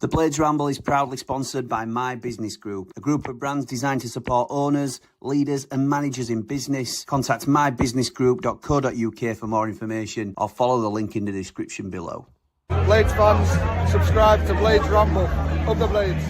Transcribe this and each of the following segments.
The Blades Ramble is proudly sponsored by My Business Group, a group of brands designed to support owners, leaders and managers in business. Contact mybusinessgroup.co.uk for more information or follow the link in the description below. Blades fans, subscribe to Blades Ramble. Up the Blades.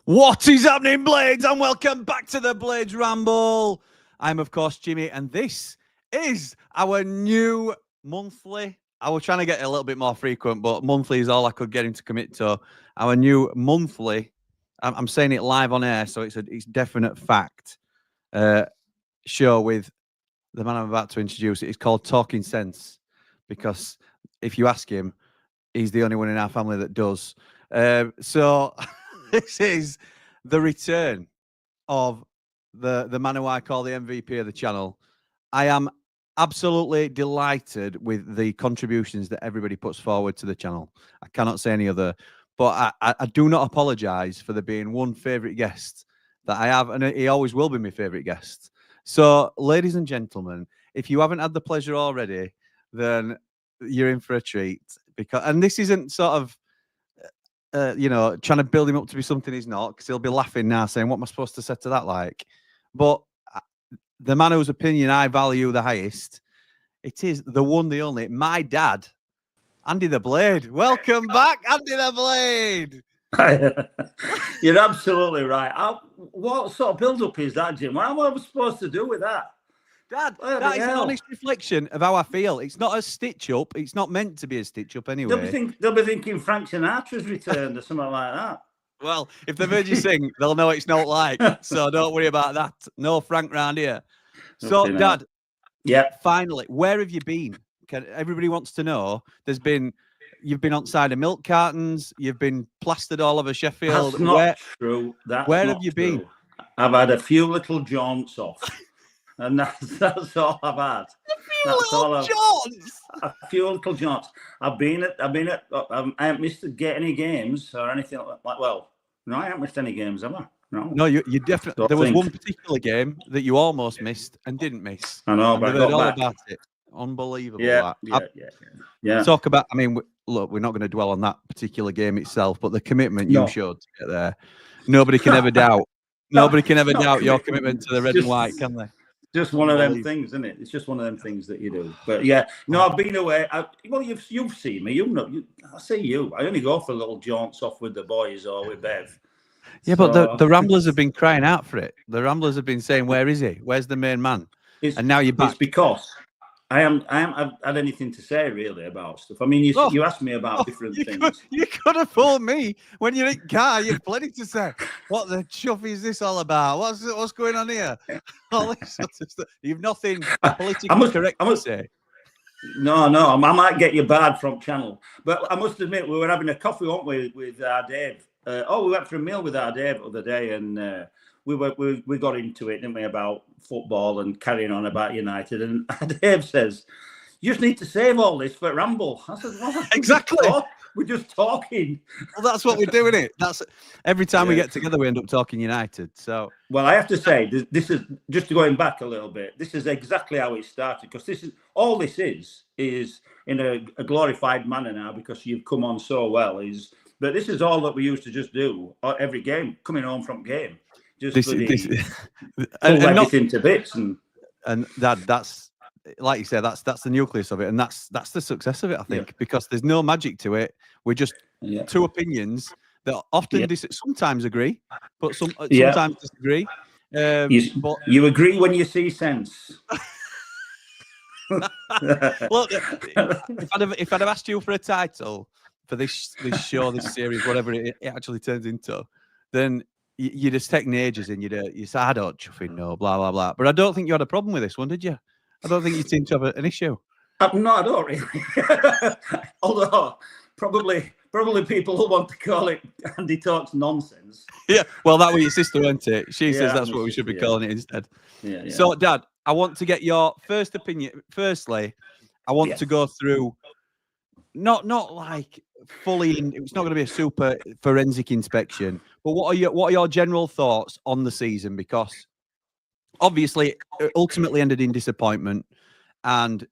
What is happening, Blades? And welcome back to the Blades Ramble. I'm, of course, Jimmy, and this is our new monthly. I was trying to get a little bit more frequent, but monthly is all I could get him to commit to. Our new monthly, I'm saying it live on air, so it's definite fact, show with the man I'm about to introduce. It's called Talking Sense, because if you ask him, he's the only one in our family that does. So... This is the return of the man who I call the MVP of the channel. I am absolutely delighted with the contributions that everybody puts forward to the channel. I cannot say any other, but I do not apologise for there being one favourite guest that I have, and he always will be my favourite guest. So, ladies and gentlemen, if you haven't had the pleasure already, then you're in for a treat. And this isn't sort of trying to build him up to be something he's not, because he'll be laughing now saying, what am I supposed to say to that like? But the man whose opinion I value the highest, it is the one, the only, my dad, Andy the Blade. Welcome back, Andy the Blade. You're absolutely right. What sort of build-up is that, Jim? What am I supposed to do with that? Dad, that is an honest reflection of how I feel. It's not a stitch-up. It's not meant to be a stitch-up anyway. They'll be thinking Frank Sinatra's returned or something like that. Well, if they've heard you sing, they'll know it's not like. So don't worry about that. No Frank round here. So, Dad, finally, where have you been? Everybody wants to know. You've been on side of milk cartons. You've been plastered all over Sheffield. That's not true. Where have you been? I've had a few little jaunts off. And that's all I've had. A few little jaunts. I haven't missed any games or anything like. Well, no, I haven't missed any games, have I? No, you definitely. There was one particular game that you almost missed and didn't miss. I know, but I got all back. About it. Unbelievable. Yeah. Talk about. I mean, look, we're not going to dwell on that particular game itself, but the commitment you showed to get there, nobody can ever doubt. Nobody can ever doubt your commitment to the red and white, can they? Just one of them things, isn't it? It's just one of them things that you do. But yeah, no, I've been away. You've seen me. I see you. I only go for little jaunts off with the boys or with Bev. Yeah, so, but the Ramblers have been crying out for it. The Ramblers have been saying, "Where is he? Where's the main man?" And now you're back. It's because I haven't had anything to say really about stuff. I mean, you asked me about different things. You could have fooled me when you're in car. You've plenty to say. What the chuff is this all about? What's going on here? All this sort of stuff. You've nothing politically correct to say. No, I might get you bad from channel. But I must admit, we were having a coffee, weren't we, with our Dave? We went for a meal with our Dave the other day, and we got into it, didn't we, about football and carrying on about United. And Dave says, "You just need to save all this for Ramble." I said, "Well, exactly. We're just talking." Well, that's what we're doing. It. That's every time we get together, we end up talking United. So, well, I have to say, this is just going back a little bit. This is exactly how it started, because this is in a glorified manner now, because you've come on so well. But this is all that we used to just do every game, coming home from game. Just everything to bits, and that's like you said, that's the nucleus of it, and that's the success of it, I think, because there's no magic to it. We're just two opinions that often sometimes agree, but sometimes disagree. But you agree when you see sense. Look, if I'd have asked you for a title for this show, this series, whatever it actually turns into, then you just take ages and you say, "I don't chuffing know, blah blah blah." But I don't think you had a problem with this one, did you? I don't think you seem to have an issue. No, I don't really. Although probably people will want to call it Andy Talks Nonsense. Yeah, well, that was your sister, wasn't it? She says that's what we should be calling it instead. Yeah. So, Dad, I want to get your first opinion. Firstly, I want to go through not like fully. It's not going to be a super forensic inspection, but what are your general thoughts on the season? Because obviously, it ultimately ended in disappointment, and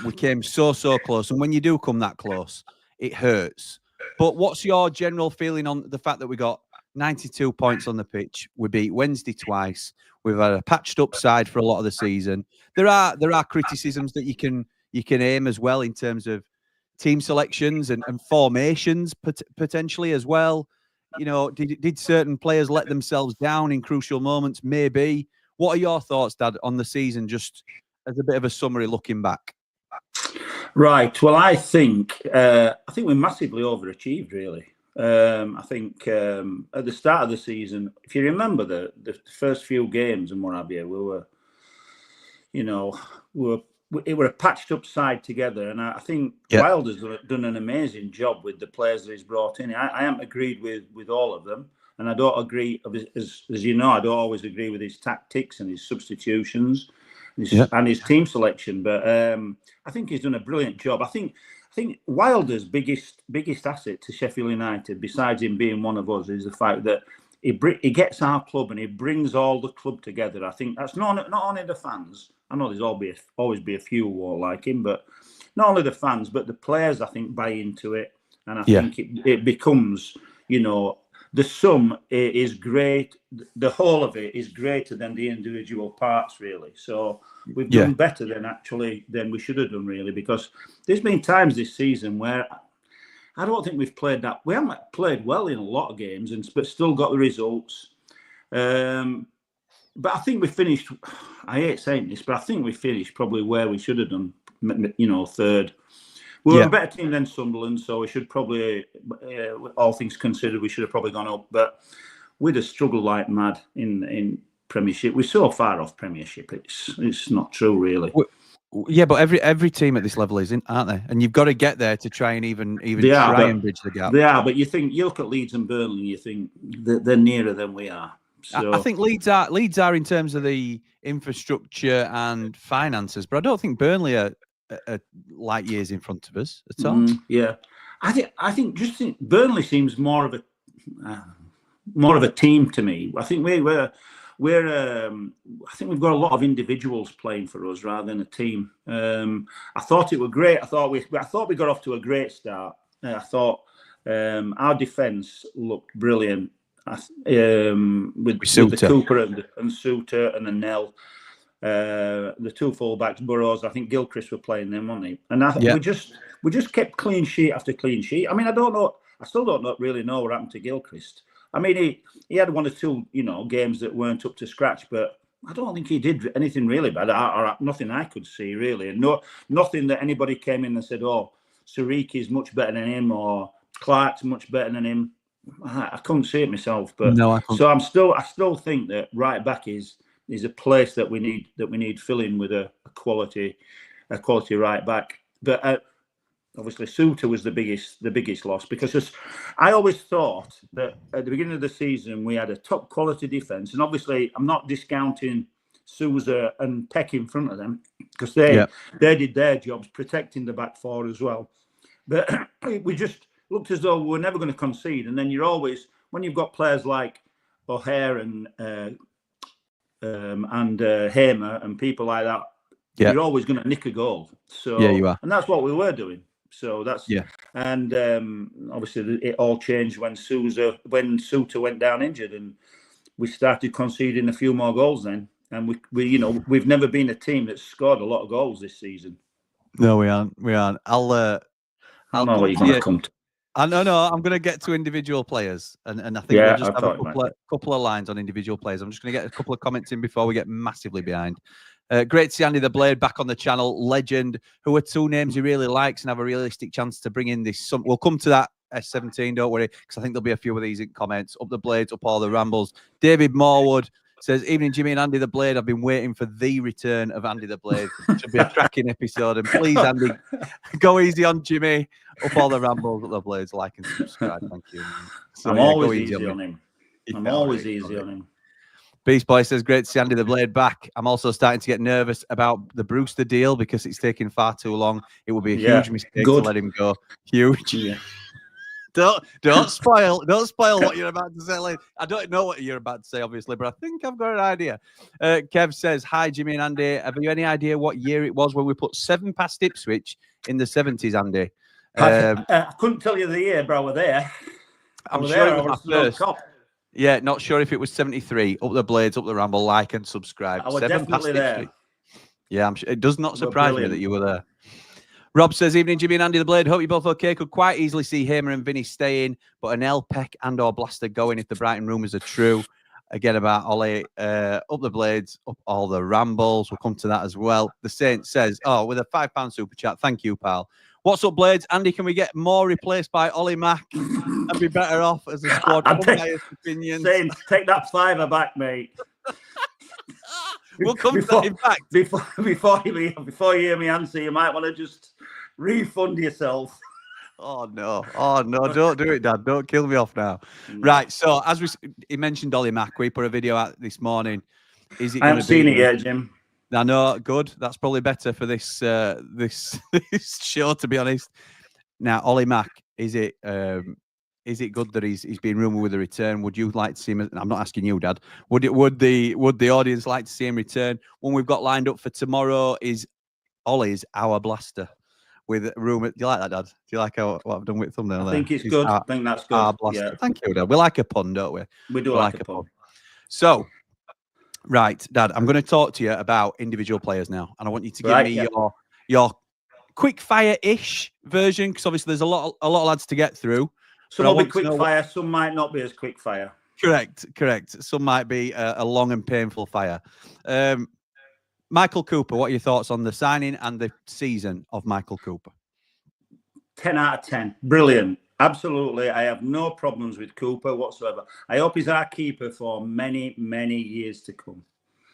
we came so close. And when you do come that close, it hurts. But what's your general feeling on the fact that we got 92 points on the pitch? We beat Wednesday twice. We've had a patched up side for a lot of the season. There are criticisms that you can aim as well in terms of team selections and formations potentially as well. You know, did certain players let themselves down in crucial moments? Maybe. What are your thoughts, Dad, on the season, just as a bit of a summary looking back? Right. Well, I think we massively overachieved, really. I think at the start of the season, if you remember the first few games and what have you, we were, you know, it were a patched up side together, and I think Wilder's done an amazing job with the players that he's brought in. I haven't agreed with all of them, and I don't agree, as you know, I don't always agree with his tactics and his substitutions and his team selection. But I think he's done a brilliant job. I think Wilder's biggest asset to Sheffield United, besides him being one of us, is the fact that he gets our club and he brings all the club together. I think that's not only the fans. I know there's always be a few who won't like him, but not only the fans, but the players, I think, buy into it. And I think it becomes, you know, the sum is great. The whole of it is greater than the individual parts, really. So we've done better than we should have done, really, because there's been times this season where I don't think we've played that. We haven't played well in a lot of games, but still got the results. But I think we finished. I hate saying this, but I think we finished probably where we should have done. You know, third. We were a better team than Sunderland, so we should probably, all things considered, we should have probably gone up. But we'd have struggled like mad in Premiership. We're so far off Premiership. It's not true, really. Yeah, but every team at this level is, aren't they? And you've got to get there to try and even try and bridge the gap. They are, but you look at Leeds and Burnley, you think they're nearer than we are. So I think Leeds are in terms of the infrastructure and finances, but I don't think Burnley are light years in front of us at all. I think Burnley seems more of a team to me. I think I think we've got a lot of individuals playing for us rather than a team. I thought it were great. I thought we got off to a great start. I thought our defence looked brilliant. With the Cooper and Suter and the Nell. The two fullbacks, Burrows. I think Gilchrist were playing them, weren't they? And we just kept clean sheet after clean sheet. I mean, I still don't really know what happened to Gilchrist. I mean, he had one or two, you know, games that weren't up to scratch, but I don't think he did anything really bad, or nothing I could see really, and nothing that anybody came in and said, "Oh, Sariki's much better than him," or "Clark's much better than him." I couldn't see it myself, but no, I couldn't. So I still think that right back is a place that we need filling with a quality right back. But obviously Suter was the biggest loss, because I always thought that at the beginning of the season we had a top quality defence, and obviously I'm not discounting Sousa and Peck in front of them, because they did their jobs protecting the back four as well. But we just looked as though we were never going to concede, and then you're always, when you've got players like O'Hare and Hamer and people like that, you're always going to nick a goal. So you are, and that's what we were doing. So that's and obviously it all changed when Suter went down injured, and we started conceding a few more goals then. And we've never been a team that's scored a lot of goals this season. No, we aren't. I'll know what you're going to come to. No, I'm going to get to individual players, and I think we'll just have a couple of lines on individual players. I'm just going to get a couple of comments in before we get massively behind. Great to see Andy the Blade back on the channel. Legend, who are two names he really likes and have a realistic chance to bring in this. We'll come to that, S17, don't worry, because I think there'll be a few of these in comments. Up the Blades, up all the Rambles. David Morwood says, "Evening, Jimmy and Andy the Blade. I've been waiting for the return of Andy the Blade. Should be a cracking episode. And please, Andy, go easy on Jimmy. Up all the Rambles, up the Blades. Like and subscribe. Thank you." So, I'm always easy on him. I'm always easy on him. Beast Boy says, great to see Andy the Blade back. I'm also starting to get nervous about the Brewster deal because it's taking far too long. It would be a huge mistake to let him go. Huge. Yeah. Don't spoil what you're about to say. Like, I don't know what you're about to say, obviously, but I think I've got an idea. Kev says, hi, Jimmy and Andy. Have you any idea what year it was when we put 7 past Ipswich in the 70s, Andy? I couldn't tell you the year, but I was there. I'm sure it was my first. Yeah, not sure if it was 73. Up the Blades, up the Ramble, like and subscribe. I was definitely there. Yeah, I'm sure. It does not surprise me that you were there. Rob says, evening, Jimmy and Andy the Blade. Hope you're both okay. Could quite easily see Hamer and Vinny staying, but an L, Peck and or Blaster going if the Brighton rumours are true. Again, about Ollie, up the Blades, up all the Rambles. We'll come to that as well. The Saint says, oh, with a £5 super chat. Thank you, pal. What's up, Blades? Andy, can we get more replaced by Ollie Mack and be better off as a squad? Opinions. Saint, take that £5 back, mate. We'll come to that, in fact. Before you hear me answer, you might want to just refund yourself. Oh, no. Don't do it, Dad. Don't kill me off now. Right, so as he mentioned Ollie Mack, we put a video out this morning. I haven't seen it yet, Jim. I know, good. That's probably better for this this show, to be honest. Now, Ollie Mack, is it good that he's been rumoured with a return? Would you like to see him? I'm not asking you, Dad. Would the audience like to see him return? One we've got lined up for tomorrow is Ollie's Our Blaster with rumour. Do you like that, Dad? Do you like what I've done with thumbnail there? I think it's good. I think that's good. Our Blaster. Yeah. Thank you, Dad. We like a pun, don't we? We do like a pun. So, right, Dad, I'm going to talk to you about individual players now, and I want you to give me your quick fire-ish version, because obviously there's a lot of lads to get through. Some will be quick fire, some might not be as quick fire. Correct. Some might be a long and painful fire. Michael Cooper, what are your thoughts on the signing and the season of Michael Cooper? 10 out of 10. Brilliant. Absolutely. I have no problems with Cooper whatsoever. I hope he's our keeper for many, many years to come.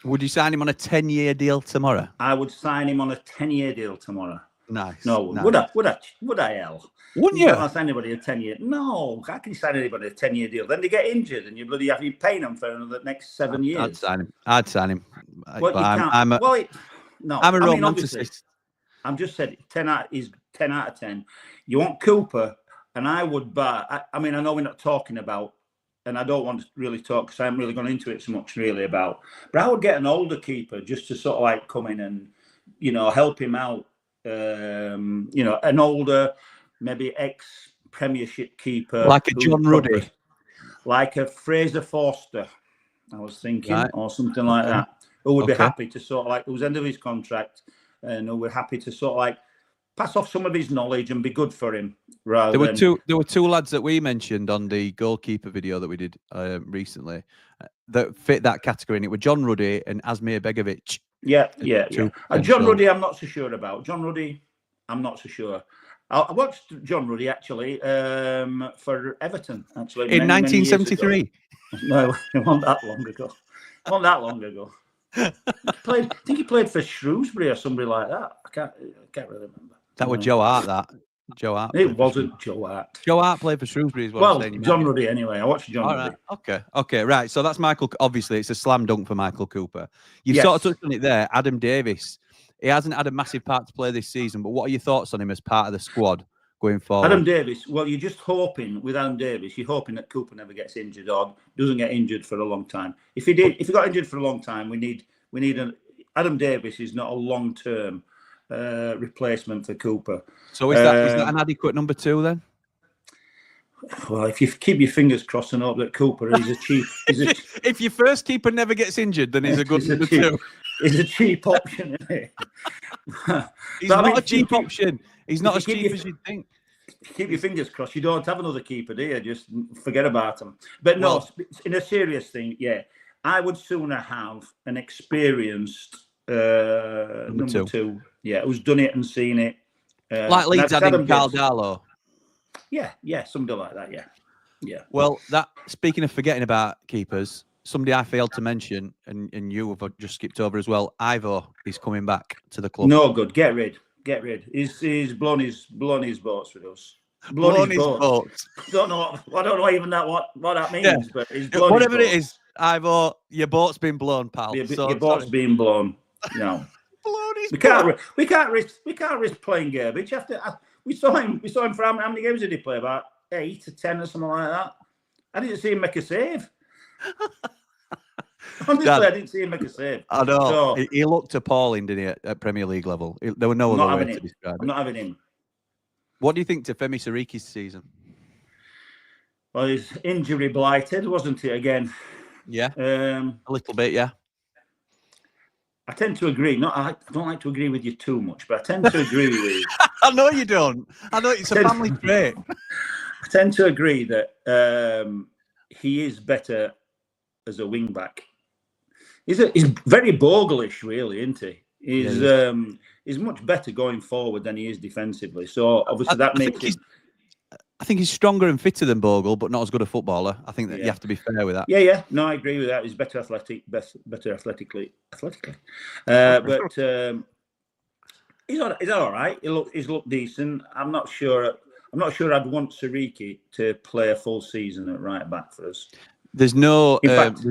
Would you sign him on a 10-year deal tomorrow? I would sign him on a 10-year deal tomorrow. Nice. No, nice. Would I, hell? Wouldn't you? I'll sign anybody a 10-year. No, how can you sign anybody a 10-year deal? Then they get injured and you bloody have to pay them for the next 7 years. I'd sign him. Well, I'm a romanticist. I'm just said 10 out of 10. You want Cooper, and I would buy. I mean, I know we're not talking about, and I don't want to really talk because I haven't really gone into it so much really about. But I would get an older keeper just to sort of like come in and help him out. An older, maybe ex-Premiership keeper, like a John Ruddy, like a Fraser Forster. I was thinking, or something like that. Who would be happy to sort of like, who's end of his contract, and who were happy to sort of like pass off some of his knowledge and be good for him. There were two lads that we mentioned on the goalkeeper video that we did recently that fit that category, and it were John Ruddy and Asmir Begovic. Yeah. John Ruddy, I'm not so sure about. John Ruddy, I'm not so sure. I watched John Ruddy actually for Everton actually in 1973. No, it wasn't that long ago. I think he played for Shrewsbury or somebody like that. I can't really remember. That was Joe Hart. Joe Hart. It wasn't Joe Hart. Joe Hart played for Shrewsbury as well. Well, John Ruddy anyway. I watched John Ruddy. Right. Okay. Right. So that's Michael. Obviously, it's a slam dunk for Michael Cooper. You've sort of touched on it there. Adam Davis. He hasn't had a massive part to play this season, but what are your thoughts on him as part of the squad going forward? Adam Davis. Well, you're just hoping with Adam Davis. You're hoping that Cooper never gets injured or doesn't get injured for a long time. If he got injured for a long time, we need Adam Davis is not a long-term replacement for Cooper. So is that an adequate number 2 then? Well, if you keep your fingers crossed and hope that Cooper is a cheap... if your first keeper never gets injured, then he's a good number 2. He's a cheap option, isn't he? He's not a cheap option. He's not as cheap as you'd think. Keep your fingers crossed. You don't have another keeper, do you? Just forget about him. But no, in a serious thing, I would sooner have an experienced number two. Yeah, who's done it and seen it. Like Leeds had in Carl Darlow. Yeah, somebody like that, yeah. Well, speaking of forgetting about keepers, somebody I failed to mention, and you have just skipped over as well, Ivo is coming back to the club. No good. Get rid. He's blown his boats with us. Blown his boats. I don't know even what that means, but he's blown whatever it is. Ivo, your boat's been blown, pal. Your So, boat's being blown. No. blown his We can't risk playing Gerbich. We saw him for how many games did he play? About 8 or 10 or something like that. I didn't see him make a save. Honestly, I didn't see him make a save. I know. So, he looked appalling, didn't he, at Premier League level? There were no other way to describe it. I'm not having him. What do you think to Femi Siriki's season? Well, he's injury blighted, wasn't he, again? Yeah, a little bit, yeah. I tend to agree. I don't like to agree with you too much, but I tend to agree with you. I know you don't. I know it's a family trait. I tend to agree that he is better as a wing back. He's very Bogle-ish, really, isn't he? He's much better going forward than he is defensively. So obviously that makes it. I think he's stronger and fitter than Bogle, but not as good a footballer. I think that you have to be fair with that. Yeah. No, I agree with that. He's better athletically. But he's all right. He's looked decent. I'm not sure I'd want Siriki to play a full season at right back for us. There's no. In fact,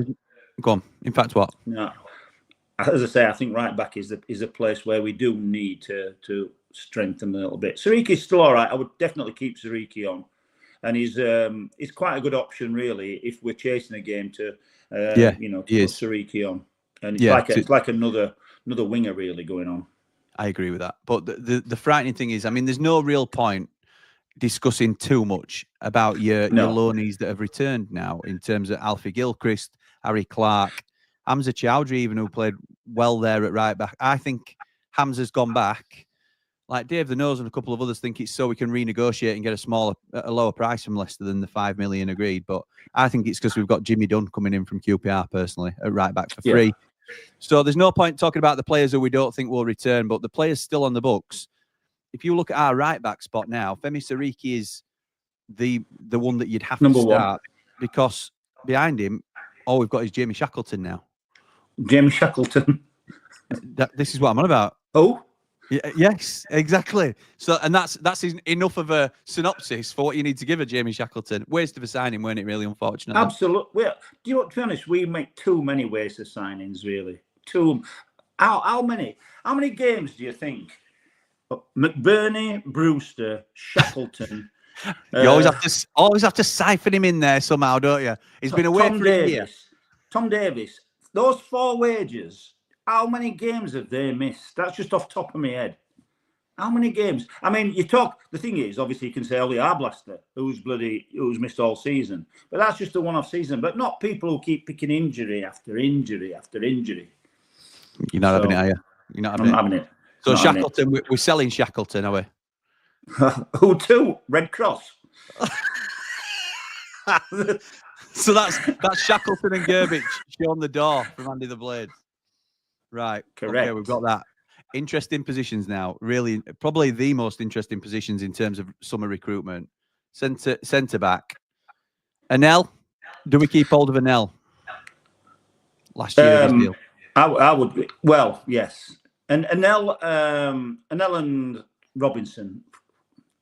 go on. In fact, what? No. As I say, I think right back is a place where we do need to strengthen a little bit. Siriki's still all right. I would definitely keep Siriki on, and he's quite a good option really if we're chasing a game to put Siriki on, and it's like another winger really going on. I agree with that, but the frightening thing is, I mean, there's no real point discussing too much about your loanees that have returned now in terms of Alfie Gilchrist, Harry Clark, Hamza Chowdhury, even who played well there at right back. I think Hamza's gone back. Like Dave the Nose and a couple of others think it's so we can renegotiate and get a lower price from Leicester than the 5 million agreed. But I think it's because we've got Jimmy Dunn coming in from QPR personally at right back for free. So there's no point talking about the players who we don't think will return, but the players still on the books. If you look at our right back spot now, Femi Siriki is the one that you'd have to start because behind him, all we've got is Jamie Shackleton now. Jamie Shackleton. This is what I'm on about. Oh. Yes, exactly. So, and that's enough of a synopsis for what you need to give a Jamie Shackleton. Waste of a signing, weren't it? Really, unfortunately. Absolutely. Well, to be honest, we make too many waste of signings. Really, how many games do you think? McBurney, Brewster, Shackleton. You always have to siphon him in there somehow, don't you? He's been away for a year. Tom Davis. Those 4 wages. How many games have they missed? That's just off the top of my head. How many games? I mean, the thing is, obviously you can say Ollie Arblaster, who's missed all season. But that's just a one-off season. But not people who keep picking injury after injury after injury. You're not having it, are you? You're not having it. So Shackleton, we're selling Shackleton, are we? Who to? Red Cross. So that's Shackleton and Gerbich showing the door from Andy the Blade. Right. Correct. Okay, we've got that. Interesting positions now. Really, probably the most interesting positions in terms of summer recruitment. Centre back. Anel. Do we keep hold of Anel? Last year, his deal. I would. Well, yes. And Anel and Robinson,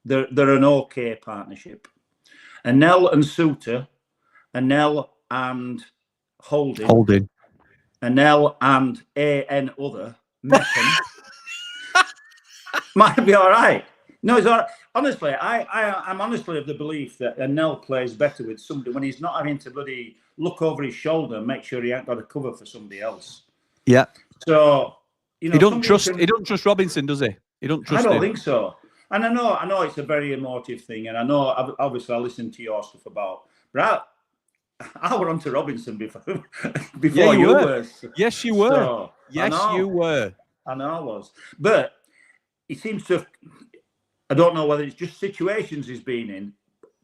they're an okay partnership. Anel and Suter, Anel and Holding. Anel and other Meppen might be all right. No, it's all right. Honestly, I'm honestly of the belief that Anel plays better with somebody when he's not having to bloody look over his shoulder and make sure he ain't got a cover for somebody else. Yeah. So he don't trust Robinson, does he? He don't trust him. I don't think so. And I know it's a very emotive thing, and I know obviously I listened to your stuff about, but I were on to Robinson before you were. Yes, you were. So, yes, you were. I know I was. But he seems to, I don't know whether it's just situations he's been in,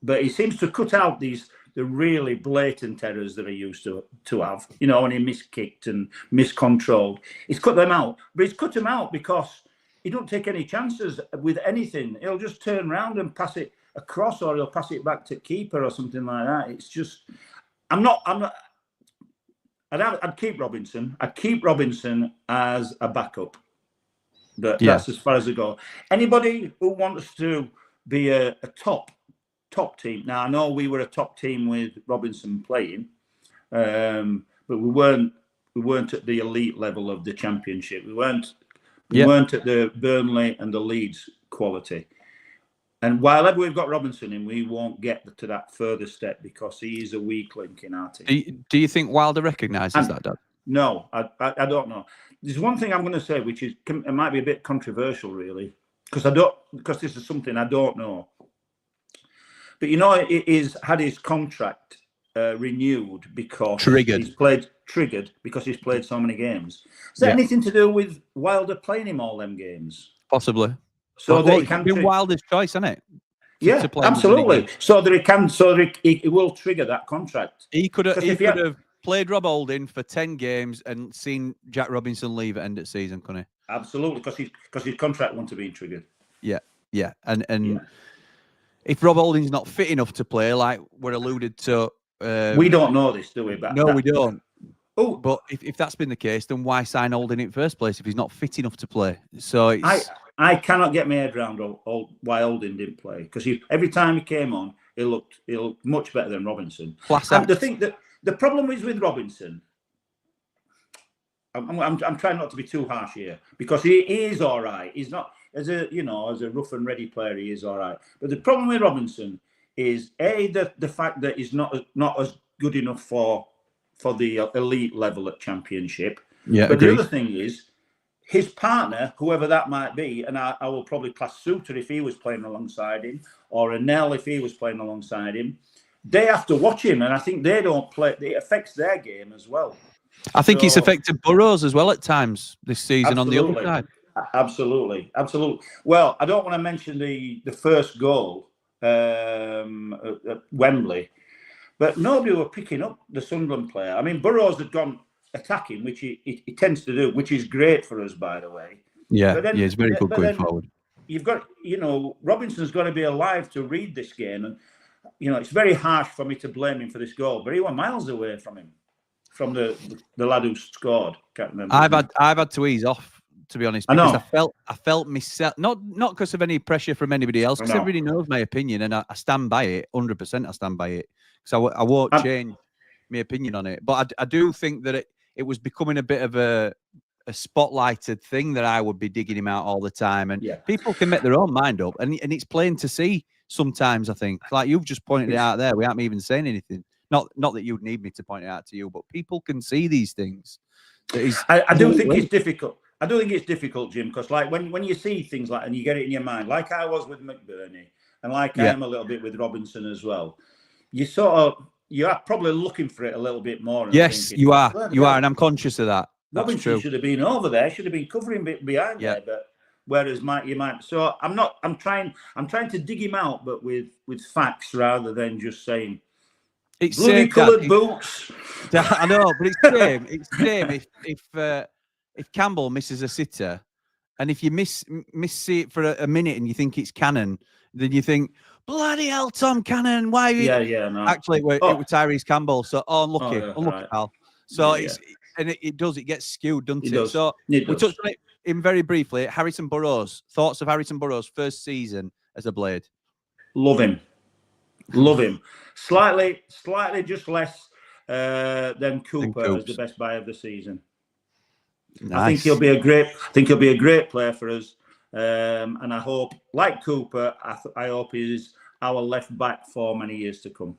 but he seems to cut out the really blatant errors that he used to have, when he miskicked and miscontrolled. He's cut them out. But he's cut them out because he don't take any chances with anything. He'll just turn around and pass it across, or he'll pass it back to keeper or something like that. It's just... I'm not. I'd keep Robinson. I'd keep Robinson as a backup. But that's as far as I go. Anybody who wants to be a top team. Now I know we were a top team with Robinson playing, but we weren't at the elite level of the Championship. We weren't at the Burnley and the Leeds quality. And while ever we've got Robinson in, we won't get to that further step because he is a weak link in our team. Do you think Wilder recognises that, Dad? No, I don't know. There's one thing I'm going to say, which is it might be a bit controversial, really, because this is something I don't know. But he had his contract renewed because he's triggered because he's played so many games. Is that anything to do with Wilder playing him all them games? Possibly. So that it can be Wilder's choice, isn't it? To play absolutely. So that he will trigger that contract. He could have played Rob Holding for 10 games and seen Jack Robinson leave at end of season, couldn't he? Absolutely, because his contract wouldn't have been triggered. Yeah. And if Rob Holding's not fit enough to play, like we're alluded to, we don't know this, do we? We don't. Oh, but if that's been the case, then why sign Holding in the first place if he's not fit enough to play? So I cannot get my head around why Holding didn't play, because every time he came on, he looked much better than Robinson. The problem is with Robinson. I'm trying not to be too harsh here because he is all right. He's not as a rough and ready player. He is all right. But the problem with Robinson is the fact that he's not as good enough for the elite level at Championship. Yeah, but agreed. The other thing is, his partner, whoever that might be, and I will probably class Suter if he was playing alongside him, or Anel if he was playing alongside him, they have to watch him, and I think they don't play. It affects their game as well. I think it's affected Burrows as well at times this season on the other side. Absolutely. Well, I don't want to mention the first goal at Wembley, but nobody were picking up the Sunderland player. I mean, Burrows had gone attacking, which he tends to do, which is great for us, by the way. Yeah, he's very good going forward. You've got, Robinson's got to be alive to read this game, and it's very harsh for me to blame him for this goal, but he was miles away from him, from the lad who scored. Can't remember. I've had to ease off, to be honest, because I felt myself, not because of any pressure from anybody else, because everybody knows my opinion, and I stand by it 100%. I stand by it, so I won't change my opinion on it. But I do think that it was becoming a bit of a spotlighted thing that I would be digging him out all the time, and people can make their own mind up, and it's plain to see sometimes. I think, like you've just pointed it out there, we aren't even saying anything. Not that you'd need me to point it out to you, but people can see these things. I do think it's difficult. I do think it's difficult, Jim, because like when you see things like, and you get it in your mind, like I was with McBurney, and like I am a little bit with Robinson as well. You are probably looking for it a little bit more. Yes, thinking, you are, and I'm conscious of that. Robinson should have been over there, should have been covering behind there, but whereas you might. So I'm trying to dig him out, but with facts rather than just saying it's bloody coloured boots. I know, but it's same. If Campbell misses a sitter, and if you miss it for a minute and you think it's Cannon, then you think, bloody hell, Tom Cannon, why? No. Actually, it was Tyrese Campbell. So unlucky, pal. So it gets skewed, doesn't it? So we touched on it in very briefly. Harrison Burrows, thoughts of Harrison Burrows' first season as a Blade? Love him. Slightly just less than Cooper as the best buy of the season. Nice. I think he'll be a great player for us. And I hope, like Cooper, I hope he's our left back for many years to come.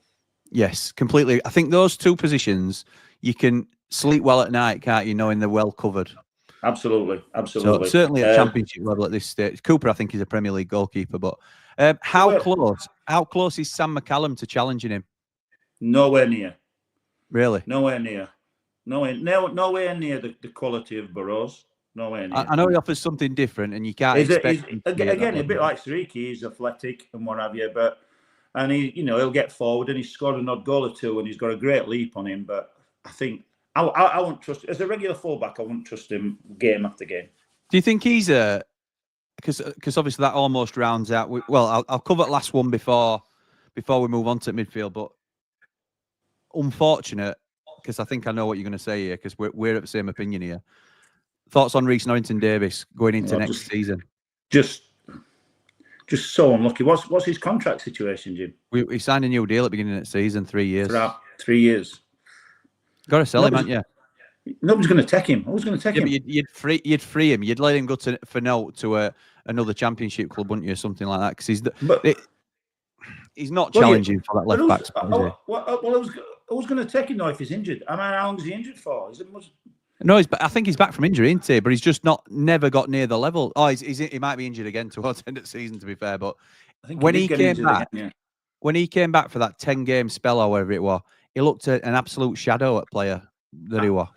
Yes, completely. I think those two positions, you can sleep well at night, can't you, knowing they're well covered? Absolutely. So certainly at Championship level at this stage. Cooper, I think, is a Premier League goalkeeper, but how close is Sam McCallum to challenging him? Nowhere near. Really? Nowhere near the quality of Burrows. Nowhere near. I know he offers something different, and you can't expect him to again a bit like Siriki. He's athletic and what have you, and he'll get forward, and he's scored an odd goal or two, and he's got a great leap on him. But I think I won't trust as a regular fullback. I wouldn't trust him game after game. Do you think he's because obviously that almost rounds out. I'll cover the last one before we move on to midfield, but unfortunate, because I think I know what you're going to say here, because we're of the same opinion here. Thoughts on Reece Norrington-Davies going into next season? Just so unlucky. What's his contract situation, Jim? We signed a new deal at the beginning of the season, 3 years. For 3 years. Got to sell him, haven't you? Nobody's going to take him. Who's going to take him? But you'd free him. You'd let him go for note to another championship club, wouldn't you? Something like that, because he's not challenging for that left back spot, is he? Who's going to take him though if he's injured? I mean, how long is he injured for? Is it much? No, I think he's back from injury, isn't he? But he's just never got near the level. Oh, he might be injured again towards the end of the season, to be fair. But I think when he came back, again, when he came back for that 10-game spell or whatever it was, he looked at an absolute shadow at player that he was.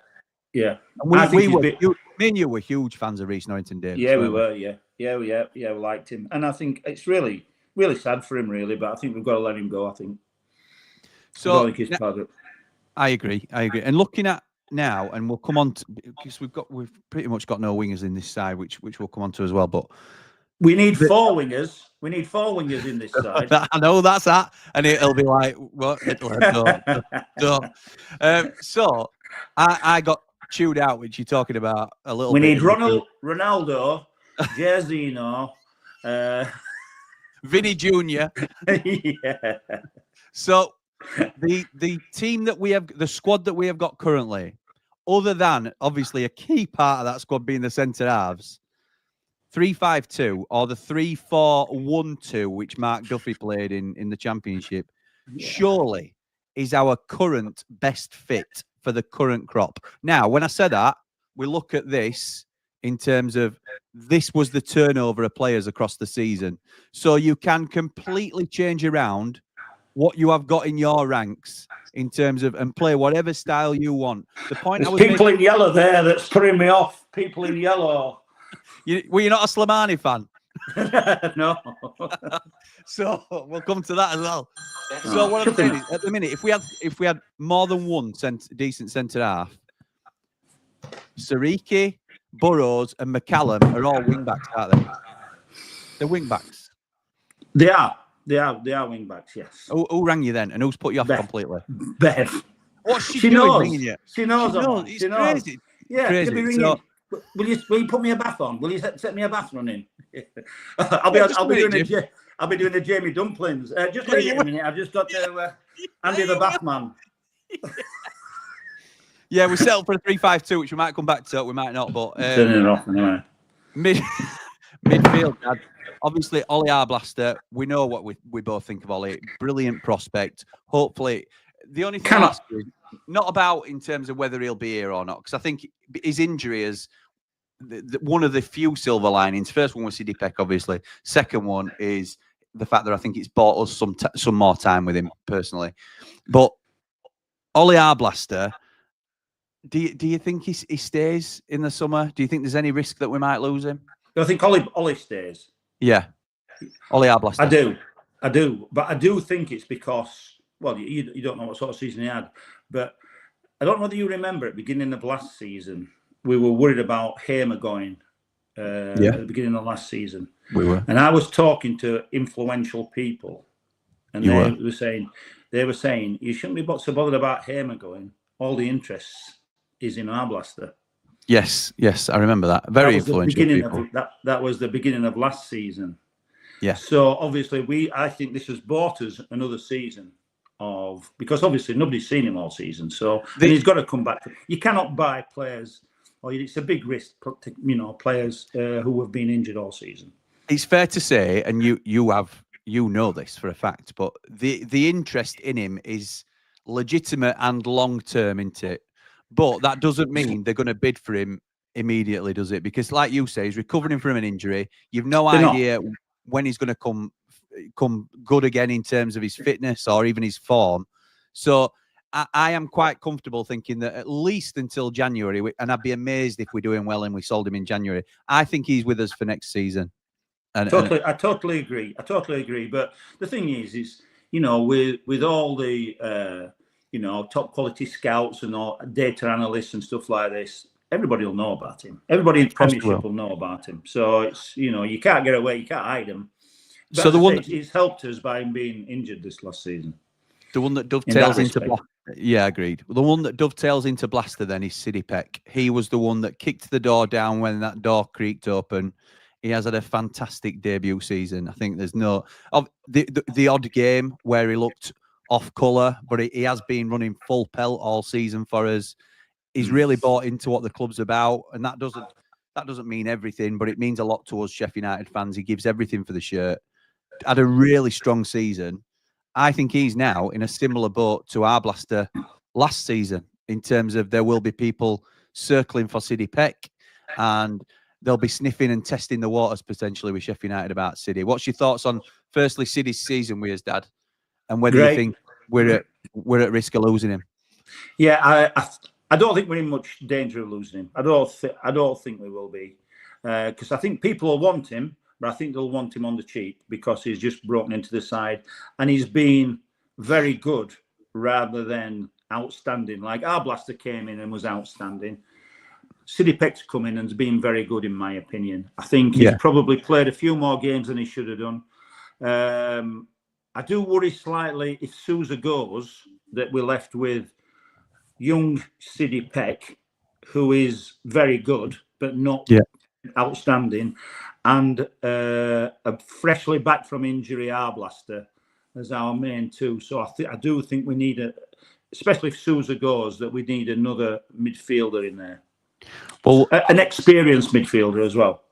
Yeah, and me and you were huge fans of Reece Norrington-Davies. Yeah, we were. Yeah, we liked him, and I think it's really, really sad for him, really. But I think we've got to let him go. I think. So I don't think he's part of it. I agree. And looking at now, and we'll come on to, because we've pretty much got no wingers in this side, which we'll come on to as well. But we need 4 wingers. We need 4 wingers in this side. I know that's that, and it'll be like what? Don't. So I got chewed out, which you're talking about a little. We bit. need Ronaldo, Jairzinho, Vinny Jr. Yeah. So the team that we have, the squad that we have got currently, other than obviously a key part of that squad being the centre halves, 3-5-2 or the 3-4-1-2, which Mark Duffy played in the Championship, surely is our current best fit for the current crop. Now, when I said that, we look at this in terms of this was the turnover of players across the season. So you can completely change around what you have got in your ranks in terms of and play whatever style you want. The point There's people in yellow there that's putting me off. People in yellow. Were you not a Slimani fan? No. So we'll come to that as well. So what I'm saying is, at the minute, if we had more than one decent centre half, Sariki, Burrows, and McCallum are all wing backs, aren't they? They're wing backs. They are wing backs. Yes. Who rang you then, and who's put you off completely? Bev. What's she doing ringing you? She knows. It's crazy. Yeah, crazy. Be ringing. So, will you put me a bath on? Will you set me a bath running? I'll be doing the Jamie dumplings. Just wait a minute. I've just got to Andy the bath man. Yeah, we settled for a 3-5-2, which we might come back to. We might not, but turning it off anyway. Midfield, Dad. Obviously, Ollie Arblaster. We know what we both think of Ollie. Brilliant prospect. Hopefully, the only thing is not about in terms of whether he'll be here or not, because I think his injury is one of the few silver linings. First one was CD Peck, obviously. Second one is the fact that I think it's bought us some more time with him personally. But Ollie Arblaster, do you think he stays in the summer? Do you think there's any risk that we might lose him? I think Ollie stays. Yeah, Ollie Arblaster. I do, but I do think it's because you don't know what sort of season he had, but I don't know whether you remember at the beginning of last season we were worried about Hamer going at the beginning of last season. We were, and I was talking to influential people, and they were saying you shouldn't be so bothered about Hamer going. All the interest is in Arblaster. Yes, I remember that. Very influential people. That was the beginning of last season. Yeah. So obviously I think this has bought us another season because obviously nobody's seen him all season. So he's got to come back. You cannot buy players, or it's a big risk. Players who have been injured all season. It's fair to say, and you know this for a fact, but the interest in him is legitimate and long term, isn't it? But that doesn't mean they're going to bid for him immediately, does it? Because like you say, he's recovering from an injury. You've no idea when he's going to come good again in terms of his fitness or even his form. So I am quite comfortable thinking that at least until January, and I'd be amazed if we're doing well and we sold him in January. I think he's with us for next season. I totally agree. But the thing is with all the top quality scouts and all data analysts and stuff like this, everybody will know about him. Everybody in the Premiership will know about him. So it's you can't get away, you can't hide him. But so he's helped us by him being injured this last season. The one that dovetails into agreed. The one that dovetails into Blaster then is Siddy Peck. He was the one that kicked the door down when that door creaked open. He has had a fantastic debut season. I think there's the odd game where he looked off colour, but he has been running full pelt all season for us. He's really bought into what the club's about, and that doesn't mean everything, but it means a lot to us Sheffield United fans. He gives everything for the shirt. Had a really strong season. I think he's now in a similar boat to our Blaster last season in terms of there will be people circling for City Peck, and they'll be sniffing and testing the waters potentially with Sheffield United about City. What's your thoughts on, firstly, City's season with us, Dad, and whether you think we're at risk of losing him? Yeah, I don't think we're in much danger of losing him. I don't think we will be, because I think people will want him, but I think they'll want him on the cheap because he's just broken into the side and he's been very good rather than outstanding. Like our Blaster came in and was outstanding. City Peck's come in and has been very good in my opinion. I think he's probably played a few more games than he should have done. I do worry slightly if Sousa goes that we're left with young City Peck, who is very good but not outstanding, and a freshly back from injury our Blaster as our main two. So I do think we need especially if Sousa goes, that we need another midfielder in there. Well, an experienced midfielder as well.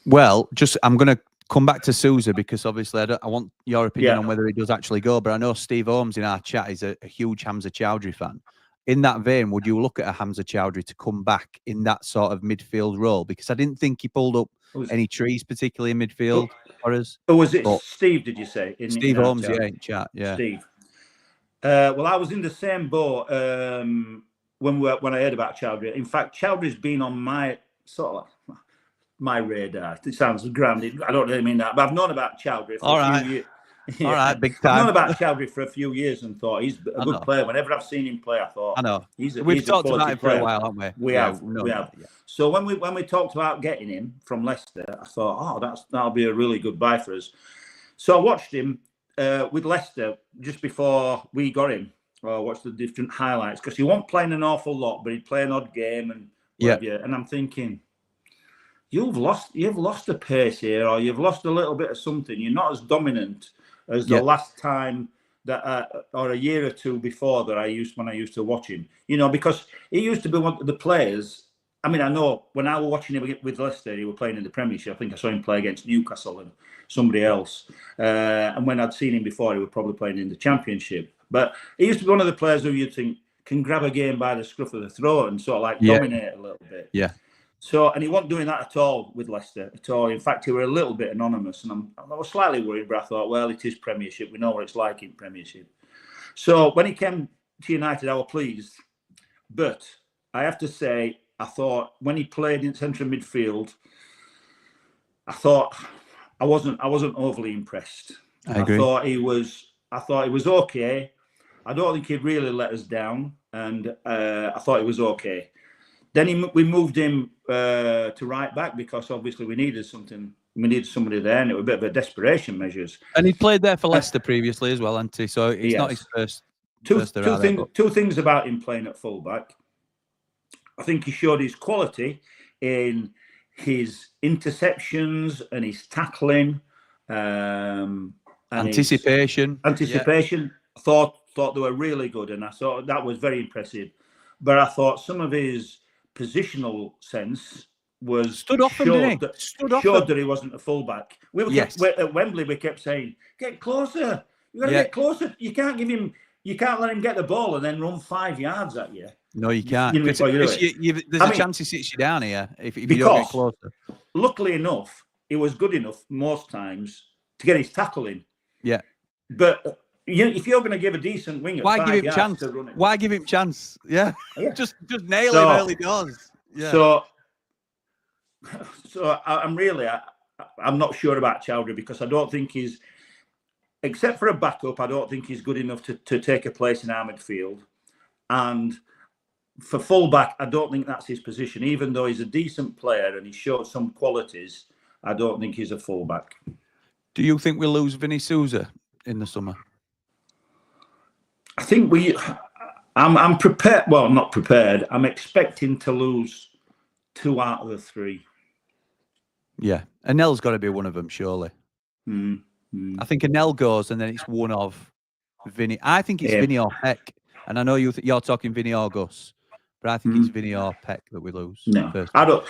Well, I'm going to come back to Sousa because obviously I want your opinion on whether he does actually go. But I know Steve Holmes in our chat is a huge Hamza Chowdhury fan. In that vein, would you look at a Hamza Chowdhury to come back in that sort of midfield role? Because I didn't think he pulled up any trees, particularly in midfield for us. Or was it Steve, did you say? Steve Holmes, in chat, Steve. Well, I was in the same boat when I heard about Chowdhury. In fact, Chowdhury's been on my my radar. It sounds grand. I don't really mean that, but I've known about Chowdhury for a few years. All right, big time. I've known about Chowdhury for a few years and thought he's a good player. Whenever I've seen him play, I thought we've talked about him for a while, haven't we? We have. So when we talked about getting him from Leicester, I thought, that'll be a really good buy for us. So I watched him with Leicester just before we got him. I watched the different highlights because he wasn't playing an awful lot, but he'd play an odd game and and I'm thinking, you've lost a pace here, or you've lost a little bit of something. You're not as dominant as the last time that, or a year or two before that when I used to watch him. You know, because he used to be one of the players. I mean, I know when I was watching him with Leicester, he was playing in the Premiership. I think I saw him play against Newcastle and somebody else. And when I'd seen him before, he was probably playing in the Championship. But he used to be one of the players who you'd think can grab a game by the scruff of the throat and sort of like dominate a little bit. Yeah. So, and he wasn't doing that at all with Leicester at all. In fact, he were a little bit anonymous, and I was slightly worried, but I thought, well, it is Premiership. We know what it's like in Premiership. So when he came to United, I was pleased. But I have to say, I thought when he played in central midfield, I thought I wasn't overly impressed. I agree. I thought he was okay. I don't think he'd really let us down, and I thought he was okay. Then we moved him to right back because obviously we needed something. We needed somebody there, and it was a bit of a desperation measures. And he played there for Leicester previously as well, hasn't he? So it's not his first. Two things about him playing at fullback. I think he showed his quality in his interceptions and his tackling, and anticipation. I thought they were really good, and I thought that was very impressive. But I thought some of his positional sense was showed that he wasn't a fullback. At Wembley, we kept saying, "Get closer! You got to get closer! You can't let him get the ball and then run 5 yards at you." No, you can't. There's a chance he sits you down here if you don't get closer. Luckily enough, he was good enough most times to get his tackle in. Yeah, but if you're going to give a decent winger, why give him chance? Why give him chance? Yeah. Just nail him early doors. Yeah. So I'm not sure about Chowdhury because I don't think he's, except for a backup, I don't think he's good enough to take a place in our midfield. And for fullback, I don't think that's his position. Even though he's a decent player and he showed some qualities, I don't think he's a fullback. Do you think we'll lose Vinny Sousa in the summer? I think I'm prepared. Well, not prepared. I'm expecting to lose 2 out of the 3. Yeah. Anel's got to be one of them, surely. I think Anel goes and then it's one of Vinny. I think it's Vinny or Peck. And I know you're talking Vinny or Gus, but I think it's Vinny or Peck that we lose. No, I don't.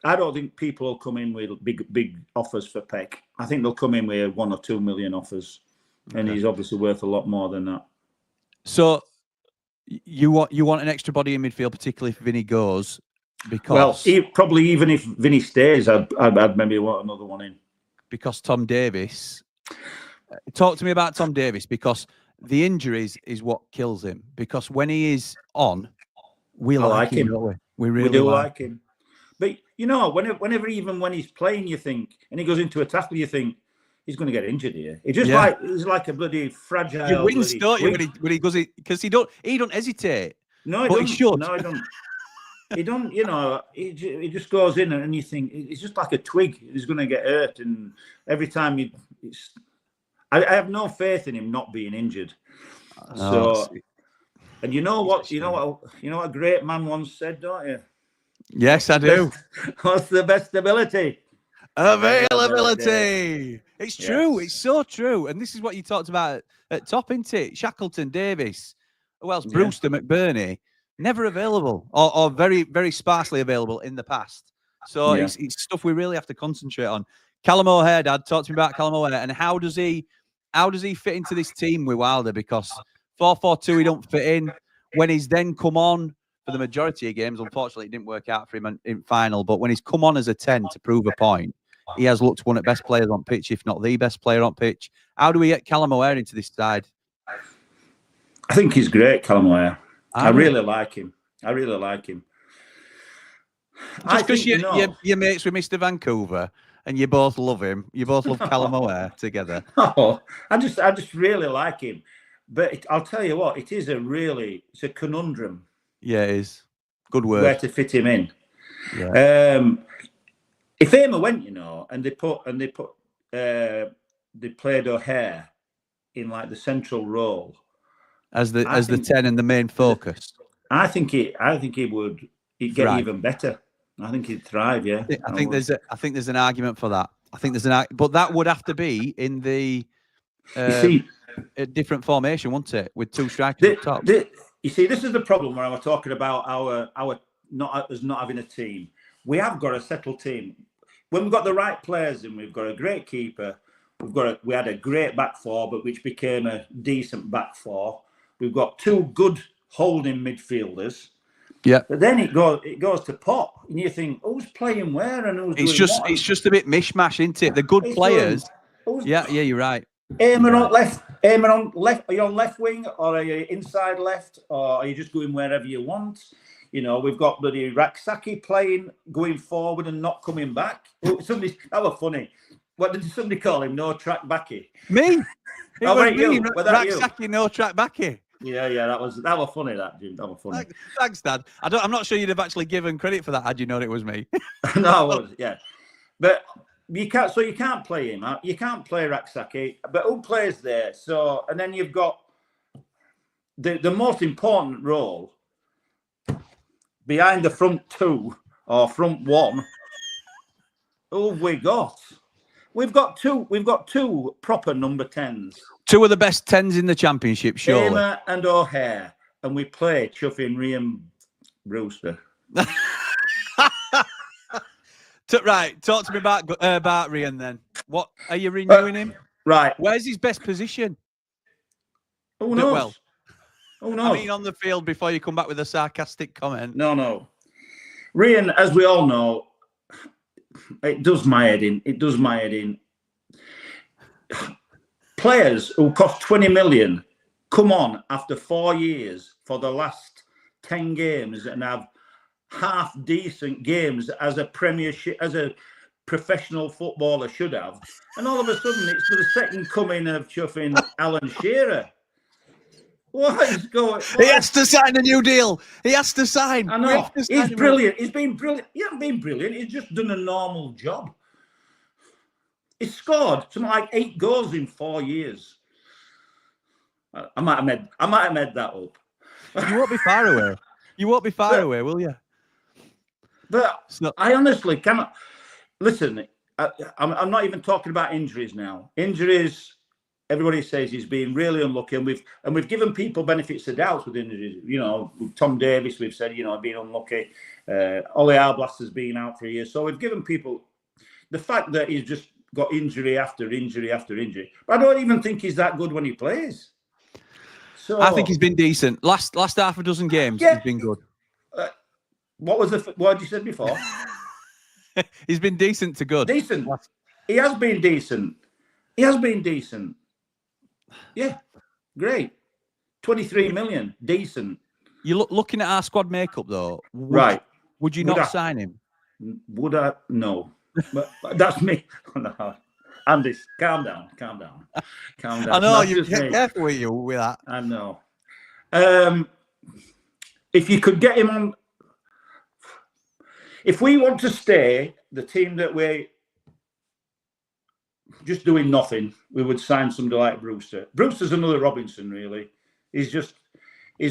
I don't think people will come in with big offers for Peck. I think they'll come in with 1 or 2 million offers, and he's obviously worth a lot more than that. So you want an extra body in midfield, particularly if Vinny goes, because probably even if Vinny stays, I'd maybe want another one in. Because Tom Davies. Talk to me about Tom Davies, because the injuries is what kills him. Because when he is on, we like him, don't we? We really do like him. But you know, whenever even when he's playing, you think, and he goes into a tackle, you think he's going to get injured here. He's like a bloody fragile. You wince, don't you, when he goes it, because he don't hesitate. No, he should. No, he don't. He don't. You know, he just goes in and you think he's just like a twig. He's going to get hurt, and every time I have no faith in him not being injured. And you know what? You know what a great man once said, don't you? Yes, I do. What's the best ability? Availability. It's true. It's so true. And this is what you talked about at top, isn't it? Shackleton, Davis, who else? Brewster, McBurney, never available or very, very sparsely available in the past. So it's stuff we really have to concentrate on. Callum O'Hare, Dad, talk to me about Callum O'Hare and how does he fit into this team with Wilder? Because 4-4-2, he don't fit in. When he's then come on for the majority of games, unfortunately, it didn't work out for him in final. But when he's come on as a 10 to prove a point, he has looked one of the best players on pitch, if not the best player on pitch. How do we get Callum O'Hare into this side? I think he's great, Callum O'Hare. I really like him. Just because you're mates with Mr. Vancouver and you both love him, you both love Callum O'Hare together. Oh, I just really like him. But I'll tell you what, it's a conundrum. Yeah, it is. Good word. Where to fit him in. Yeah. If Emma went, and they played O'Hare in like the central role as the 10 and the main focus. I think he'd get even better. I think he'd thrive. Yeah. I think there's an argument for that. But that would have to be in the a different formation, wouldn't it? With 2 strikers up top. You see, this is the problem where I was talking about our not having a team. We have got a settled team. When we've got the right players in, we've got a great keeper. We had a great back four, but which became a decent back four. We've got 2 good holding midfielders. Yeah. But then it goes to pot, and you think, who's playing where and who's doing what? It's just a bit mishmash, isn't it? The good players. Yeah, you're right. Eamon on left. Are you on left wing, or are you inside left, or are you just going wherever you want? We've got bloody Raksaki playing, going forward and not coming back. That was funny. What did somebody call him? No track backy. Me? Raksaki, no track backy. Yeah, that was funny. Jim. That was funny. Thanks, Dad. I'm not sure you'd have actually given credit for that had you known it was me. No, I was. Yeah, but. You can't play him. You can't play Raksaki, but who plays there? So, and then you've got the most important role behind the front 2 or front 1. Who have we got? We've got two proper number 10s. 2 of the best 10s in the championship, surely. Emma and O'Hare, and we play chuffing Rian Brewster. Right, talk to me about Rian then. What are you renewing him? Right, where's his best position? Who knows? Well, who knows? I mean, on the field before you come back with a sarcastic comment. No. Rian, as we all know, it does my head in. Players who cost 20 million come on after 4 years for the last 10 games and have half decent games as a professional footballer should have, and all of a sudden it's the second coming of chuffing Alan Shearer. What is going on? He has to sign a new deal. He has to sign. I know. He's brilliant. He's been brilliant. He hasn't been brilliant. He's just done a normal job. He's scored something like 8 goals in 4 years. I might have made that up. You won't be far away. You won't be far away, will you? But I honestly cannot listen. I'm not even talking about injuries now. Injuries everybody says he's been really unlucky, and we've given people benefits of doubt with injuries. You know, with Tom Davis, we've said, you know, been unlucky. Ollie Arblas has been out for a year, so we've given people the fact that he's just got injury after injury after injury. But I don't even think he's that good when he plays. So I think he's been decent. Last half a dozen games, yeah. he's been good. What had you said before? He's been decent to good. Decent. He has been decent. He has been decent. Yeah, great. 23 million, decent. You looking at our squad makeup though, right? Would you not sign him? Would I? No, but that's me. No. Andy, calm down. I know you get careful with that. I know. If you could get him on, if we want to stay the team that we're just doing nothing, we would sign somebody like Brewster. Brewster's another Robinson, really. He's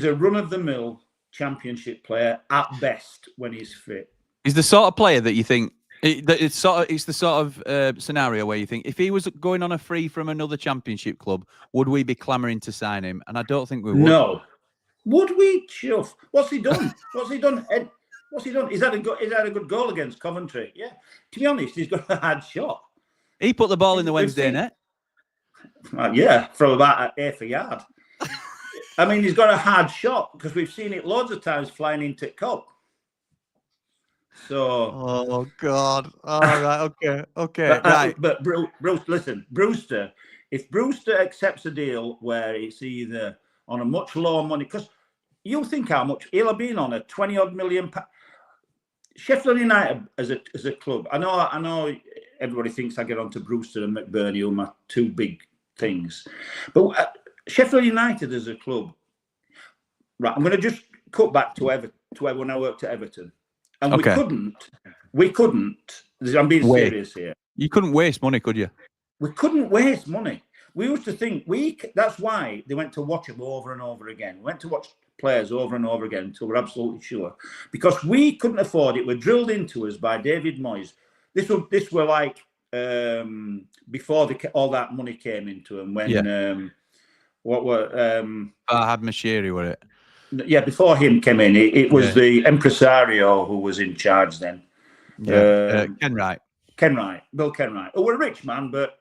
a run-of-the-mill championship player at best when he's fit. He's the sort of player that you think it's the sort of scenario where you think if he was going on a free from another championship club, would we be clamouring to sign him? And I don't think we would. No. Would we? Chuff. What's he done? What's he done? What's he done? He's had a good goal against Coventry. Yeah. To be honest, he's got a hard shot. He put the ball in the Wednesday net. Yeah, from about half a yard. I mean, he's got a hard shot because we've seen it loads of times flying into cup. So. Oh God! All right, okay, right. But Bruce, listen, Brewster. If Brewster accepts a deal where it's either on a much lower money, because you'll think how much he'll have been on a 20-odd million. Sheffield United as a club. I know. Everybody thinks I get on to Brewster and McBurney, who are my two big things. But Sheffield United as a club, right, I'm going to just cut back to when I worked at Everton. And we couldn't, I'm being serious here. You couldn't waste money, could you? We couldn't waste money. We used to think, that's why they went to watch them over and over again. We went to watch players over and over again until we're absolutely sure. Because we couldn't afford it. We're drilled into us by David Moyes. This were like before all that money came into them. When Farhad Mashiri, were it? Yeah, before him came in, it was the impresario who was in charge then. Yeah, Ken Wright, Bill Kenwright, who were a rich man, but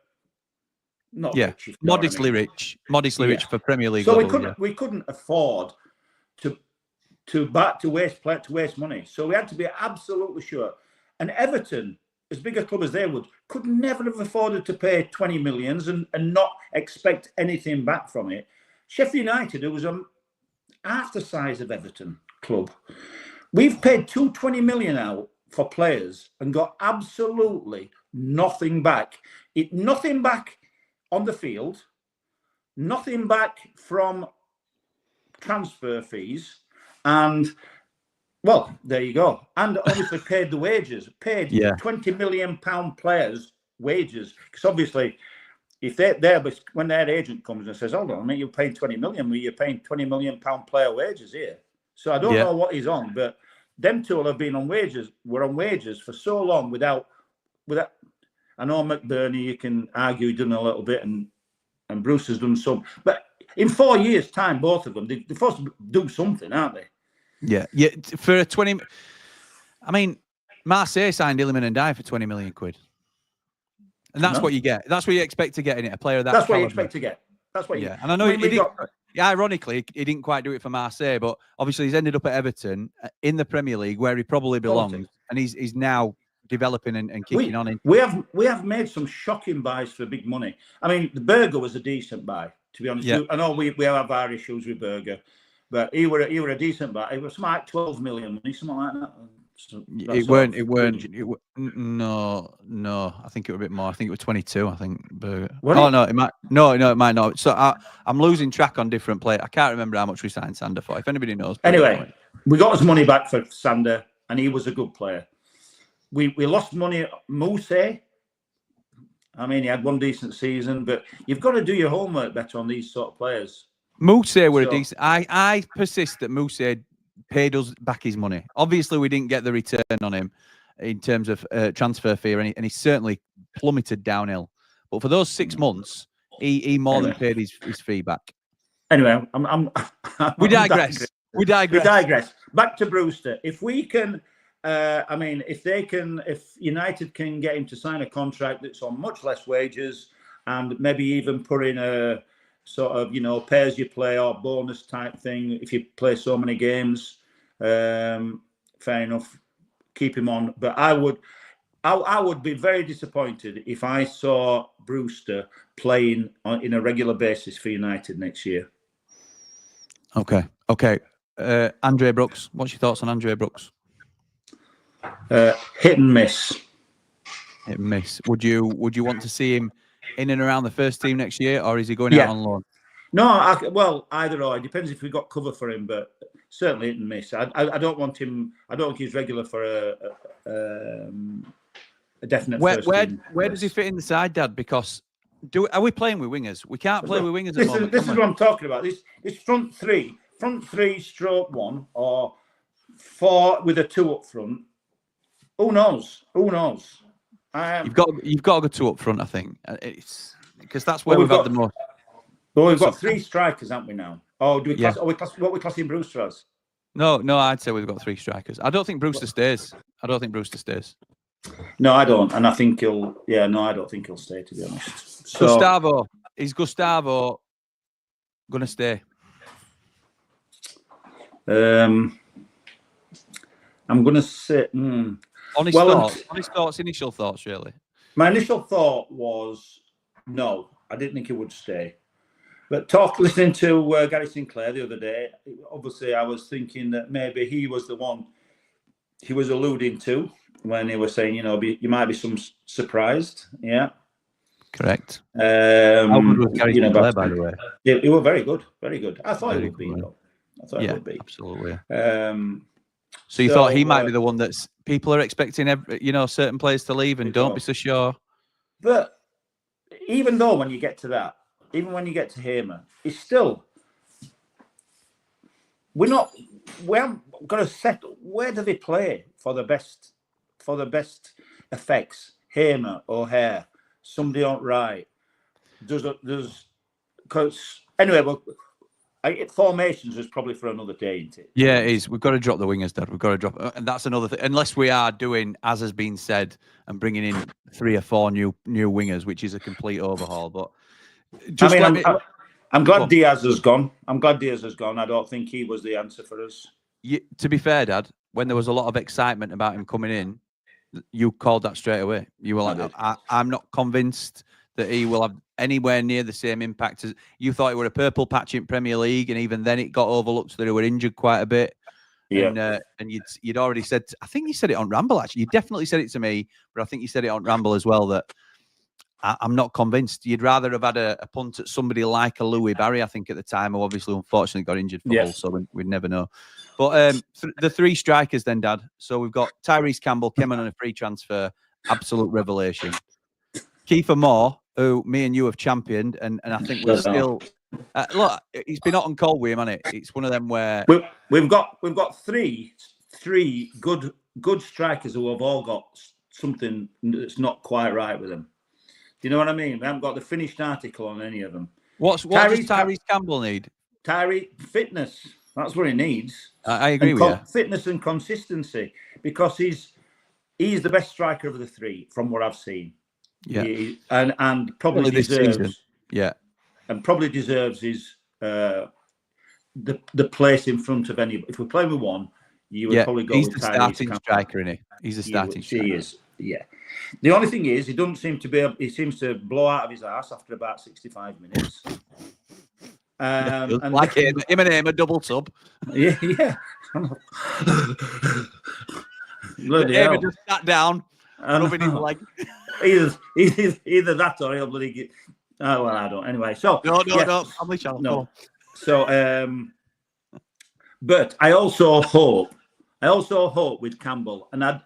not rich. Modestly rich for Premier League. So level, we couldn't afford to waste money. So we had to be absolutely sure. And Everton, as big a club as they could never have afforded to pay 20 millions and not expect anything back from it. Sheffield United, who was half the size of Everton club, we've paid 220 million out for players and got absolutely nothing back. Nothing back on the field, nothing back from transfer fees, and well, there you go. And obviously paid the wages, paid £20 million players' wages. Because obviously, if when their agent comes and says, hold on, mate, you're paying 20 million, you're paying £20 million player wages here. So I don't know what he's on, but them two have been on wages, were on wages for so long without I know McBurney, you can argue, done a little bit, and Bruce has done some. But in 4 years' time, both of them, they're supposed to do something, aren't they? Yeah. For a 20, I mean, Marseille signed Illiman and Dye for 20 million quid, and that's what you get. That's what you expect to get in it. A player of that. That's what you expect to get. That's what. Yeah, and I know ironically, he didn't quite do it for Marseille, but obviously he's ended up at Everton in the Premier League where he probably belongs, and he's now developing and kicking on. We have made some shocking buys for big money. I mean, the Berger was a decent buy, to be honest. Yeah. I know we have our issues with Berger. But he were a decent buy. It was something like 12 million, something like that. So it weren't. No. I think it was a bit more. I think it was 22. I think. No, it might. No, it might not. So I'm losing track on different players. I can't remember how much we signed Sander for. If anybody knows. Anyway, we got his money back for Sander, and he was a good player. We lost money at Mousse. I mean, he had one decent season, but you've got to do your homework better on these sort of players. Mousse were a decent. I persist that Mousse paid us back his money. Obviously, we didn't get the return on him in terms of transfer fee, and he certainly plummeted downhill. But for those 6 months, He more than paid his fee back. Anyway, We digress. We digress. We digress. Back to Brewster. If we can, if United can get him to sign a contract that's on much less wages and maybe even put in a sort of, pay as you play or bonus type thing if you play so many games, fair enough, keep him on. But I would be very disappointed if I saw Brewster playing in a regular basis for United next year. Okay. Andre Brooks, what's your thoughts on Andre Brooks? Hit and miss. Hit and miss. Would you want to see him in and around the first team next year, or is he going out on loan? No, well, either or. It depends if we got cover for him, but certainly hit and miss. I don't want him. I don't think he's regular for a definite. Where does he fit in the side, Dad? Because are we playing with wingers? We can't play with wingers at the moment. This is what I'm talking about. This front three stroke one or four with a two up front. Who knows? You've got to go two up front, I think. It's because that's where we've had the most. Well, we've got three strikers, haven't we now? Oh, do we class? What we classing Brewster as? No, I'd say we've got three strikers. I don't think Brewster stays. No, I don't, and I think he'll. Yeah, no, I don't think he'll stay. To be honest, is Gustavo going to stay? I'm going to say. Honest thoughts, initial thoughts, really. My initial thought was no. I didn't think he would stay. But listening to Gary Sinclair the other day, obviously I was thinking that maybe he was the one he was alluding to when he was saying, you might be surprised. Yeah. Correct. How good was Gary Sinclair, by the way? He was very good. Very good. I thought he would be, though. I thought he would be. Absolutely. So you thought he might be the one that's people are expecting, certain players to leave and don't be so sure. But even though when you get to that, even when you get to Hamer, it's still we haven't got to settle. Where do they play for the best effects? Hamer, O'Hare, somebody on right. Because anyway, well. Formations is probably for another day, isn't it? Yeah, it is. We've got to drop the wingers, Dad. We've got to drop, and that's another thing. Unless we are doing, as has been said, and bringing in 3 or 4 new wingers, which is a complete overhaul. But I'm glad Diaz has gone. I don't think he was the answer for us. To be fair, Dad, when there was a lot of excitement about him coming in, you called that straight away. You were like, I'm not convinced that he will have anywhere near the same impact as you thought. He were a purple patch in Premier League, and even then it got overlooked that he were injured quite a bit. Yeah, and you'd already said, I think you said it on Ramble. Actually, you definitely said it to me, but I think you said it on Ramble as well that I'm not convinced. You'd rather have had a punt at somebody like a Louis Barry, I think at the time, who obviously unfortunately got injured for Hull, so we'd never know. But the 3 strikers then, Dad. So we've got Tyrese Campbell came on a free transfer, absolute revelation. Kiefer Moore, who me and you have championed, and I think we're still look. He's been hot and cold with him, hasn't it? It's one of them where we've got three good strikers who have all got something that's not quite right with them. Do you know what I mean? We haven't got the finished article on any of them. What does Tyrese Campbell need? Fitness. That's what he needs. I agree with you. Fitness and consistency, because he's the best striker of the 3 from what I've seen. Yeah, and probably deserves. Yeah, and probably deserves his the place in front of any. If we're playing with one, you would probably go. He's with the starting striker, isn't he? He's the starting striker. He is. Yeah. The only thing is, he doesn't seem to be. He seems to blow out of his ass after about 65 minutes. And like him and him a double tub. Yeah. Bloody hell. Just sat down, rubbing his leg. Either that or he'll bloody get. Oh well, I don't. Anyway, so no. Family channel. No. So, but I also hope with Campbell, and I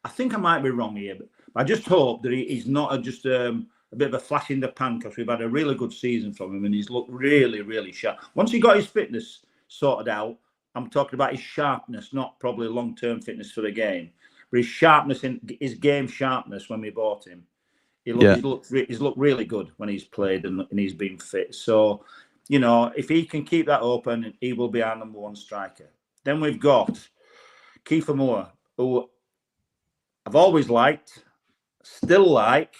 think I might be wrong here, but I just hope that he's not just a bit of a flash in the pan, because we've had a really good season from him and he's looked really, really sharp. Once he got his fitness sorted out, I'm talking about his sharpness, not probably long-term fitness for the game, but his sharpness, in his game sharpness when we bought him, He's looked really good when he's played and he's been fit. So, you know, if he can keep that open, he will be our number one striker. Then we've got Kiefer Moore, who I've always liked, still like,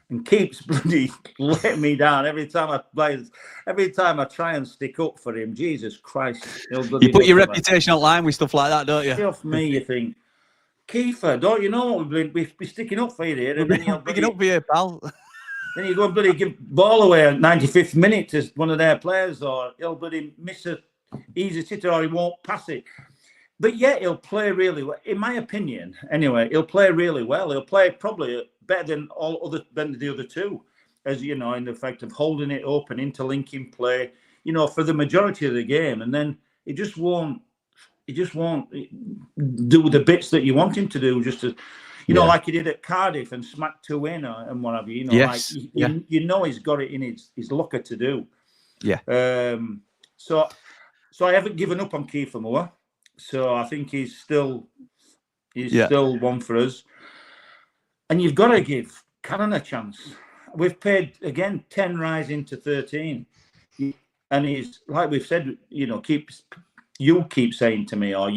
and keeps bloody letting me down every time I play. Every time I try and stick up for him, Jesus Christ! You put your reputation online with stuff like that, don't you? Get off me, you think. Kiefer, don't you know what we've been sticking up for you here? And then you're picking up for you, pal. Then you go and bloody give ball away at 95th minute to one of their players, or he'll bloody miss a easy sitter, or he won't pass it. But yet he'll play really well, in my opinion. Anyway, he'll play really well. He'll play probably better than the other two, as you know, in the fact of holding it open, interlinking play, you know, for the majority of the game, and then he just won't do the bits that you want him to do, just to, you know, like he did at Cardiff and smack two in and what have you. You know, yes. like you know he's got it in his locker to do. Yeah. So I haven't given up on Kiefer Moore. So I think he's still one for us. And you've got to give Cannon a chance. We've paid again 10 rising to 13, and he's, like we've said, you know, you keep saying to me, or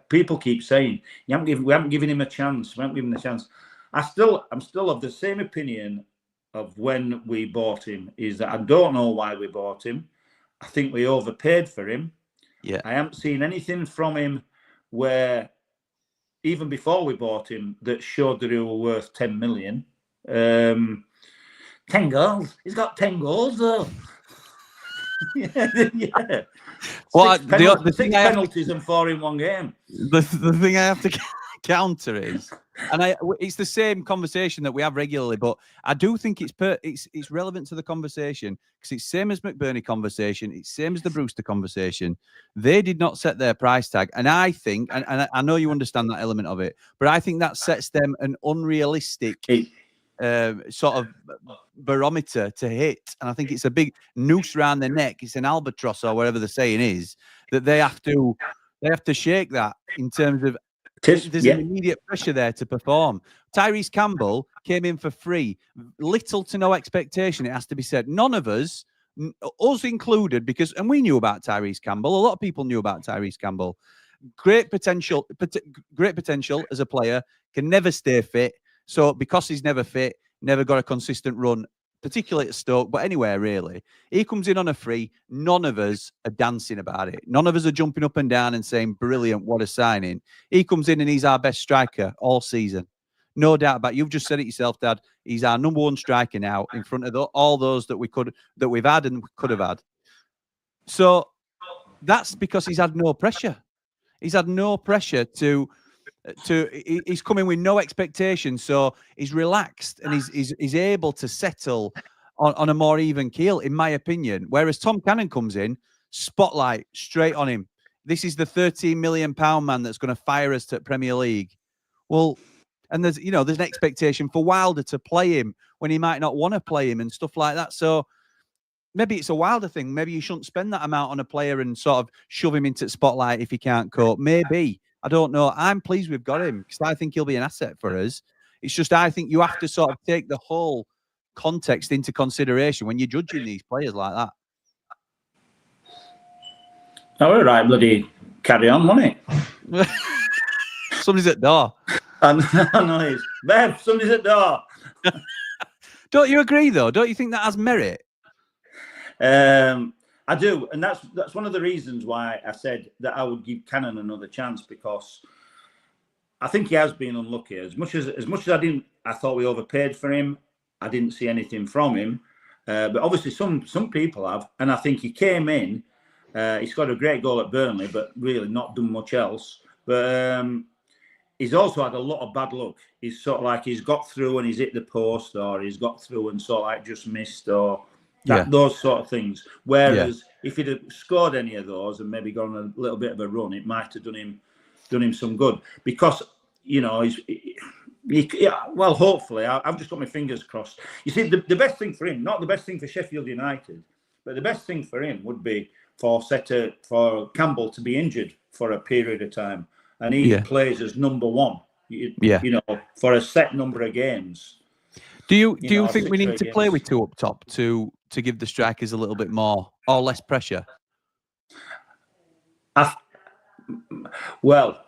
people keep saying, we haven't given him a chance. We haven't given him a chance. I'm still of the same opinion of when we bought him. Is that I don't know why we bought him. I think we overpaid for him. Yeah, I haven't seen anything from him where, even before we bought him, that showed that he was worth 10 million. 10 goals. He's got 10 goals though. yeah. Well, six penalties and 4 in one game. The thing I have to counter is, and it's the same conversation that we have regularly, but I do think it's relevant to the conversation because it's same as McBurney conversation, it's same as the Brewster conversation. They did not set their price tag, and I think, and I know you understand that element of it, but I think that sets them an unrealistic sort of barometer to hit, and I think it's a big noose around their neck. It's an albatross or whatever the saying is that they have to shake that in terms of. There's an immediate pressure there to perform. Tyrese Campbell came in for free, little to no expectation, it has to be said. None of us included, and we knew about Tyrese Campbell. A lot of people knew about Tyrese Campbell. Great potential as a player, can never stay fit. So because he's never fit, never got a consistent run, particularly at Stoke, but anywhere really. He comes in on a free. None of us are dancing about it. None of us are jumping up and down and saying, brilliant, what a signing. He comes in and he's our best striker all season. No doubt about it. You've just said it yourself, Dad. He's our number one striker now in front of all those that we've had and could have had. So that's because he's had no pressure. He's had no pressure he's coming with no expectations, so he's relaxed and he's able to settle on a more even keel, in my opinion. Whereas Tom Cannon comes in, spotlight straight on him. This is the £13 million man that's going to fire us to Premier League. Well, and there's an expectation for Wilder to play him when he might not want to play him and stuff like that. So maybe it's a Wilder thing. Maybe you shouldn't spend that amount on a player and sort of shove him into the spotlight if he can't cope. Maybe. I don't know. I'm pleased we've got him because I think he'll be an asset for us. It's just I think you have to sort of take the whole context into consideration when you're judging these players like that. Oh, all right, bloody carry on, wasn't it? Somebody's at the door. I know it's Bev, somebody's at the door. Don't you agree, though? Don't you think that has merit? I do, and that's one of the reasons why I said that I would give Cannon another chance, because I think he has been unlucky. As much as I thought we overpaid for him. I didn't see anything from him, but obviously some people have, and I think he came in. He scored a great goal at Burnley, but really not done much else. But he's also had a lot of bad luck. He's sort of like he's got through and he's hit the post, or he's got through and sort of like just missed, or those sort of things. Whereas if he'd have scored any of those and maybe gone a little bit of a run, it might have done him some good. Because, you know, well, hopefully, I've just got my fingers crossed. You see, the best thing for him, not the best thing for Sheffield United, but the best thing for him would be for Campbell to be injured for a period of time, and he plays as number one. You know, for a set number of games. Do you think we need to play with two up top to give the strikers a little bit more or less pressure? Well,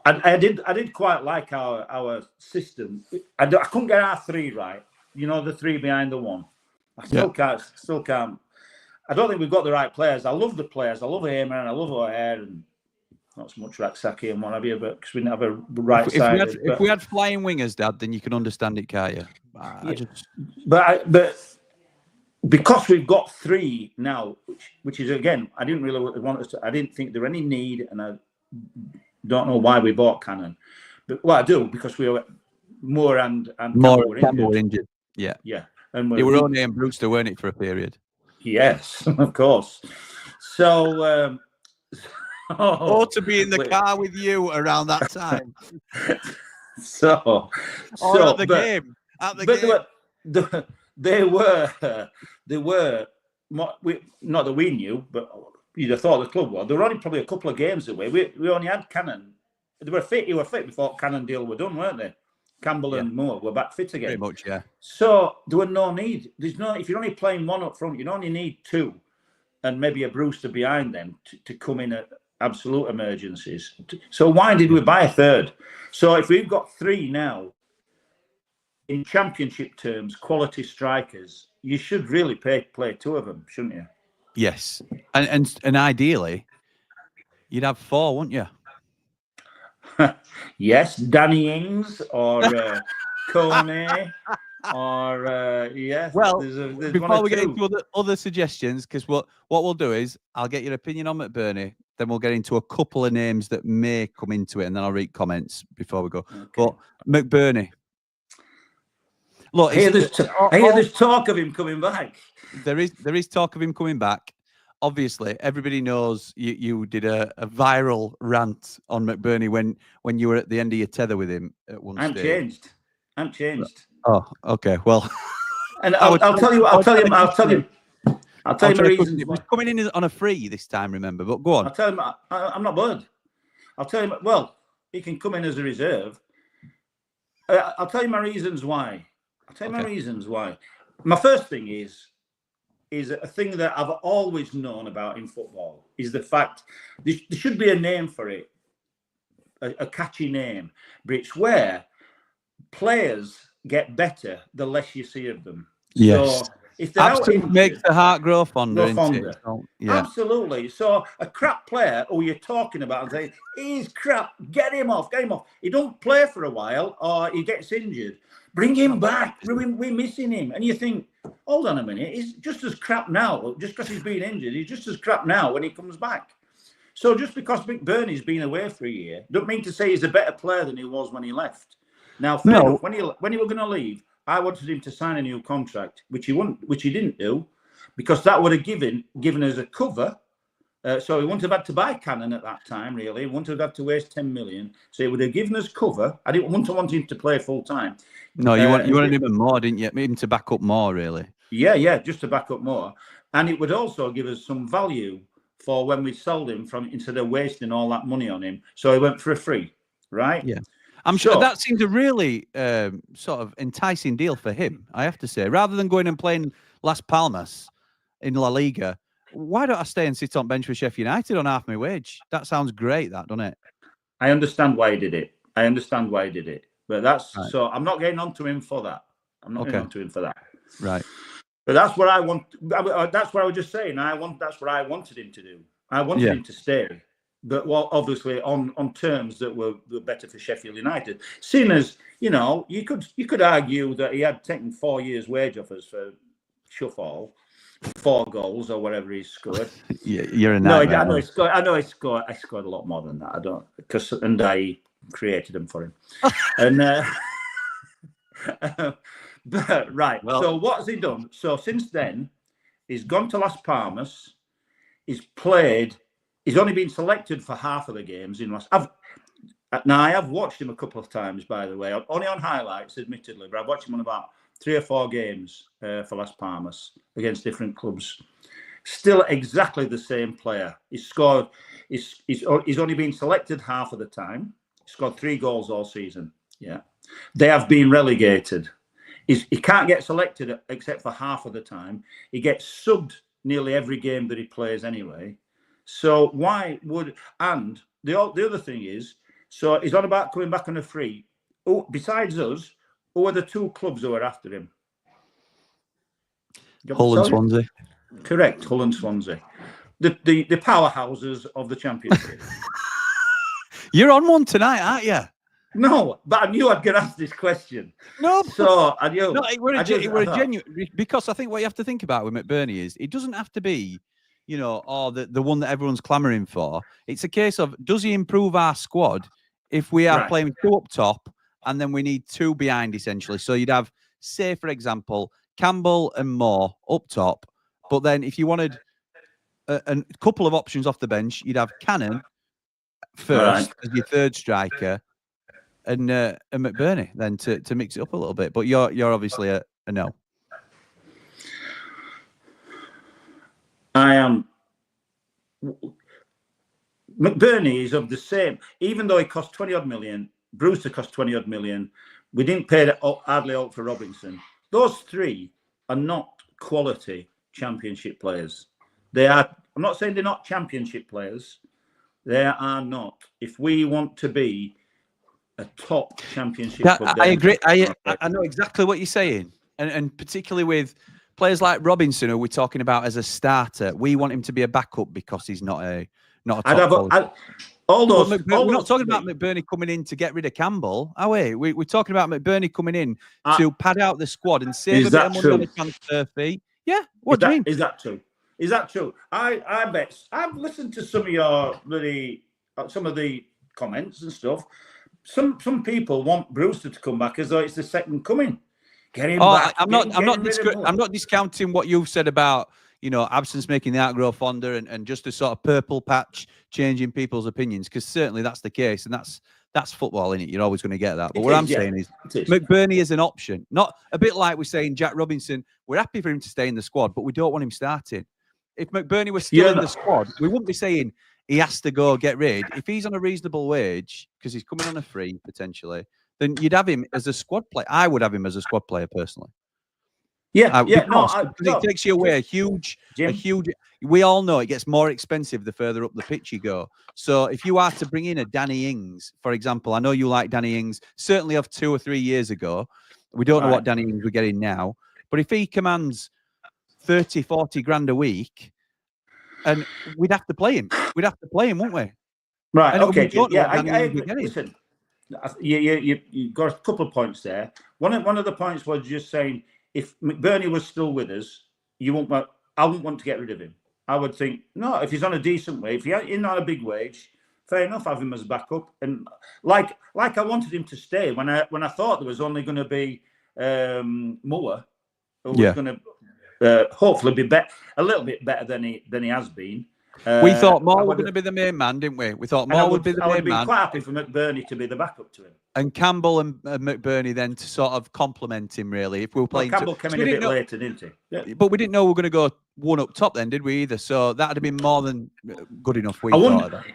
I did quite like our system. I couldn't get our three right. You know, the three behind the one. I still can't. I don't think we've got the right players. I love the players. I love Eamon and I love O'Hare and not so much Raksaki and what have you, but because we didn't have a right side. If we had flying wingers, Dad, then you can understand it, can't you? But because we've got three now, which is again, I didn't really want us to. I didn't think there were any need, and I don't know why we bought Cannon. But I do because we were Moore and Campbell were injured. Yeah. And they were only in Brewster, weren't it, for a period? Yes, of course. So. To be in the car with you around that time. At the game. They were not that we knew, but you'd have thought the club was. They were only probably a couple of games away. We only had Cannon. They were fit. You were fit before Cannon deal were done, weren't they? Campbell and Moore were back fit again. Pretty much, yeah. So there was no need. If you're only playing one up front, you only need two, and maybe a Brewster behind them to come in at absolute emergencies. So why did we buy a third? So if we've got three now, in championship terms, quality strikers, you should really play two of them, shouldn't you? Yes, and ideally, you'd have four, wouldn't you? Yes, Danny Ings or Kone or yes. Well, there's before we get into other suggestions, because what we'll do is I'll get your opinion on McBurney, then we'll get into a couple of names that may come into it, and then I'll read comments before we go. Okay. But McBurney. Look, there's talk of him coming back. There is talk of him coming back. Obviously, everybody knows you did a viral rant on McBurney when you were at the end of your tether with him at one stage. I'm changed. Oh, okay. Well, and I'll tell you my reasons. It was coming in on a free this time, remember? But go on. I'll tell him I'm not bothered. I'll tell him. Well, he can come in as a reserve. I'll tell you my reasons why. My first thing is a thing that I've always known about in football is the fact there should be a name for it, a catchy name, but it's where players get better the less you see of them. Yes. So if they're absolutely makes the heart grow fonder. Yeah. Absolutely. So a crap player who you're talking about and saying he's crap, get him off. He don't play for a while or he gets injured. Bring him back. We're missing him. And you think, hold on a minute, he's just as crap now. Just because he's been injured, he's just as crap now when he comes back. So just because McBurney's been away for a year, don't mean to say he's a better player than he was when he left. Now, fair enough, when he were going to leave, I wanted him to sign a new contract, which he didn't do, because that would have given us a cover. So he wouldn't have had to buy Cannon at that time, really. He wouldn't have had to waste 10 million. So it would have given us cover. I didn't want him to play full time. No, you wanted him more, didn't you? Him to back up more, really. Yeah, just to back up more. And it would also give us some value for when we sold him instead of wasting all that money on him. So he went for a free, right? Yeah. I'm sure that seemed a really sort of enticing deal for him, I have to say. Rather than going and playing Las Palmas in La Liga, why don't I stay and sit on bench with Sheffield United on half my wage? That sounds great, doesn't it? I understand why he did it. But that's right. So I'm not getting onto him for that. Right. But that's what I want. That's what I was just saying. That's what I wanted him to do. I wanted him to stay. But obviously on terms that were better for Sheffield United. Seeing as, you could argue that he had taken 4 years' wage off us for Shuffle, 4 goals or whatever he's scored. Yeah, you're a nightmare. No, I know he scored. I scored a lot more than that. I don't, and I created them for him. And but right. Well, so what has he done? So since then, he's gone to Las Palmas. He's played. He's only been selected for half of the games in Las. I have watched him a couple of times, by the way, only on highlights, admittedly, but I've watched him on about 3 or 4 games for Las Palmas against different clubs. Still exactly the same player. He's scored. He's only been selected half of the time. He scored 3 goals all season. Yeah, they have been relegated. he can't get selected except for half of the time. He gets subbed nearly every game that he plays anyway. So why would, and the other thing is, so he's on about coming back on a free. Oh, besides us, who are the 2 clubs who are after him? Hull and Swansea. Correct, Hull and Swansea. The powerhouses of the Championship. You're on one tonight, aren't you? No, but I knew I'd get asked this question. No, so I knew. No, we're a genuine, because I think what you have to think about with McBurney is it doesn't have to be, the one that everyone's clamouring for. It's a case of, does he improve our squad if we are playing 2 up top and then we need 2 behind, essentially? So you'd have, say, for example, Campbell and Moore up top, but then if you wanted a couple of options off the bench, you'd have Cannon first as your 3rd striker, and McBurney then to mix it up a little bit. But you're obviously a no. I am. McBurney is of the same. Even though he cost 20-odd million, Brewster cost 20-odd million. We didn't pay hardly out for Robinson. Those 3 are not quality Championship players. They are. I'm not saying they're not Championship players. They are not. If we want to be a top Championship club, I agree. I know exactly what you're saying, and particularly with players like Robinson, who we're talking about as a starter, we want him to be a backup because he's not a top. We're not talking about McBurney coming in to get rid of Campbell, are we? We're talking about McBurney coming in to pad out the squad and save a bit of money on the transfer fee. Yeah, what do you mean? Is that true? Is that true? I bet I've listened to some of your some of the comments and stuff. Some people want Brewster to come back as though it's the second coming. Get him back. I'm not discounting what you've said about absence making the outgrow fonder and just a sort of purple patch changing people's opinions, because certainly that's the case, and that's football, isn't it? You're always going to get that. But I'm saying is McBurney is an option, not a bit like we're saying Jack Robinson. We're happy for him to stay in the squad, but we don't want him starting. If McBurney was still in the squad, we wouldn't be saying he has to go get rid. If he's on a reasonable wage, because he's coming on a free potentially, then you'd have him as a squad player. I would have him as a squad player personally. It takes you away a huge. We all know it gets more expensive the further up the pitch you go. So if you are to bring in a Danny Ings, for example, I know you like Danny Ings, certainly of 2 or 3 years ago. We don't know what Danny Ings we're getting now, but if he commands 30, 40 grand a week, and we'd have to play him. We'd have to play him, wouldn't we? Right. And okay. Listen, you got a couple of points there. One of the points was just saying, if McBurney was still with us, I wouldn't want to get rid of him. I would think, no, if he's on a decent wage, if he's in on a big wage, fair enough, have him as backup. And like I wanted him to stay when I thought there was only going to be Moore, who was going to hopefully be a little bit better than he has been. We thought Moore was going to be the main man, didn't we? We thought Moore would be the main man. I would be quite happy for McBurney to be the backup to him. And Campbell and McBurney then to sort of complement him, really. If we were playing, Campbell came in a bit later, didn't he? Yeah. But we didn't know we were going to go 1 up top then, did we? Either. So that'd have been more than good enough.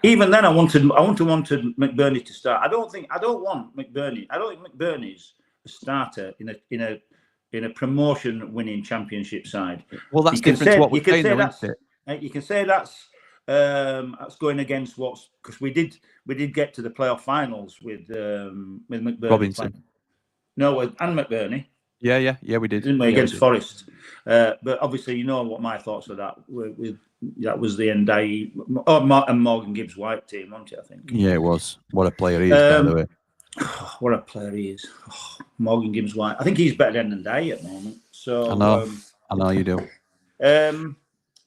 Even then, I wanted McBurney to start. I don't want McBurney. I don't think McBurney's a starter in a promotion-winning Championship side. Well, that's different to what we're saying, isn't it? You can say that's going against because we did get to the playoff finals with McBurney. Robinson. No, and McBurney. Yeah, we did. Didn't we, against Forest? But obviously, you know what my thoughts are that. That was the Ndiaye and Morgan Gibbs-White team, wasn't it? I think. Yeah, it was. What a player he is, by the way. What a player he is. Morgan Gibbs-White. I think he's better than Ndiaye at the moment. So I know you do.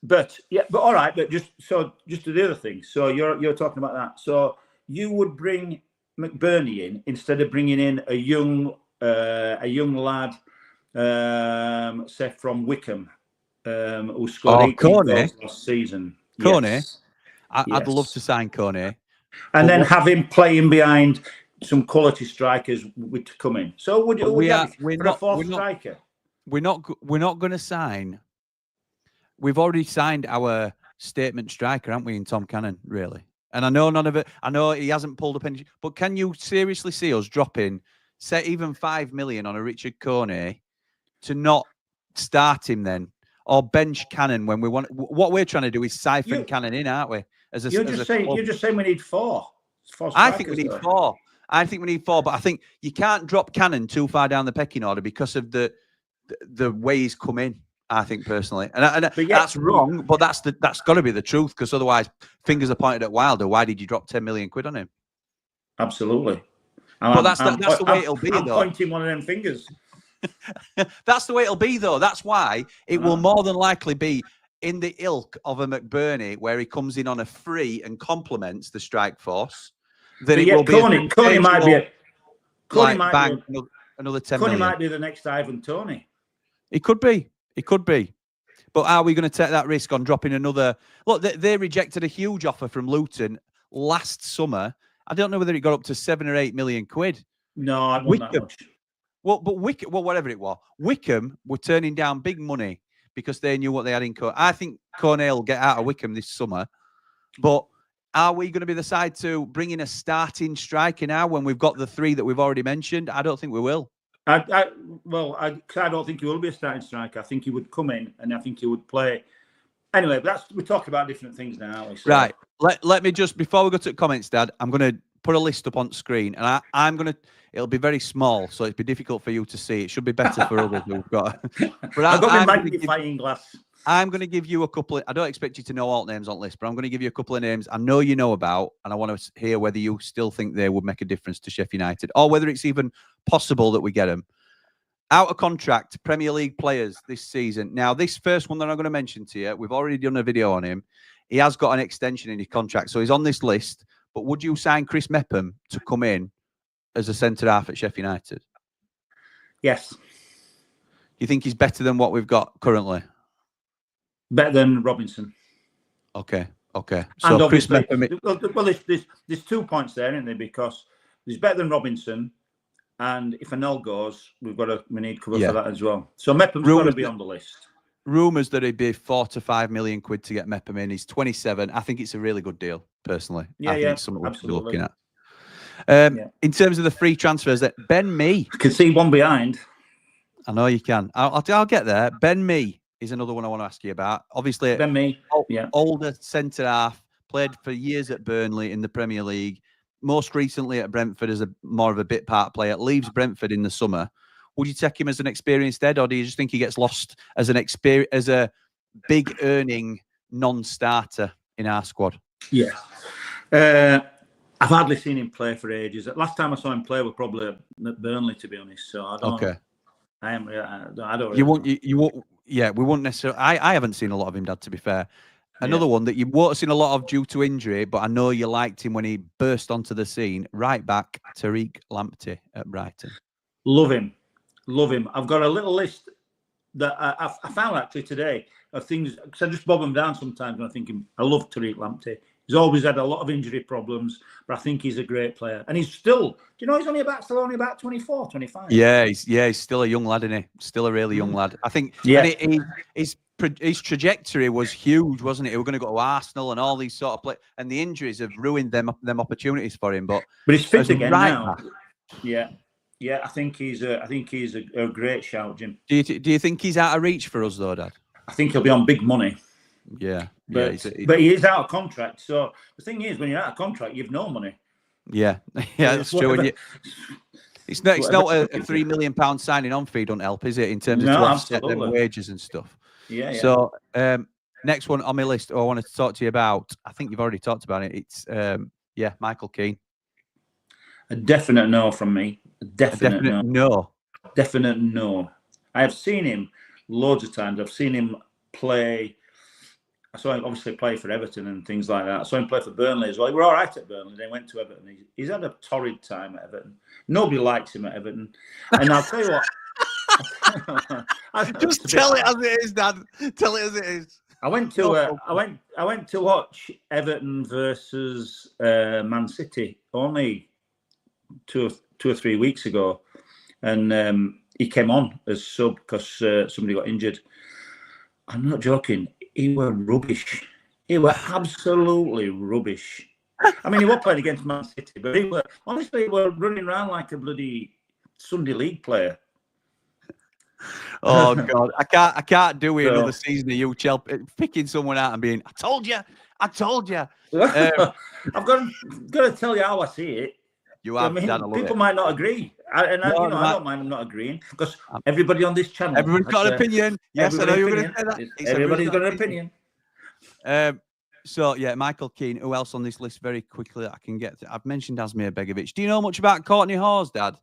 But all right. But just to the other thing. So you're talking about that. So you would bring McBurney in instead of bringing in a young lad, say from Wickham, who scored 18 goals last season. Coney. Yes. I'd love to sign Coney. And then have him playing behind some quality strikers to come in. So would you have a fourth striker? We're not going to sign. We've already signed our statement striker, haven't we, in Tom Cannon, really? And I know none of it. I know he hasn't pulled a penny. But can you seriously see us dropping, say, even 5 million on a Richard Coney to not start him then, or bench Cannon when we want? What we're trying to do is siphon Cannon in, aren't we? You're just saying we need four. I think we need four. I think we need four, but I think you can't drop Cannon too far down the pecking order because of the way he's come in. I think personally, and that's wrong, but that's got to be the truth, because otherwise fingers are pointed at Wilder. Why did you drop 10 million quid on him? Absolutely. But that's the way it'll be, I'm though. pointing one of them fingers. That's the way it'll be, though. That's why it will more than likely be in the ilk of a McBurney, where he comes in on a free and complements the strike force. That it will be. Coney might be another 10 Coney million. might be the next Ivan Toney. It could be. It could be. But are we going to take that risk on dropping another? Look, they rejected a huge offer from Luton last summer. I don't know whether it got up to 7 or 8 million quid. No, I wasn't that much. Well, but Wickham, whatever it was, Wickham were turning down big money because they knew what they had in Coney. I think Coney will get out of Wickham this summer. But are we going to be the side to bring in a starting striker now when we've got the three that we've already mentioned? I don't think we will. I don't think he will be a starting striker. I think he would come in and I think he would play. Anyway, we're talking about different things now, aren't we? So, right. Let me just, before we go to comments, Dad, I'm going to put a list up on screen, and I'm going to, it'll be very small, so it'll be difficult for you to see. It should be better for others who've got. But I've got my magnifying glass. I'm going to give you a couple of, I don't expect you to know all names on the list, but I'm going to give you a couple of names I know you know about, and I want to hear whether you still think they would make a difference to Sheffield United, or whether it's even possible that we get them. Out of contract Premier League players this season. Now, this first one that I'm going to mention to you, we've already done a video on him. He has got an extension in his contract, so he's on this list. But would you sign Chris Mepham to come in as a centre-half at Sheffield United? Yes. You think he's better than what we've got currently? Better than Robinson. Okay. So and Chris Mepham... Well, there's 2 points there, isn't there? Because he's better than Robinson. And if Anel goes, we need cover for that as well. So Mepham's got to be on the list. Rumours that it'd be 4 to 5 million quid to get Mepham in. He's 27. I think it's a really good deal, personally. I think it's something we should be looking at. In terms of the free transfers, that Ben Mee. I can see one behind. I know you can. I'll get there. Ben Mee is another one I want to ask you about. Obviously, Ben Mee, older centre half, played for years at Burnley in the Premier League. Most recently at Brentford as more of a bit part player, leaves Brentford in the summer. Would you take him as an experienced head, or do you just think he gets lost as a big earning non-starter in our squad? Yeah. I've hardly seen him play for ages. Last time I saw him play was probably at Burnley, to be honest. So I don't. Okay. I don't. You won't. You won't. Yeah, we won't necessarily. I haven't seen a lot of him, Dad. To be fair. Another one that you won't have seen a lot of due to injury, but I know you liked him when he burst onto the scene. Right back, Tariq Lamptey at Brighton. Love him. I've got a little list that I found actually today of things, because I just bob them down sometimes when I'm thinking, I love Tariq Lamptey. He's always had a lot of injury problems, but I think he's a great player. And he's still, do you know he's still only about 24, 25? Yeah, he's still a young lad, isn't he? Still a really young lad. I think his trajectory was huge, wasn't it? He was going to go to Arsenal and all these sort of play, and the injuries have ruined them opportunities for him. But he's fit again now. Yeah. I think he's a great shout, Jim. Do you think he's out of reach for us though, Dad? I think he'll be on big money. Yeah, but he is out of contract. So the thing is, when you're out of contract, you've no money. Yeah, that's true. It's not a £3 million signing on fee don't help, is it? In terms of to offset them wages and stuff. Yeah. So next one on my list, I wanted to talk to you about. I think you've already talked about it. It's Michael Keane. A definite no from me. A definite no. Definite no. I have seen him loads of times. I've seen him play. I saw him obviously play for Everton and things like that. I saw him play for Burnley as well. He were all right at Burnley. Then went to Everton. He's had a torrid time at Everton. Nobody likes him at Everton. And I'll tell you what. Just tell it as it is, Dad. Tell it as it is. I went to watch Everton versus Man City only two or 3 weeks ago, and he came on as sub because somebody got injured. I'm not joking. He were rubbish. He were absolutely rubbish. I mean, he was playing against Man City, but he were running around like a bloody Sunday League player. Oh God, I can't do it another season of you picking someone out and being, I told you. I've got to tell you how I see it. You have, Dad, people might not agree, I don't mind them not agreeing because everybody on this channel, everyone's got an opinion. Yes, I know you're going to say that. Everybody's got an opinion. So yeah, Michael Keane. Who else on this list? Very quickly that I can get to. I've mentioned Asmir Begovic. Do you know much about Courtney Hawes, Dad?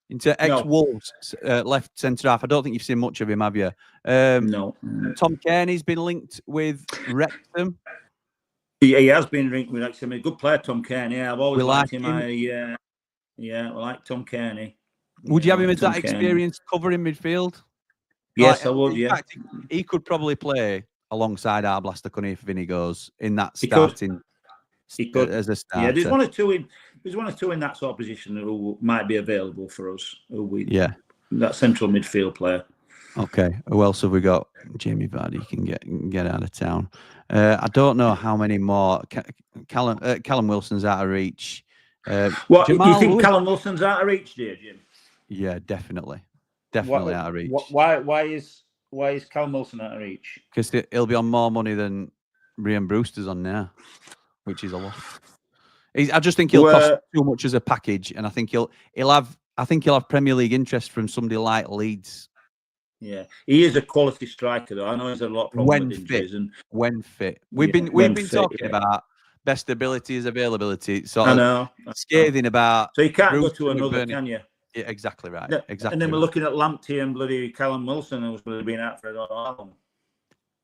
Into ex-Wolves left centre half. I don't think you've seen much of him, have you? No. Tom Kearney's been linked with Wrexham. He has been linked with Wrexham. A good player, Tom Kearney. I've always liked him. I like Tom Kearney. Would you have him as that experience covering midfield? Yes, I would. In fact, he could probably play alongside Arblaster, couldn't he, if Vinny goes in that starting. He could as a starter. Yeah, there's one or two in that sort of position who might be available for us. That central midfield player. Okay, who else have we got? Jamie Vardy can get out of town. I don't know how many more. Callum Wilson's out of reach. What you think? Lewis? Callum Wilson's out of reach, dear Jim? Yeah, definitely out of reach. Why is Callum Wilson out of reach? Because he'll be on more money than Ryan Brewster's on now, which is a lot. I just think he'll cost too much as a package, and I think he'll have Premier League interest from somebody like Leeds. Yeah, he is a quality striker, though. I know he's a lot of problems with injuries. When fit, we've been talking about best ability is availability. So I know scathing about. So you can't go to another, can you? Yeah, exactly right. Yeah. Exactly. And then we're looking at Lamptey and bloody Callum Wilson, who's been out for a long.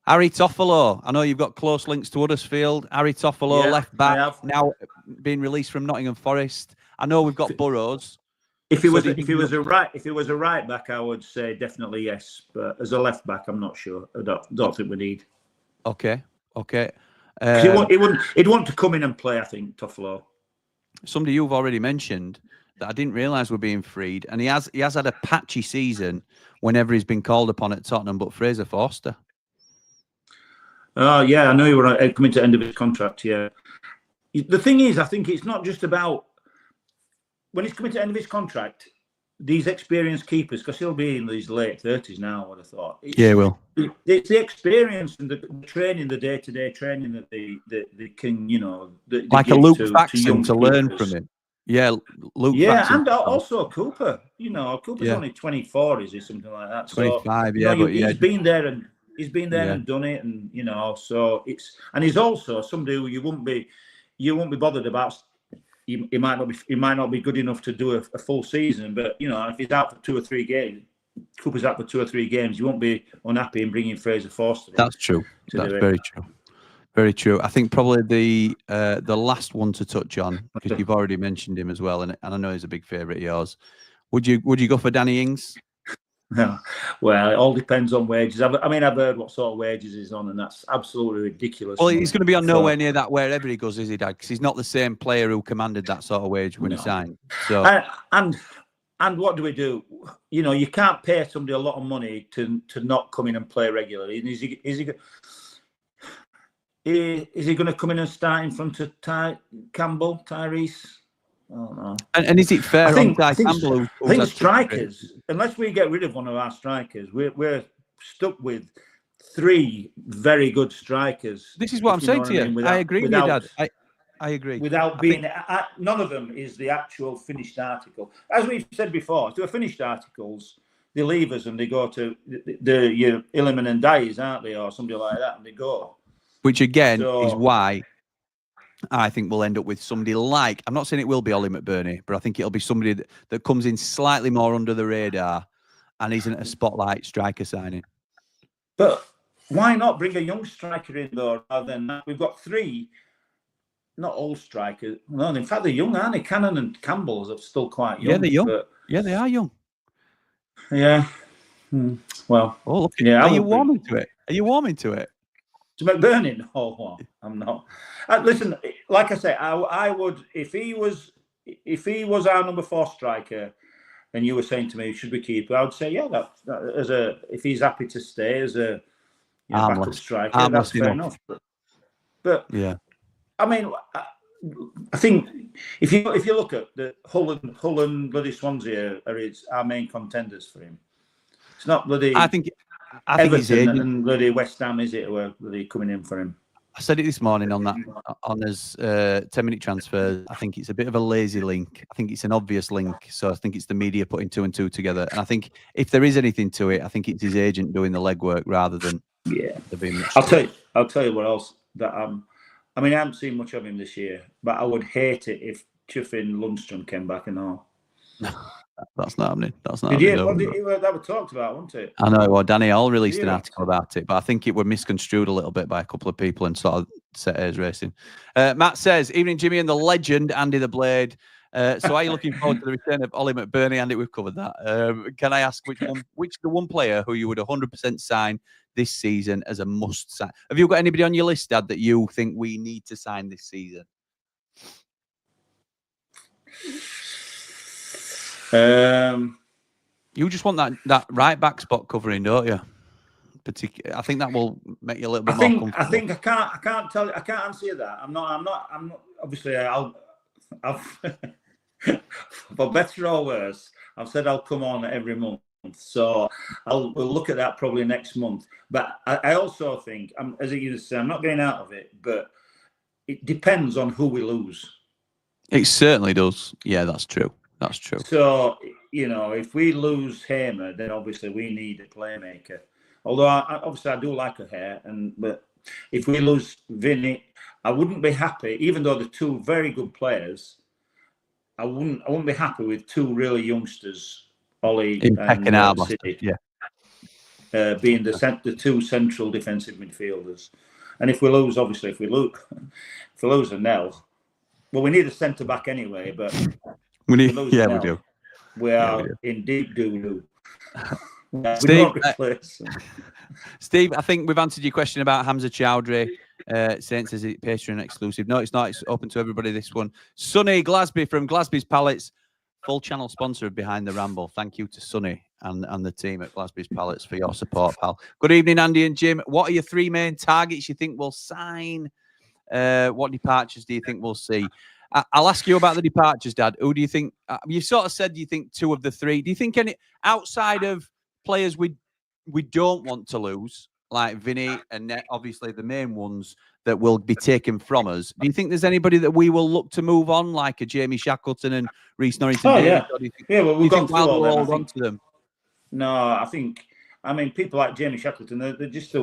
Harry Toffolo. I know you've got close links to Huddersfield. Harry Toffolo, left back, now being released from Nottingham Forest. I know we've got Burrows. If he was a right back, I would say definitely yes. But as a left back, I'm not sure. I don't think we need. Okay. He'd want to come in and play. I think Toffolo. Somebody you've already mentioned that I didn't realise were being freed, and he has had a patchy season whenever he's been called upon at Tottenham. But Fraser Forster. Oh yeah, I know you were coming to the end of his contract. Yeah. The thing is, I think it's not just about. When he's coming to the end of his contract, these experienced keepers, because he'll be in his late 30s now, I would have thought. He will. It's the experience and the training, the day-to-day training that they can, like a Luke Faxon to learn from him. Yeah, Luke. Yeah, Faxon. And also Cooper. Cooper's only 24, is he, something like that? 25. So, he's been there and and done it, and so he's also somebody who you won't be bothered about. He might not be good enough to do a full season, but if he's out for 2 or 3 games, Cooper's out for 2 or 3 games, you won't be unhappy in bringing Fraser Forster. That's true. That's very true. Very true. I think probably the last one to touch on, because you've already mentioned him as well, and I know he's a big favourite of yours. Would you go for Danny Ings? No. Well, it all depends on wages. I've heard what sort of wages he's on, and that's absolutely ridiculous. Well, he's going to be on nowhere near that wherever he goes, is he, Dad? Because he's not the same player who commanded that sort of wage when he signed. So, and what do we do? You can't pay somebody a lot of money to not come in and play regularly. And is he going to come in and start in front of Tyrese? Oh, no. And is it fair? I think strikers, unless we get rid of one of our strikers, we're stuck with 3 very good strikers. This is what I'm saying to you. I agree with you, Dad. I agree. Without being, none of them is the actual finished article. As we've said before, if they're finished articles, they leave us and they go to your Illiman and Dyes, aren't they, or somebody like that, and they go. Which again is why I think we'll end up with somebody like, I'm not saying it will be Ollie McBurney, but I think it'll be somebody that comes in slightly more under the radar and isn't a spotlight striker signing. But why not bring a young striker in, though, rather than that? We've got 3, not old strikers. No, in fact, they're young, aren't they? Cannon and Campbell's are still quite young. Yeah, they're young. Yeah, they are young. Yeah. Well, look, are you warming to it? Are you warming to it? To McBurney? Oh, I'm not. Listen, like I say, I would, if he was our number 4 striker, and you were saying to me, should we keep him? I would say, yeah, that if he's happy to stay as a backup striker, that's fair enough. But yeah, I think if you look at the Hull and bloody Swansea are our main contenders for him. It's not bloody I think he's Everton agent. and bloody West Ham, is it? Who are bloody coming in for him? I said it this morning on his 10-minute transfer. I think it's a bit of a lazy link. I think it's an obvious link. So I think it's the media putting 2 and 2 together. And I think if there is anything to it, I think it's his agent doing the legwork rather than there being much. I'll tell you what else that I mean, I haven't seen much of him this year, but I would hate it if Chuffin Lundstrom came back and all. That's not happening. That's not Did happening. that was talked about, wasn't it? I know. Well, Danny Hall released an article about it, but I think it were misconstrued a little bit by a couple of people and sort of set airs racing. Matt says, "Evening, Jimmy and the legend Andy the Blade. So are you looking forward to the return of Ollie McBurney? Andy, we've covered that. Can I ask which the one player who you would 100% sign this season as a must sign? Have you got anybody on your list, Dad, that you think we need to sign this season?" You just want that right back spot covering, don't you? I think that will make you a little bit more comfortable. I think I can't tell you. I can't answer you that. I'm not. Obviously, I've for better or worse, I've said I'll come on every month. So we'll look at that probably next month. But I also think, as you say, I'm not getting out of it, but it depends on who we lose. It certainly does. Yeah, that's true. That's true. So, if we lose Hamer, then obviously we need a playmaker. Although I do like a hair, but if we lose Vinny, I wouldn't be happy. Even though they're two very good players, I wouldn't be happy with two really youngsters, Ollie and City, being the two central defensive midfielders. And if we lose, obviously, if we lose Nell, well, we need a centre back anyway, but. We do. We are in deep doo-doo. Steve, I think we've answered your question about Hamza Chowdhury. Saint says it's Patreon exclusive. No, it's not. It's open to everybody, this one. Sonny Glasby from Glasby's Pallets, full channel sponsor of Behind the Ramble. Thank you to Sonny and the team at Glasby's Pallets for your support, pal. Good evening, Andy and Jim. What are your 3 main targets you think we'll sign? What departures do you think we'll see? I'll ask you about the departures, Dad. Who do you think? You sort of said you think 2 of the 3. Do you think any outside of players we don't want to lose, like Vinny and obviously the main ones that will be taken from us? Do you think there's anybody that we will look to move on, like a Jamie Shackleton and Reece Norrington? Oh yeah, well, we've got to hold on to them. No, I mean, people like Jamie Shackleton, they're just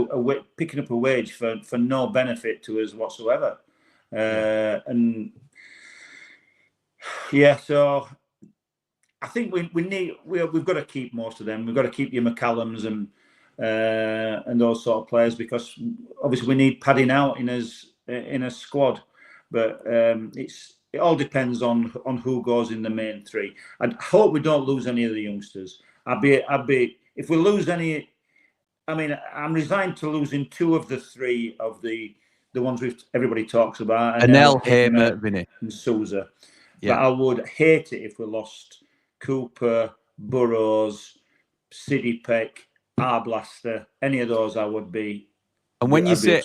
picking up a wage for no benefit to us whatsoever, and. Yeah, so I think we've got to keep most of them. We've got to keep your McCallums and those sort of players, because obviously we need padding out in a squad. But it all depends on who goes in the main 3. I hope we don't lose any of the youngsters. I'd be if we lose any. I mean, I'm resigned to losing 2 of the 3 of the ones everybody talks about. Anel, Hamer, Vinny, and Souza. Yeah. But I would hate it if we lost Cooper, Burrows, Sidipek, Arblaster, any of those. I would be. And when you say,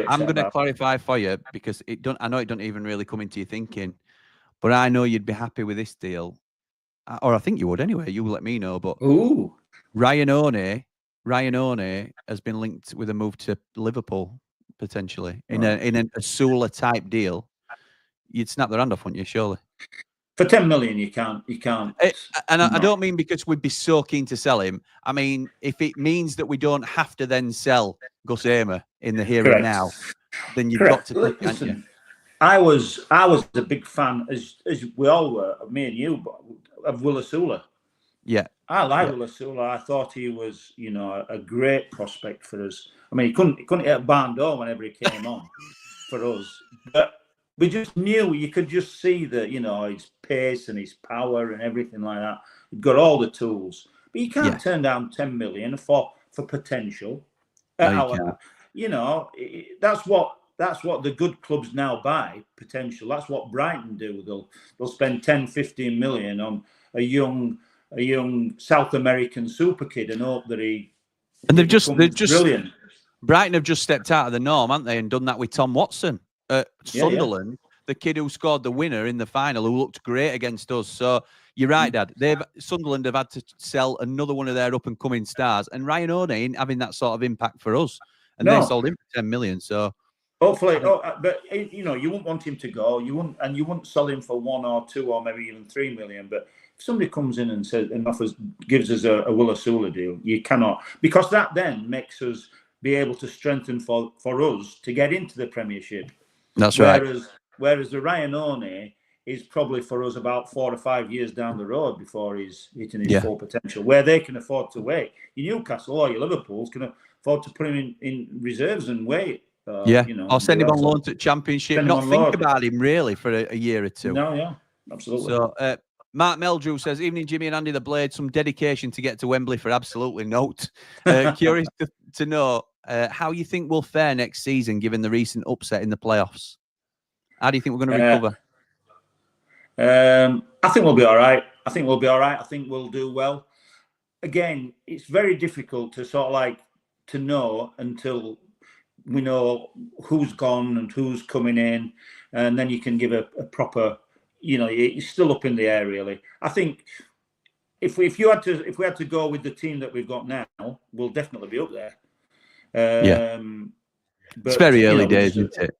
I'm going to clarify for you, because I know it don't even really come into your thinking, but I know you'd be happy with this deal, or I think you would anyway. You let me know. But Ryan One has been linked with a move to Liverpool potentially in a Sula type deal. You'd snap their hand off, wouldn't you? Surely. For 10 million, you can't. I don't mean because we'd be so keen to sell him. I mean, if it means that we don't have to then sell Gus Hamer in the here and now, then you've got to. Listen, I was a big fan, as we all were, me and you, of Willasula. Yeah, I like Willasula. I thought he was, a great prospect for us. I mean, he couldn't hit a barn door whenever he came on for us, but. We just knew, you could just see that, his pace and his power and everything like that. He'd got all the tools. But you can't turn down 10 million for potential. That's what the good clubs now buy, potential. That's what Brighton do. They'll spend 10, 15 million on a young South American super kid and hope that they're just brilliant. Brighton have just stepped out of the norm, haven't they, and done that with Tom Watson. Sunderland, the kid who scored the winner in the final, who looked great against us. So You're right, Dad. Sunderland have had to sell another one of their up and coming stars, and Ryan O'Neill ain't having that sort of impact for us. And they sold him for 10 million. So hopefully, but you know, you wouldn't want him to go. You wouldn't sell him for 1 or 2 or maybe even 3 million. But if somebody comes in and says and gives us a Willa Sula deal, you cannot, because that then makes us be able to strengthen for us to get into the Premiership. That's right. Whereas the Ryan O'Neill is probably for us about 4 or 5 years down the road before he's hitting his full potential, where they can afford to wait. Your Newcastle or your Liverpool's can afford to put him in reserves and wait. You know, or send him on loan to Championship, not think about him really for a year or two. No, yeah, absolutely. So Mark Meldrew says, evening, Jimmy and Andy the Blade, some dedication to get to Wembley for absolutely note. Curious to know how you think we'll fare next season, given the recent upset in the playoffs. How do you think we're going to recover? I think we'll be all right. I think we'll do well. Again, it's very difficult to sort of like to know until we know who's gone and who's coming in, and then you can give a proper, you know, it's still up in the air really. I think if we had to go with the team that we've got now, we'll definitely be up there. But, it's very early days, isn't it?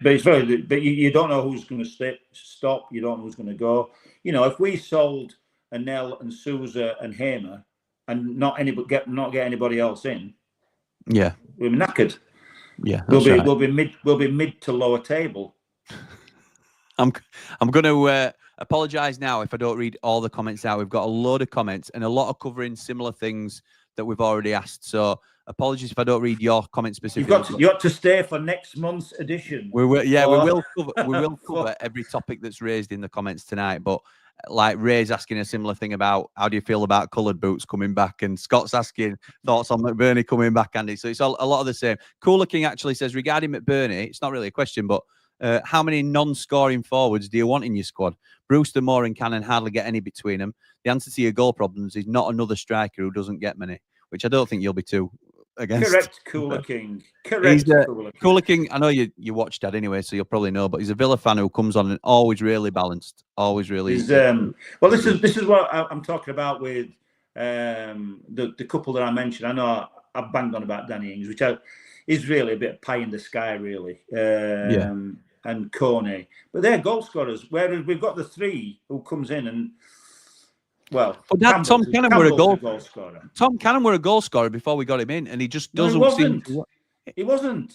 But you don't know who's going to stop. You don't know who's going to go. You know, if we sold Anel and Sousa and Hamer and not get anybody else in, we're knackered. Yeah, we'll be mid to lower table. I'm going to apologise now if I don't read all the comments out. We've got a load of comments and a lot of covering similar things that we've already asked. So apologies if I don't read your comment specifically. You got to stay for next month's edition. We will cover every topic that's raised in the comments tonight. But like Ray's asking a similar thing about how do you feel about coloured boots coming back, and Scott's asking thoughts on McBurney coming back, Andy. So it's a lot of the same. Cooler King actually says regarding McBurney, it's not really a question, but how many non-scoring forwards do you want in your squad? Brewster, Moore and Cannon hardly get any between them. The answer to your goal problems is not another striker who doesn't get many, which I don't think you'll be too against. Correct, Cooler King. Correct, Cooler King. I know you watch Dad anyway, so you'll probably know, but he's a Villa fan who comes on and always really balanced, always really. Well, this is what I'm talking about with the couple that I mentioned. I know I've banged on about Danny Ings, which is really a bit of pie in the sky, really. And Kone, but they're goal scorers. Whereas we've got the 3 who comes in and. Well, Tom Cannon were a goal scorer. Tom Cannon were a goal scorer before we got him in, and he just doesn't seem. He wasn't.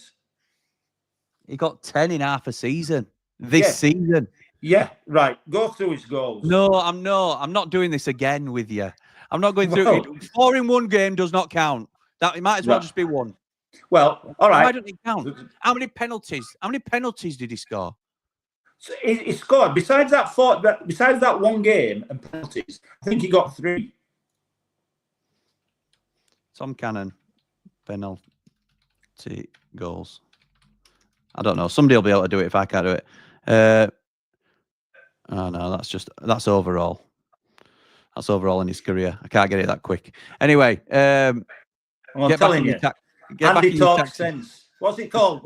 He got 10 in half a season this season. Yeah, right. Go through his goals. No, I'm not doing this again with you. I'm not going through it. 4 in 1 game does not count. That it might as well just be 1. Well, all right. Why don't it count? How many penalties? How many penalties did he score? So he scored besides that 1 game and penalties. I think he got 3. Tom Cannon, penalty goals. I don't know. Somebody will be able to do it if I can't do it. Oh no, that's overall. That's overall in his career. I can't get it that quick. Anyway, I'm telling you, Andy talks sense. What's it called?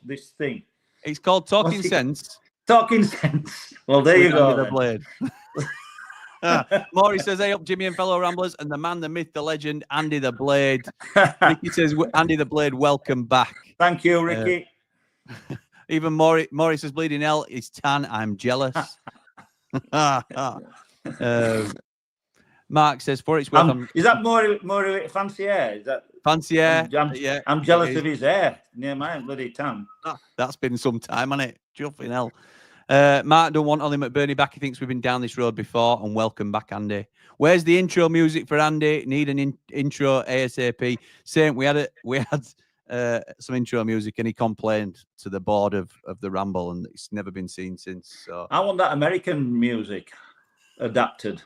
This thing? It's called Talking Sense. Talking sense. Well, there you go. The blade. Maury says, hey up, Jimmy and fellow Ramblers, and the man, the myth, the legend, Andy the Blade. Ricky says, Andy the Blade, welcome back. Thank you, Ricky. Even Maury says, bleeding hell is tan. I'm jealous. Mark says, for its worth. Is that Maury fancy hair? Is that fancy hair? I'm jealous of his hair. Yeah, mine bloody tan. That's been some time, hasn't it? Juffing hell. Mark don't want Ollie McBurney back. He thinks we've been down this road before. And welcome back, Andy. Where's the intro music for Andy? Need an intro ASAP. Same. We had some intro music, and he complained to the board of the Ramble, and it's never been seen since. So I want that American music adapted,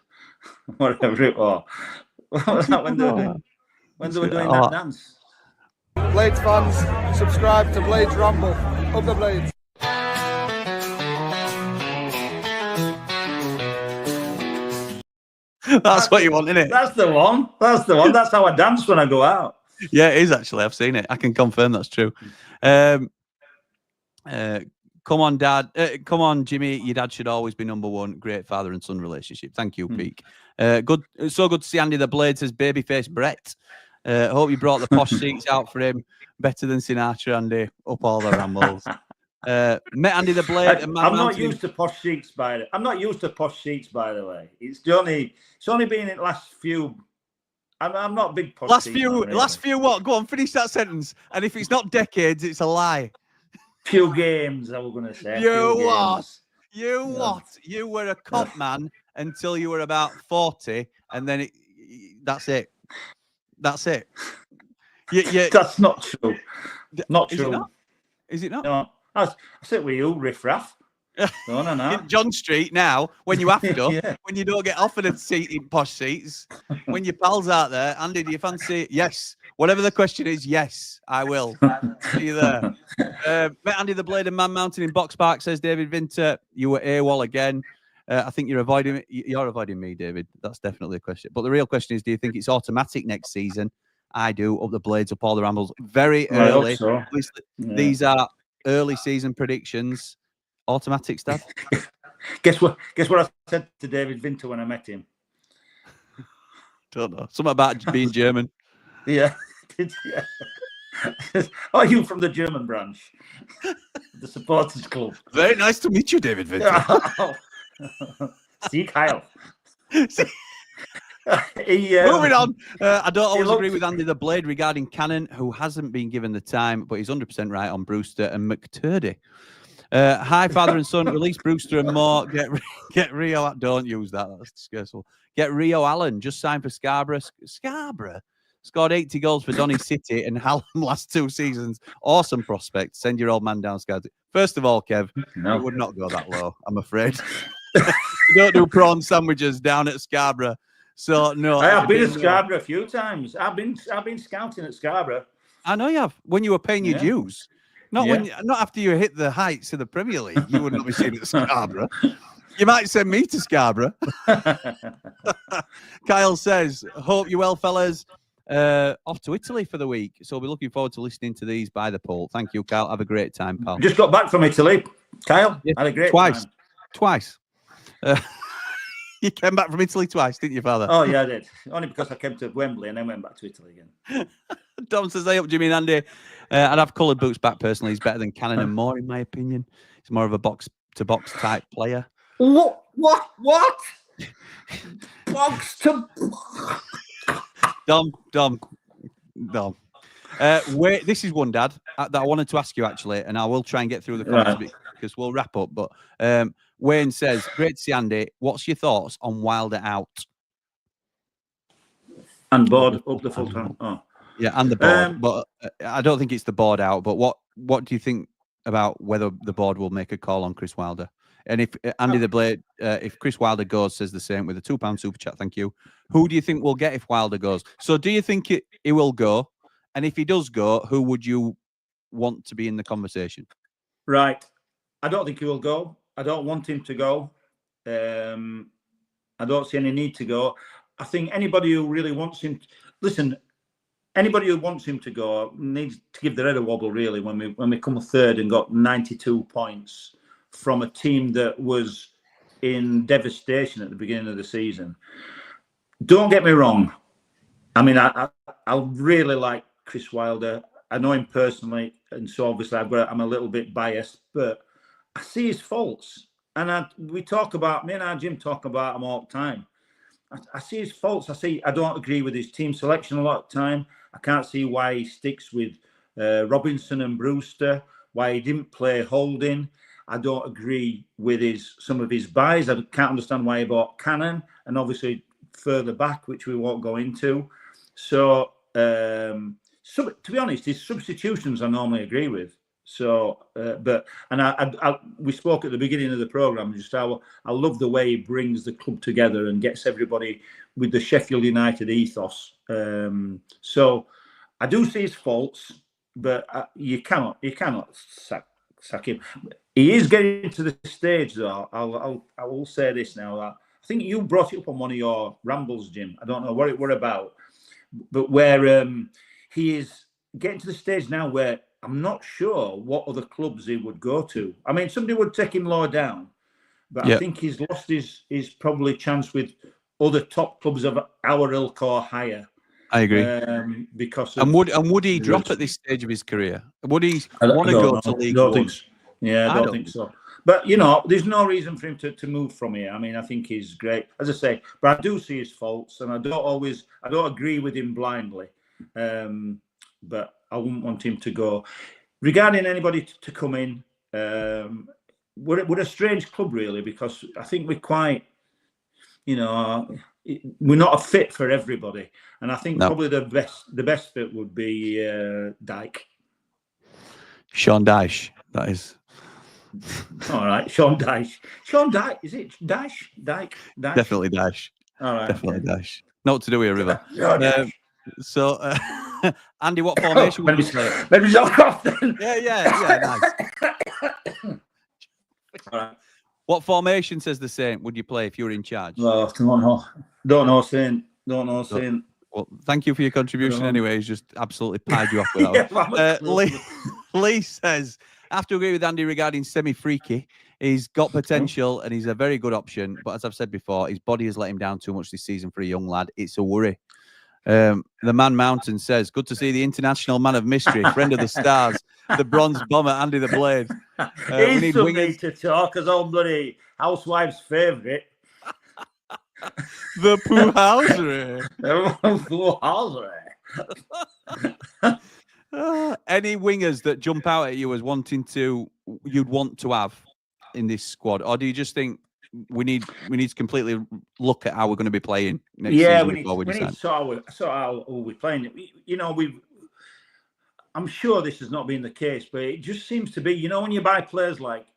whatever it was. when they were doing that dance. Blades fans, subscribe to Blades Ramble. Up the Blades. That's what you want, isn't it? That's the one. That's how I dance when I go out. Yeah, it is actually. I've seen it. I can confirm that's true. Cooler Come on, Dad. Come on, Jimmy. Your dad should always be number one. Great father and son relationship. Thank you, Peak. Good. So good to see Andy the Blade, says babyface Brett. Hope you brought the posh seats out for him. Better than Sinatra, Andy. Up all the rambles. Met Andy the Blade. And I'm not used to posh seats, by the way. It's only been in the last few. I'm not a big posh. Last few what? Go on, finish that sentence. And if it's not decades, it's a lie. Few games, I was going to say. You were a cop man until you were about 40, and then that's it. That's it. That's not true. Not true. Is it not? No. I sit with you, riffraff. No. In John Street now, when you have to, when you don't get offered a seat in posh seats, when your pals out there, Andy, do you fancy? Yes. Whatever the question is, yes, I will. See you there. Met Andy the Blade and Man Mountain in Box Park, says David Vinter. You were AWOL again. I think you're avoiding me. You're avoiding me, David. That's definitely a question. But the real question is, do you think it's automatic next season? I do. Up the Blades, up all the rambles. Very early. So. These are early season predictions. Automatic stuff. Guess what I said to David Vinter when I met him? Don't know. Something about being German. Yeah. Are you from the German branch? The supporters club. Very nice to meet you, David Vinter. See, Kyle. Moving on. I don't always agree with Andy the Blade regarding Cannon, who hasn't been given the time, but he's 100% right on Brewster and McTurdy. Hi, father and son. Release Brewster and more. Get Rio. Don't use that. That's disgraceful. Get Rio Allen. Just signed for Scarborough. Scarborough scored 80 goals for Donny City and Hallam last 2 seasons. Awesome prospect. Send your old man down, Scarborough. First of all, Kev, it would not go that low, I'm afraid. You don't do prawn sandwiches down at Scarborough. So no. I've been at Scarborough a few times. I've been scouting at Scarborough. I know you have. When you were paying your dues. Not after you hit the heights of the Premier League. You would not be seen at Scarborough. You might send me to Scarborough. Kyle says, hope you're well, fellas. Off to Italy for the week. So we'll be looking forward to listening to these by the poll. Thank you, Kyle. Have a great time, pal. Just got back from Italy, Kyle. Had a great time. Twice. You came back from Italy twice, didn't you, Father? Oh, yeah, I did. Only because I came to Wembley and then went back to Italy again. Dom says, hey up, Jimmy and Andy. I'd have coloured boots back personally. He's better than Cannon and Moore, in my opinion. He's more of a box-to-box type player. What? Box to... Dom. Wait, this is one, Dad, that I wanted to ask you, actually, and I will try and get through the comments because we'll wrap up. But Wayne says, great to see Andy. What's your thoughts on Wilder out? And board up the full time. Oh. Yeah, and the board. But I don't think it's the board out. But what do you think about whether the board will make a call on Chris Wilder? And if Andy the Blade, if Chris Wilder goes, says the same with a £2 super chat, thank you. Who do you think will get if Wilder goes? So do you think he will go? And if he does go, who would you want to be in the conversation? Right. I don't think he will go. I don't want him to go. I don't see any need to go. I think anybody who really wants him... Listen, anybody who wants him to go needs to give their head a wobble, really, when we come third and got 92 points from a team that was in devastation at the beginning of the season. Don't get me wrong. I mean, I really like Chris Wilder. I know him personally, and so obviously I'm a little bit biased, but I see his faults. And me and our Jim talk about them all the time. I see his faults. I don't agree with his team selection a lot of the time. I can't see why he sticks with Robinson and Brewster, why he didn't play Holding. I don't agree with some of his buys. I can't understand why he bought Cannon, and obviously further back, which we won't go into. So, to be honest, his substitutions I normally agree with. So, we spoke at the beginning of the programme just how I love the way he brings the club together and gets everybody with the Sheffield United ethos. So, I do see his faults, but you cannot sack him. He is getting to the stage, though. I will say this now. That I think you brought it up on one of your rambles, Jim. I don't know what it were about, but where he is getting to the stage now where I'm not sure what other clubs he would go to. I mean, somebody would take him lower down, but I think he's lost his probably chance with other top clubs of our ilk or higher. I agree. Because would he drop at this stage of his career? Would he want to go to League One? I don't think so. But there's no reason for him to move from here. I mean, I think he's great, as I say. But I do see his faults, and I don't agree with him blindly. But I wouldn't want him to go. Regarding anybody to come in, we're a strange club really, because I think we're quite, we're not a fit for everybody, and I think probably the best fit would be Dyke. Sean Dyche, that is. All right, Sean Dyche. Sean Dyche, is it Dyche? Dyke? Definitely Dyche. All right, definitely Dyche. Not to do with a river. So, Andy, what formation would you play? Let me knock off then. Yeah, nice. All right. What formation says the same would you play if you were in charge? Oh, don't know, Saint. Well, thank you for your contribution anyway. He's just absolutely pied you off with that one. Lee says, I have to agree with Andy regarding semi-freaky. He's got potential and he's a very good option. But as I've said before, his body has let him down too much this season for a young lad. It's a worry. The Man Mountain says, good to see the international man of mystery, friend of the stars, the bronze bomber, Andy the Blade. We need wingers to talk as old bloody housewife's favourite. The Poohousery. Any wingers that jump out at you as you'd want to have in this squad, or do you just think we need to completely look at how we're going to be playing next season before we decide? Sort how we're playing. I'm sure this has not been the case, but it just seems to be. When you buy players like,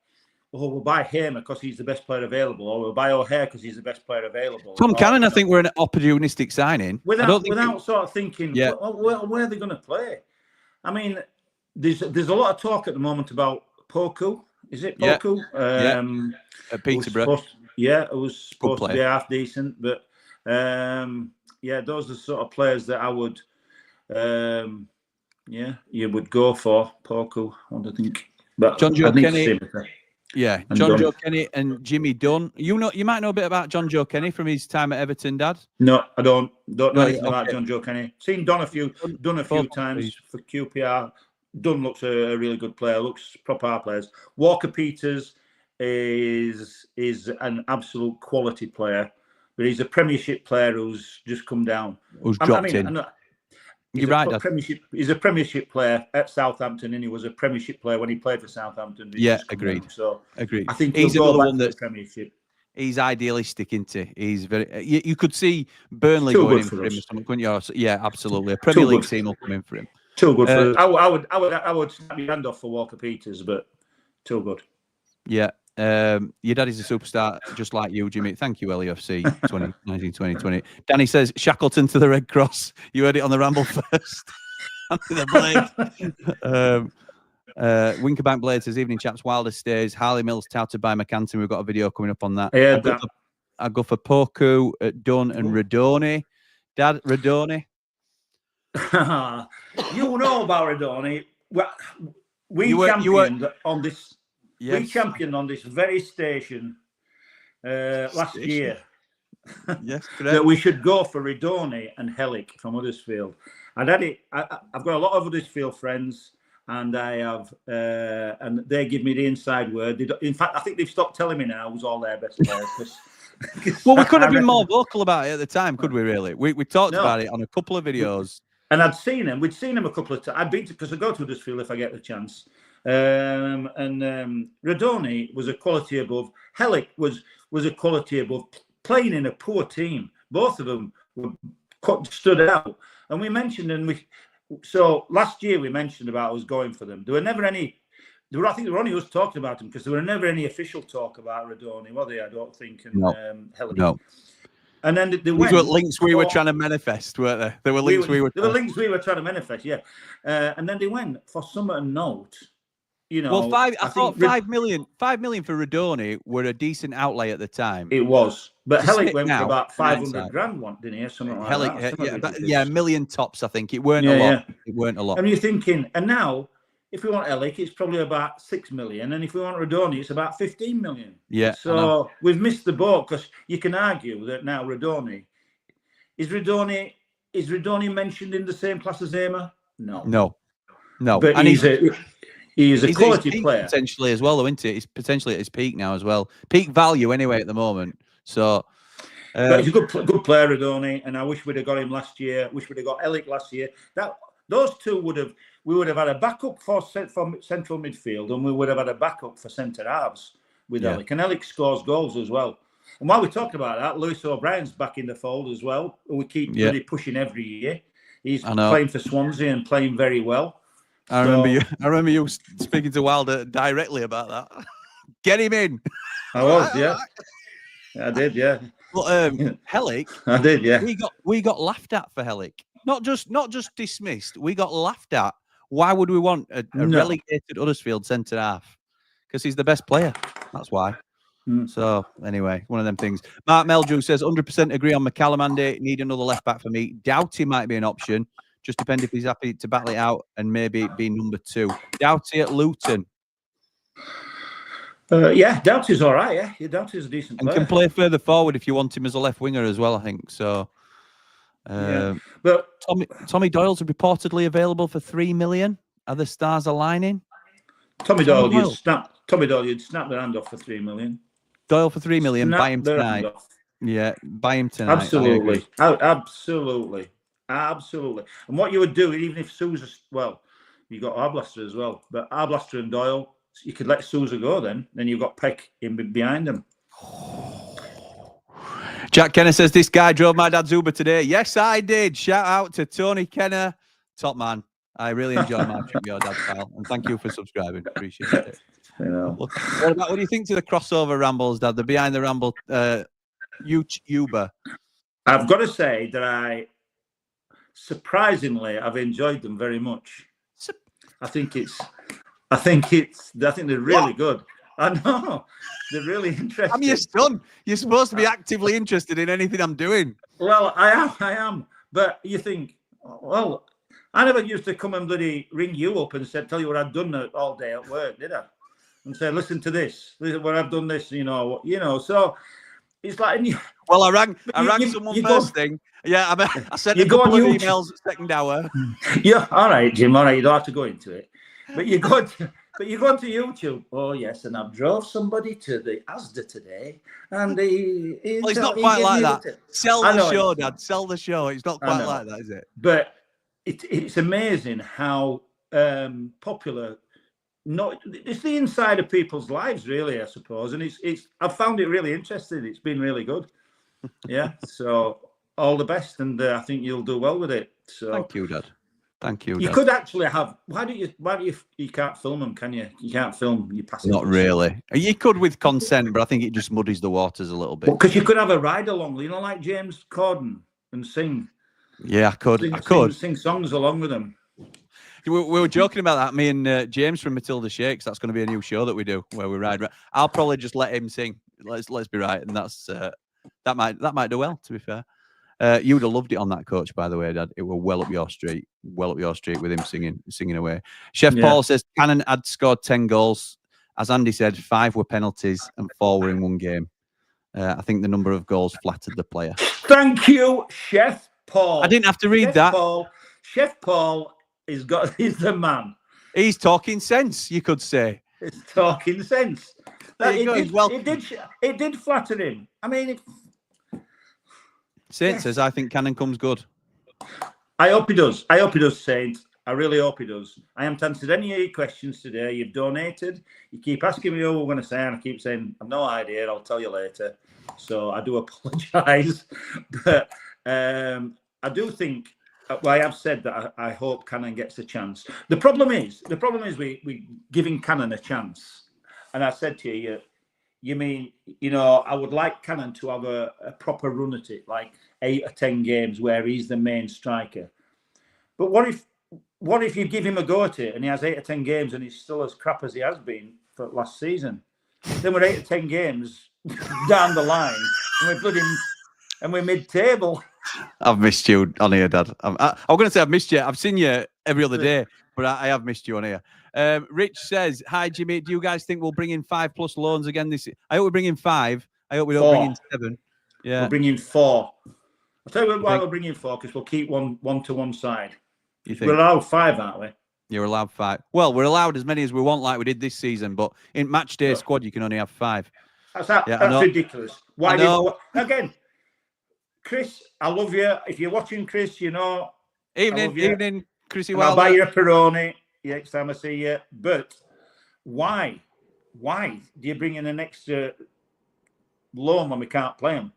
we'll buy Hamer because he's the best player available, or we'll buy O'Hare because he's the best player available. Tom Cannon, I think we're an opportunistic signing. Without sort of thinking, where are they going to play? I mean, there's a lot of talk at the moment about Poku. Is it Poku? At Peterborough. It was supposed to be half decent, but those are the sort of players that I would, you would go for. Poku, I think. But John Joe Kenny. John Joe Kenny and Jimmy Dunn. You might know a bit about John Joe Kenny from his time at Everton, Dad. No, I don't know anything about John Joe Kenny. Seen Dunn a few times for QPR. Dunn looks a really good player. Looks proper players. Walker Peters is an absolute quality player, but he's a Premiership player who's just come down. Who's dropped in. You're right, Dad. He's a Premiership player at Southampton, and he was a Premiership player when he played for Southampton. Agreed. Agreed. I think he's another one that's Premiership. He's idealistic, isn't he? He's very. You could see Burnley going in for him, couldn't you? Yeah, absolutely. A Premier League team will come in for him. Too good for. I would snap your hand off for Walker Peters, but too good. Yeah. Your daddy's a superstar, just like you, Jimmy. Thank you, LUFC 2019-2020. Danny says Shackleton to the Red Cross. You heard it on the Ramble first. Onto the Blade. Winkerbank Blade says, evening chaps, Wilder stays. Harley Mills touted by McCanton. We've got a video coming up on that. I go for Poku, Dunn and Radoni. Dad, Radoni. You know about Radoni. We championed on this. Yes. We championed on this very station last year. Yes, correct. That we should go for Radoni and Hellick from Huddersfield. And I've got a lot of Huddersfield friends, and I have, and they give me the inside word. In fact, I think they've stopped telling me now who's all their best players. Well, we could have been more vocal about it at the time, could we? Really, we talked about it on a couple of videos. And I'd seen him. We'd seen him a couple of times. I'd been because I go to Huddersfield if I get the chance. Radoni was a quality above. Hellick was a quality above. Playing in a poor team, both of them stood out. And we mentioned, so last year we mentioned about us going for them. There were never any. I think there were only us talking about them because there were never any official talk about Radoni, were they? I don't think. And Hellick. No. And then these were links we were trying to manifest, weren't they? There were links we were trying to manifest, yeah. And then they went for Summer and Note you know, Well, I thought 5 million for Radoni were a decent outlay at the time. It was, but To Hellick sit went now, for about 500 hindsight. grand, didn't he? Something like Hellick, that. Something ridiculous. yeah, a million tops. I think it weren't a lot. It weren't a lot. And you're thinking, and now if we want Hellick, it's probably about 6 million, and if we want Radoni, it's about 15 million. Yeah. So we've missed the boat, because you can argue that now Radoni is mentioned in the same class as Hamer? No. But and he's a quality player potentially as well, though, isn't he? He's potentially at his peak now as well. Peak value anyway at the moment. So, but he's a good player, Radoni, and I wish we'd have got him last year. Wish we'd have got Hellick last year. Those two we would have had a backup for central midfield, and we would have had a backup for centre halves with Hellick. And Hellick scores goals as well. And while we're talking about that, Lewis O'Brien's back in the fold as well. We keep really pushing every year. He's playing for Swansea and playing very well. I remember you speaking to Wilder directly about that. Get him in. I was, yeah. I did, yeah. But Hellick, I did, yeah. We got laughed at for Hellick. Not just dismissed. We got laughed at. Why would we want a relegated Huddersfield centre half? Because he's the best player. That's why. So anyway, one of them things. Mark Meldrew says 100% agree on McCallum, Andy. Need another left back for me. Doughty might be an option. Just depend if he's happy to battle it out and maybe be number 2. Doughty at Luton. Yeah, Doughty's all right. Yeah, Doughty's a decent player. And can play further forward if you want him as a left winger as well, I think. So, but Tommy Doyle's reportedly available for 3 million. Are the stars aligning? Tommy Doyle, you'd snap the hand off for 3 million. Doyle for 3 million. Buy him tonight. Yeah, buy him tonight. Absolutely. Absolutely. And what you would do, even if Sousa, you got Arblaster as well, but Arblaster and Doyle, you could let Sousa go then you've got Peck in behind them. Jack Kenner says, this guy drove my dad's Uber today. Yes, I did. Shout out to Tony Kenner. Top man. I really enjoyed my trip with your dad, pal. And thank you for subscribing. Appreciate it. What do you think to the crossover rambles, Dad? The Behind the Ramble YouTuber. I've got to say that surprisingly, I've enjoyed them very much. I think they're really good. I know. They're really interesting. I'm your son. You're supposed to be actively interested in anything I'm doing. Well, I am. But you think, well, I never used to come and bloody ring you up and tell you what I'd done all day at work, did I? And say, listen to this. What I've done this, So it's like. Well, I rang someone first thing. Yeah, I sent a couple of emails at second hour. Yeah, all right, Jim. All right, you don't have to go into it. But you go to YouTube. Oh yes, and I've drove somebody to the Asda today, and it's not quite like that. Sell the show, Dad. Sell the show. It's not quite like that, is it? But it's amazing how popular. It's the inside of people's lives, really, I suppose, and I've found it really interesting. It's been really good. Yeah. So all the best, and I think you'll do well with it. So thank you, Dad. Thank you. You could actually have. Why do you can't film them? Can you? You can't film. You pass. Not really. You could with consent, but I think it just muddies the waters a little bit. Because you could have a ride along, like James Corden, and sing. Yeah, I could. Sing songs along with them. We were joking about that. Me and James from Matilda Shakes. That's going to be a new show that we do where we ride. I'll probably just let him sing. Let's be right, and that's that might do well. To be fair, you would have loved it on that coach, by the way, Dad. It were well up your street with him singing away. Chef Paul says Cannon had scored 10 goals. As Andy said, 5 were penalties and 4 were in one game. I think the number of goals flattered the player. Thank you, Chef Paul. I didn't have to read that. Chef Paul he's the man. He's talking sense, you could say. It's talking sense. It did flatter him. I mean, Saint says, I think Cannon comes good. I hope he does. Saint. I really hope he does. I haven't answered any of your questions today. You've donated. You keep asking me what we're going to say, and I keep saying, I've no idea. I'll tell you later. So I do apologise. But I do think, I have said that I hope Cannon gets a chance. The problem is we giving Cannon a chance. And I said to you, you mean, I would like Cannon to have a proper run at it, like 8 or 10 games where he's the main striker. But what what if you give him a go at it and he has 8 or 10 games and he's still as crap as he has been for last season? Then we're 8 or 10 games down the line and we're mid-table. I've missed you on here, Dad. I'm going to say I've missed you. I've seen you every other day, but I have missed you on here. Rich says, "Hi Jimmy, do you guys think we'll bring in 5+ loans again this year?" I hope we bring in 5. I hope we don't bring in 7. Yeah, we'll bring in 4. I'll tell you why we'll bring in 4, because we'll keep one to one side. You think? We're allowed 5, aren't we? You're allowed 5. Well, we're allowed as many as we want, like we did this season. But in match day squad, you can only have 5. That's ridiculous. Why? Again, Chris, I love you. If you're watching, Chris, you know. Evening, Chrissy. I'll buy you a Peroni next time I see you. But why? Why do you bring in an extra loan when we can't play them?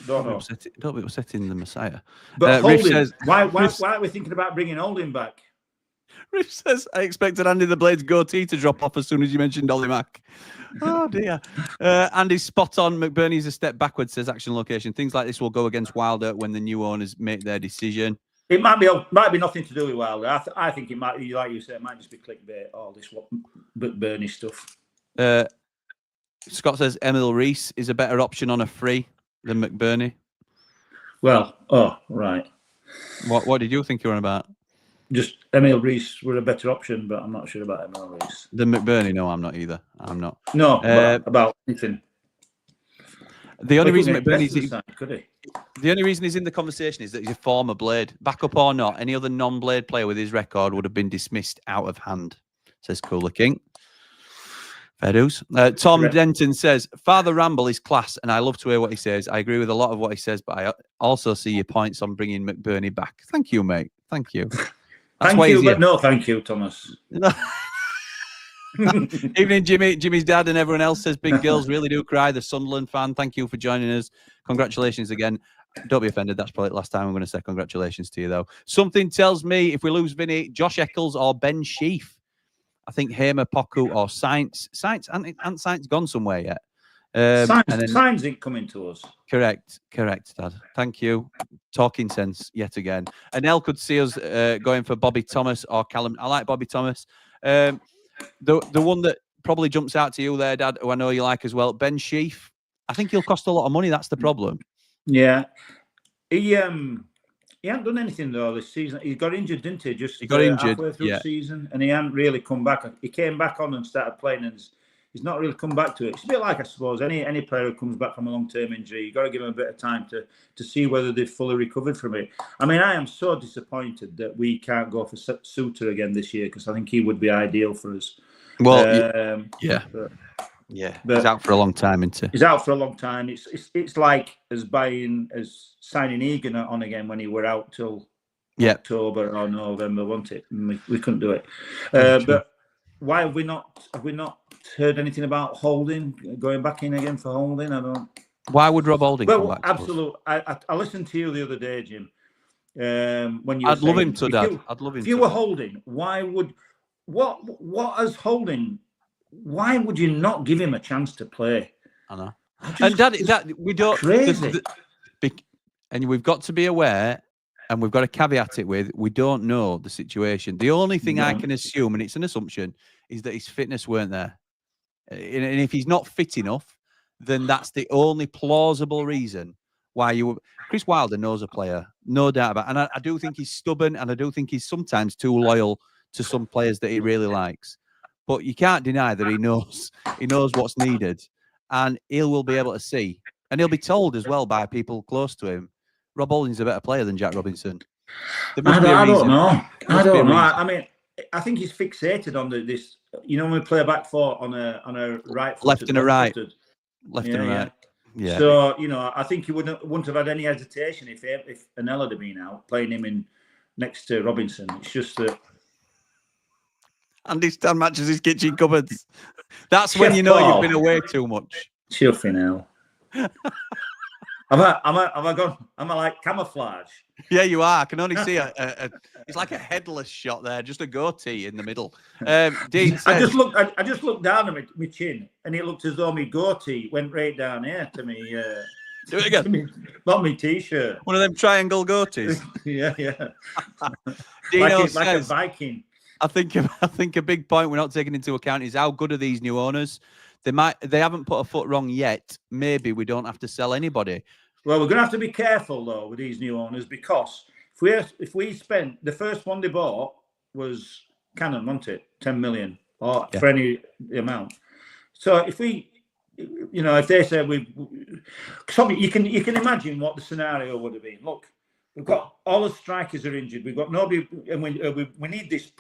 Don't know. Don't be upsetting the Messiah. But Holding, says, why are we thinking about bringing Holding back? Riff says, I expected Andy the Blade's goatee to drop off as soon as you mentioned Ollie Mack. Oh, dear. Andy's spot on. McBurney's a step backwards, says action location. Things like this will go against Wilder when the new owners make their decision. It might be nothing to do with Wilder. I think it might, like you said, it might just be clickbait, all this McBurney stuff. Scott says Emil Reese is a better option on a free than McBurney. Well, right. What did you think you were on about? Just Emil Reese were a better option, but I'm not sure about Emil Reese. The McBurney, no, I'm not either. I'm not. No, about anything. The only reason McBurney's could he? The only reason he's in the conversation is that he's a former Blade. Backup or not, any other non-Blade player with his record would have been dismissed out of hand, says Cooler King. Fair dues. Tom Denton says, Father Ramble is class, and I love to hear what he says. I agree with a lot of what he says, but I also see your points on bringing McBurney back. Thank you, mate. Thank you. Thank you, but no thank you, Thomas. Evening, Jimmy. Jimmy's dad and everyone else says big girls really do cry. The Sunderland fan. Thank you for joining us. Congratulations again. Don't be offended. That's probably the last time I'm going to say congratulations to you, though. Something tells me if we lose Vinny, Josh Eccles or Ben Sheaf. I think Hamer, Poku or Sainz. Sainz gone somewhere yet? Sainz ain't coming to us. Correct, Dad. Thank you. Talking sense yet again. And El could see us going for Bobby Thomas or Callum. I like Bobby Thomas. The one that probably jumps out to you there, Dad, who I know you like as well, Ben Sheaf. I think he'll cost a lot of money. That's the problem. Yeah, he hasn't done anything though this season. He got injured, didn't he? He got injured halfway through the season, and he hadn't really come back. He came back on and started playing, and he's not really come back to it. It's a bit like, I suppose, any player who comes back from a long-term injury, you've got to give them a bit of time to see whether they've fully recovered from it. I mean, I am so disappointed that we can't go for Suter again this year, because I think he would be ideal for us. Well, he's out for a long time, isn't he? He's out for a long time. It's like signing Egan on again when he were out till October or November, wasn't it? We couldn't do it. But why have we not heard anything about Holding going back in again for Holding? I don't. Why would Rob Holding come back? Absolutely. I listened to you the other day, Jim. When you I'd love him to, Dad. I'd love him. If you were Holding, why would what as Holding? Why would you not give him a chance to play? I know. And Dad, we don't. Crazy. And we've got to be aware, and we've got to caveat it with, we don't know the situation. The only thing I can assume, and it's an assumption, is that his fitness weren't there. And if he's not fit enough, then that's the only plausible reason why Chris Wilder knows a player, no doubt about it. And I do think he's stubborn, and I do think he's sometimes too loyal to some players that he really likes. But you can't deny that he knows what's needed, and he will be able to see, and he'll be told as well by people close to him, Rob Holding's a better player than Jack Robinson. I don't know. I mean, I think he's fixated on this. You know, when we play a back four on a right foot, left and a right, left and a right. Yeah. So I think he wouldn't have had any hesitation if Anel had been out playing him in next to Robinson. It's just that. Andy Stan matches his kitchen cupboards. That's when you know you've been away too much. Chuffing hell. Am I like camouflage? Yeah, you are. I can only see it's like a headless shot there, just a goatee in the middle. Dean says, I just looked down at my chin, and it looked as though my goatee went right down here to me. Do it again. Not me t-shirt. One of them triangle goatees. Yeah, yeah. Dino like a says, Viking. I think a big point we're not taking into account is how good are these new owners. They haven't put a foot wrong yet. Maybe we don't have to sell anybody. Well, we're going to have to be careful though with these new owners, because if we spent, the first one they bought was Cannon, wasn't it? 10 million or for any amount. So if we, if they say you can imagine what the scenario would have been. Look, we've got all the strikers are injured. We've got nobody, and we need this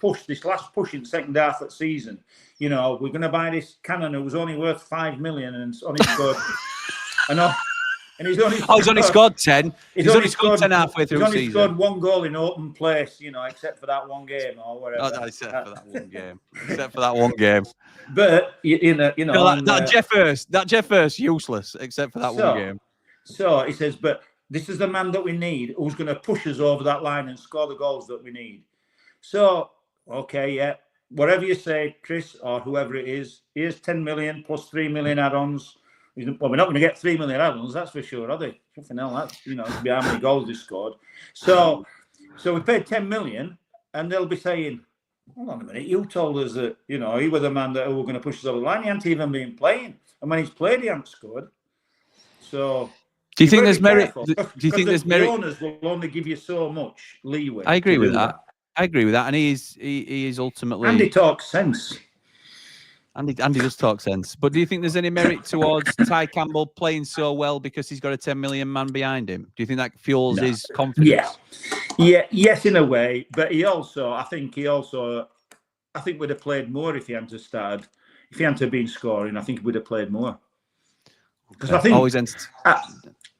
last push in the second half of the season. We're going to buy this Cannon who was only worth 5 million and only scored. And he's only scored 10. He's only scored 10 halfway through the season. He's only scored one goal in open place, except for that one game or whatever. Oh, except for that one game. Except for that one game. But that Jeff Hurst, useless, except for that one game. So he says, but this is the man that we need, who's going to push us over that line and score the goals that we need. So, okay, yeah, whatever you say, Chris, or whoever it is, here's 10 million plus 3 million add-ons. Well, we're not going to get 3 million add-ons, that's for sure, are they? Fucking hell, that's, to be how many goals they scored. So we paid 10 million, and they'll be saying, hold on a minute, you told us that, he was the man that were going to push us over the line. He hadn't even been playing. And when he's played, he hasn't scored. So... Do you think there's merit? Do you think there's merit? The owners will only give you so much leeway. I agree with that. And he is ultimately. Andy talks sense. Andy does talk sense. But do you think there's any merit towards Ty Campbell playing so well because he's got a 10 million man behind him? Do you think that fuels his confidence? Yeah. Yes, in a way. But I think would have played more if he hadn't have started. If he hadn't have been scoring, I think he would have played more. Because I think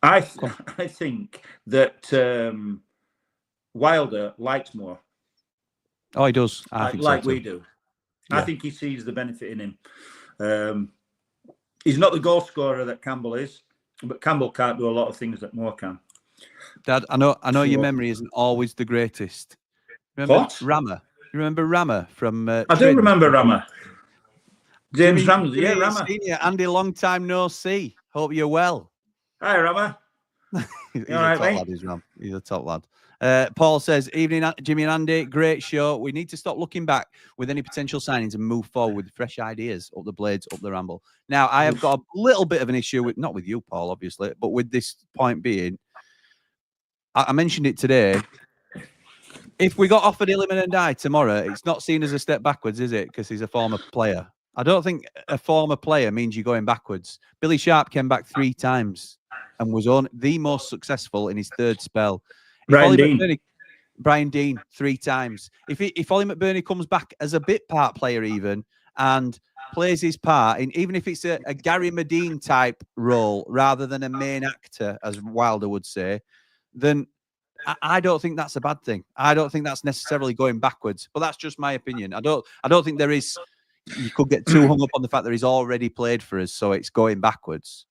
I think that Wilder likes more. Oh, he does. I think like so we do. Yeah. I think he sees the benefit in him. He's not the goal scorer that Campbell is, but Campbell can't do a lot of things that Moore can. Dad, I know your memory isn't always the greatest. Remember Rammer? You remember Rammer from? I do remember Rammer. James Ramsey, Rammer. Senior, Andy, long time no see. Hope you're well. Hi, Rammer. He's a top lad, he's Ram. He's a top lad. Paul says, evening, Jimmy and Andy. Great show. We need to stop looking back with any potential signings and move forward with fresh ideas up the Blades, up the Ramble. Now, I have got a little bit of an issue with, not with you, Paul, obviously, but with this point being, I mentioned it today. If we got offered Illiman and Die tomorrow, it's not seen as a step backwards, is it? Because he's a former player. I don't think a former player means you're going backwards. Billy Sharp came back 3 times and was on the most successful in his 3rd spell. Brian Dean 3 times. If Ollie McBurney comes back as a bit part player even and plays his part, in, even if it's a Gary Medine type role rather than a main actor, as Wilder would say, then I don't think that's a bad thing. I don't think that's necessarily going backwards. But that's just my opinion. I don't think there is. You could get too hung up on the fact that he's already played for us, so it's going backwards.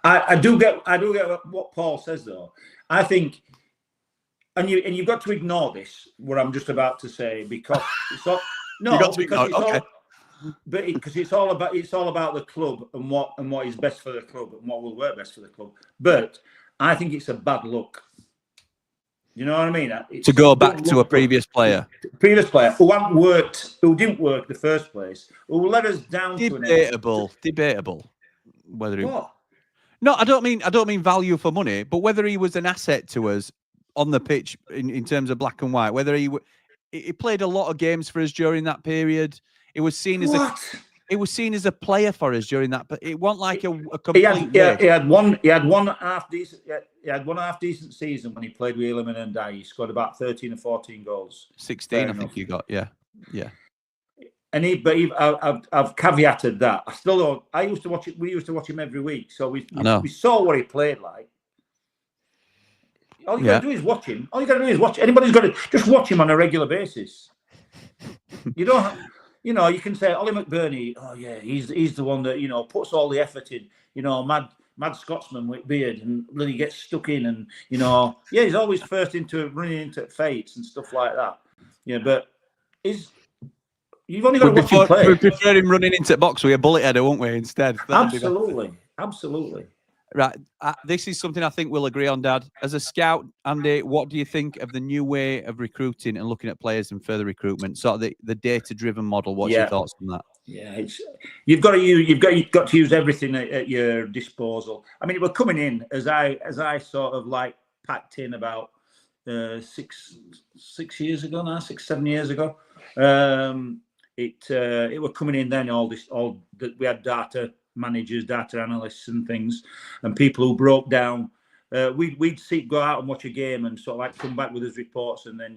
I do get what Paul says though. I think, and you've got to ignore this, what I'm just about to say, because it's all, because it's all about the club and what is best for the club and what will work best for the club. But I think it's a bad look. You know what I mean? To go back to a previous player. Who didn't work the first place, who let us down. Debatable. Whether he... What? No, I don't mean value for money, but whether he was an asset to us on the pitch in terms of black and white. Whether he played a lot of games for us during that period. It was seen as a player for us during that, but it wasn't like a complete. He had one half decent season when he played with Illiman and Die. He scored about 13 or 14 goals. 16, I think you got. Yeah. And I've caveated that. I still don't. I used to watch it. We used to watch him every week, so we saw what he played like. All you got to do is watch him. Anybody's got to just watch him on a regular basis. You don't. You can say Ollie McBurney. Oh yeah, he's the one that puts all the effort in. Mad Scotsman with beard and really gets stuck in, and he's always first running into fates and stuff like that. Yeah, but you've only got to watch him play. We prefer him running into the box with a bullet header, won't we? Instead, absolutely. Right. This is something I think we'll agree on, Dad. As a scout, Andy, what do you think of the new way of recruiting and looking at players and further recruitment? Sort of the data-driven model. What's your thoughts on that? Yeah, it's you've got to use everything at your disposal. I mean, it was coming in as I sort of like packed in about 6 years ago now, 7 years ago. It was coming in then. We had data managers, data analysts, and things, and people who broke down. We'd go out and watch a game and sort of like come back with his reports, and then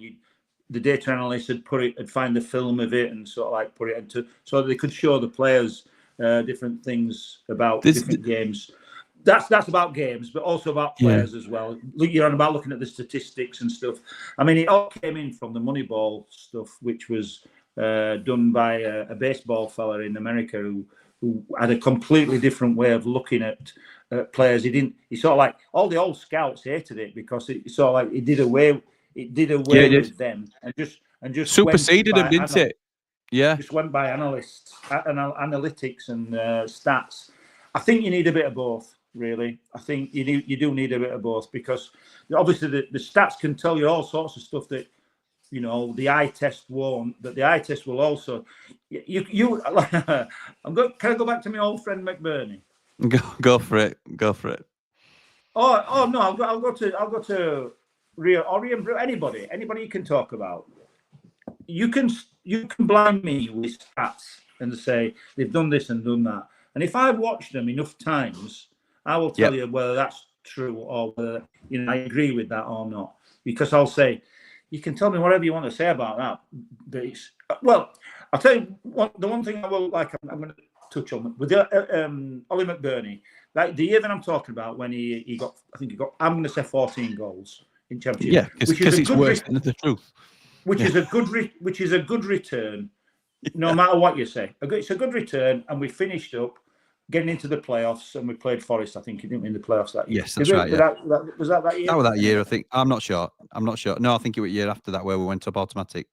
the data analyst would find the film of it and sort of like put it into so they could show the players different things about different games. That's about games, but also about players as well. You're on about looking at the statistics and stuff. I mean, it all came in from the Moneyball stuff, which was done by a baseball fella in America who had a completely different way of looking at players. He sort of like all the old scouts hated it because it sort of like it did away with them and just superseded them, didn't it? Yeah, just went by analytics and stats. I think you need a bit of both, really. I think you do need a bit of both because obviously the stats can tell you all sorts of stuff that the eye test won't. But the eye test will also. Can I go back to my old friend McBurney? Go for it. Go for it. Oh no! I'll go to anybody you can talk about. You can blind me with stats and say they've done this and done that. And if I've watched them enough times, I will tell you whether that's true or whether I agree with that or not. Because I'll say, you can tell me whatever you want to say about that. But I'll tell you the one thing I will like. I'm going to touch on with Ollie McBurney. Like the year that I'm talking about when he got, I'm going to say 14 goals in Championship. Yeah, because it's worse than the truth. Which is a good return, no matter what you say. It's a good return, and we finished up getting into the playoffs, and we played Forest. I think he didn't win the playoffs that year. Yes, that's right. Yeah. Was that year? That was that year. I think. I'm not sure. No, I think it was a year after that where we went up automatic.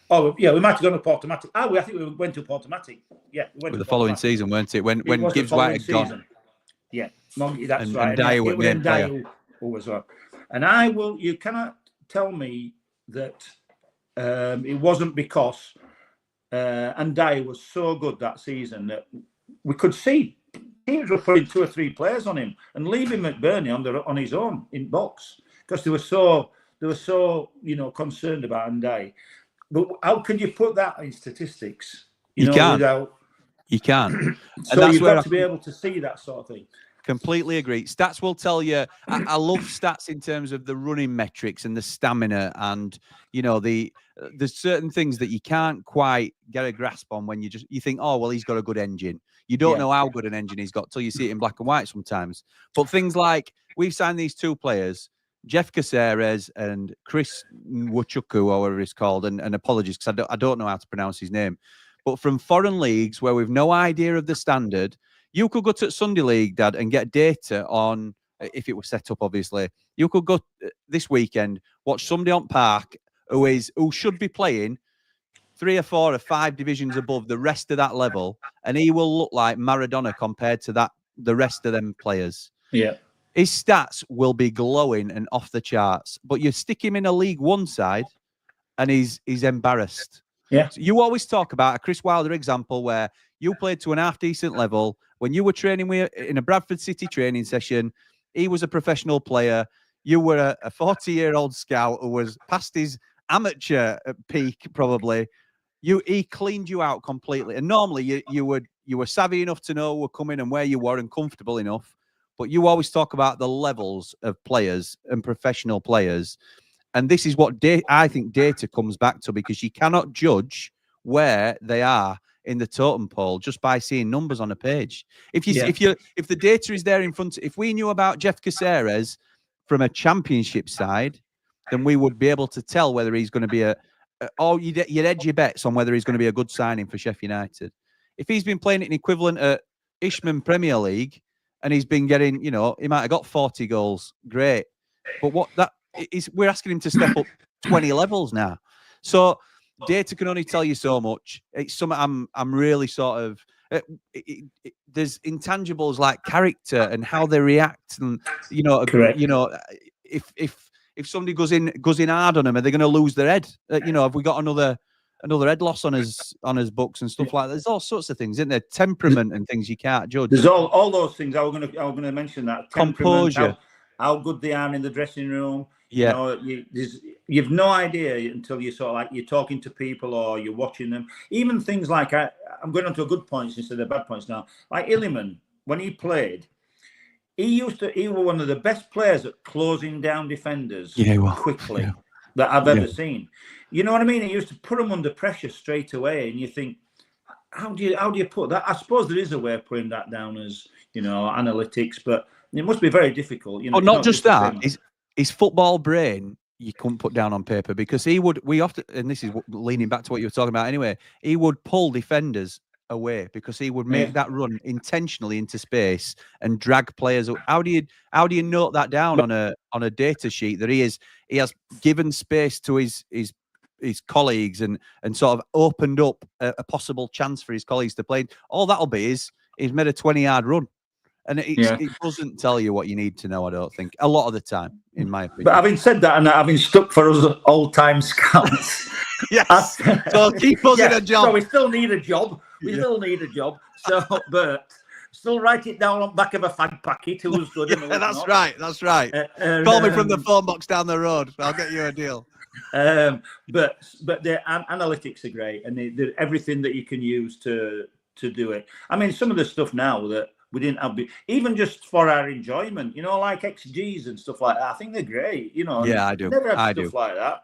Oh yeah, we might have gone up automatic. I think we went up automatic. Yeah, we went the following season, weren't it? When Gibbs White had gone. Yeah, that's right. And Dyer went main player. As well. And you cannot tell me that it wasn't because and Dyer was so good that season that we could see teams were putting 2 or 3 players on him and leaving McBurney on his own in box because they were so concerned about Dyer. But how can you put that in statistics? You can't. You can't. So you've got to be able to see that sort of thing. Completely agree. Stats will tell you. I love stats in terms of the running metrics and the stamina, and there's certain things that you can't quite get a grasp on when you think, oh well, he's got a good engine. You don't know how good an engine he's got till you see it in black and white sometimes. But things like we've signed these 2 players, Jeff Caceres and Chris Nwachuku, or whatever he's called, and apologies because I don't know how to pronounce his name, but from foreign leagues where we've no idea of the standard. You could go to Sunday League, Dad, and get data on, if it was set up, obviously. You could go this weekend, watch somebody on Park who should be playing 3 or 4 or 5 divisions above the rest of that level, and he will look like Maradona compared to the rest of them players. Yeah. His stats will be glowing and off the charts, but you stick him in a League One side, and he's embarrassed. Yeah. So you always talk about a Chris Wilder example where you played to an half-decent level. When you were training in a Bradford City training session, he was a professional player. You were a 40-year-old scout who was past his amateur peak, probably. He cleaned you out completely. And normally you were savvy enough to know who were coming and where you were and comfortable enough. But you always talk about the levels of players and professional players. And this is what I think data comes back to, because you cannot judge where they are in the totem pole just by seeing numbers on a page. If the data is there in front, if we knew about Jeff Caceres from a Championship side, then we would be able to tell whether he's going to be you'd edge your bets on whether he's going to be a good signing for Sheffield United. If he's been playing an equivalent at Ishman Premier League and he's been getting, he might have got 40 goals, great. But we're asking him to step up 20 levels now. So data can only tell you so much. It's something I'm really sort of there's intangibles like character and how they react, and Correct. If somebody goes in hard on them, are they going to lose their head? Have we got another head loss on his books and stuff like that? There's all sorts of things, isn't there? Temperament and things you can't judge. There's all those things. I was going to mention that. Composure. How good they are in the dressing room. Yeah. You've no idea until you sort of like you're talking to people or you're watching them. Even things like I'm going on to a good points instead of bad points now. Like Illiman, when he played, he was one of the best players at closing down defenders quickly that I've ever seen. You know what I mean? He used to put them under pressure straight away, and you think, how do you put that? I suppose there is a way of putting that down as analytics, but it must be very difficult. But not just that. His football brain you couldn't put down on paper, because we often, and this is leaning back to what you were talking about anyway, he would pull defenders away because he would make that run intentionally into space and drag players. How do you note that down on a data sheet that he has given space to his colleagues and sort of opened up a possible chance for his colleagues to play? All that'll be is he's made a 20-yard run. And it doesn't tell you what you need to know, I don't think, a lot of the time, in my opinion. But having said that, and having stuck for us old-time scouts, yes, so keep us in a job. So we still need a job. Still need a job. So, but still write it down on the back of a fag packet. Who's good? That's right. Call me from the phone box down the road. I'll get you a deal. But the analytics are great, and they're everything that you can use to do it. I mean, some of the stuff now that we didn't have, even just for our enjoyment, like XGs and stuff like that. I think they're great. Yeah, I do. Never had stuff like that.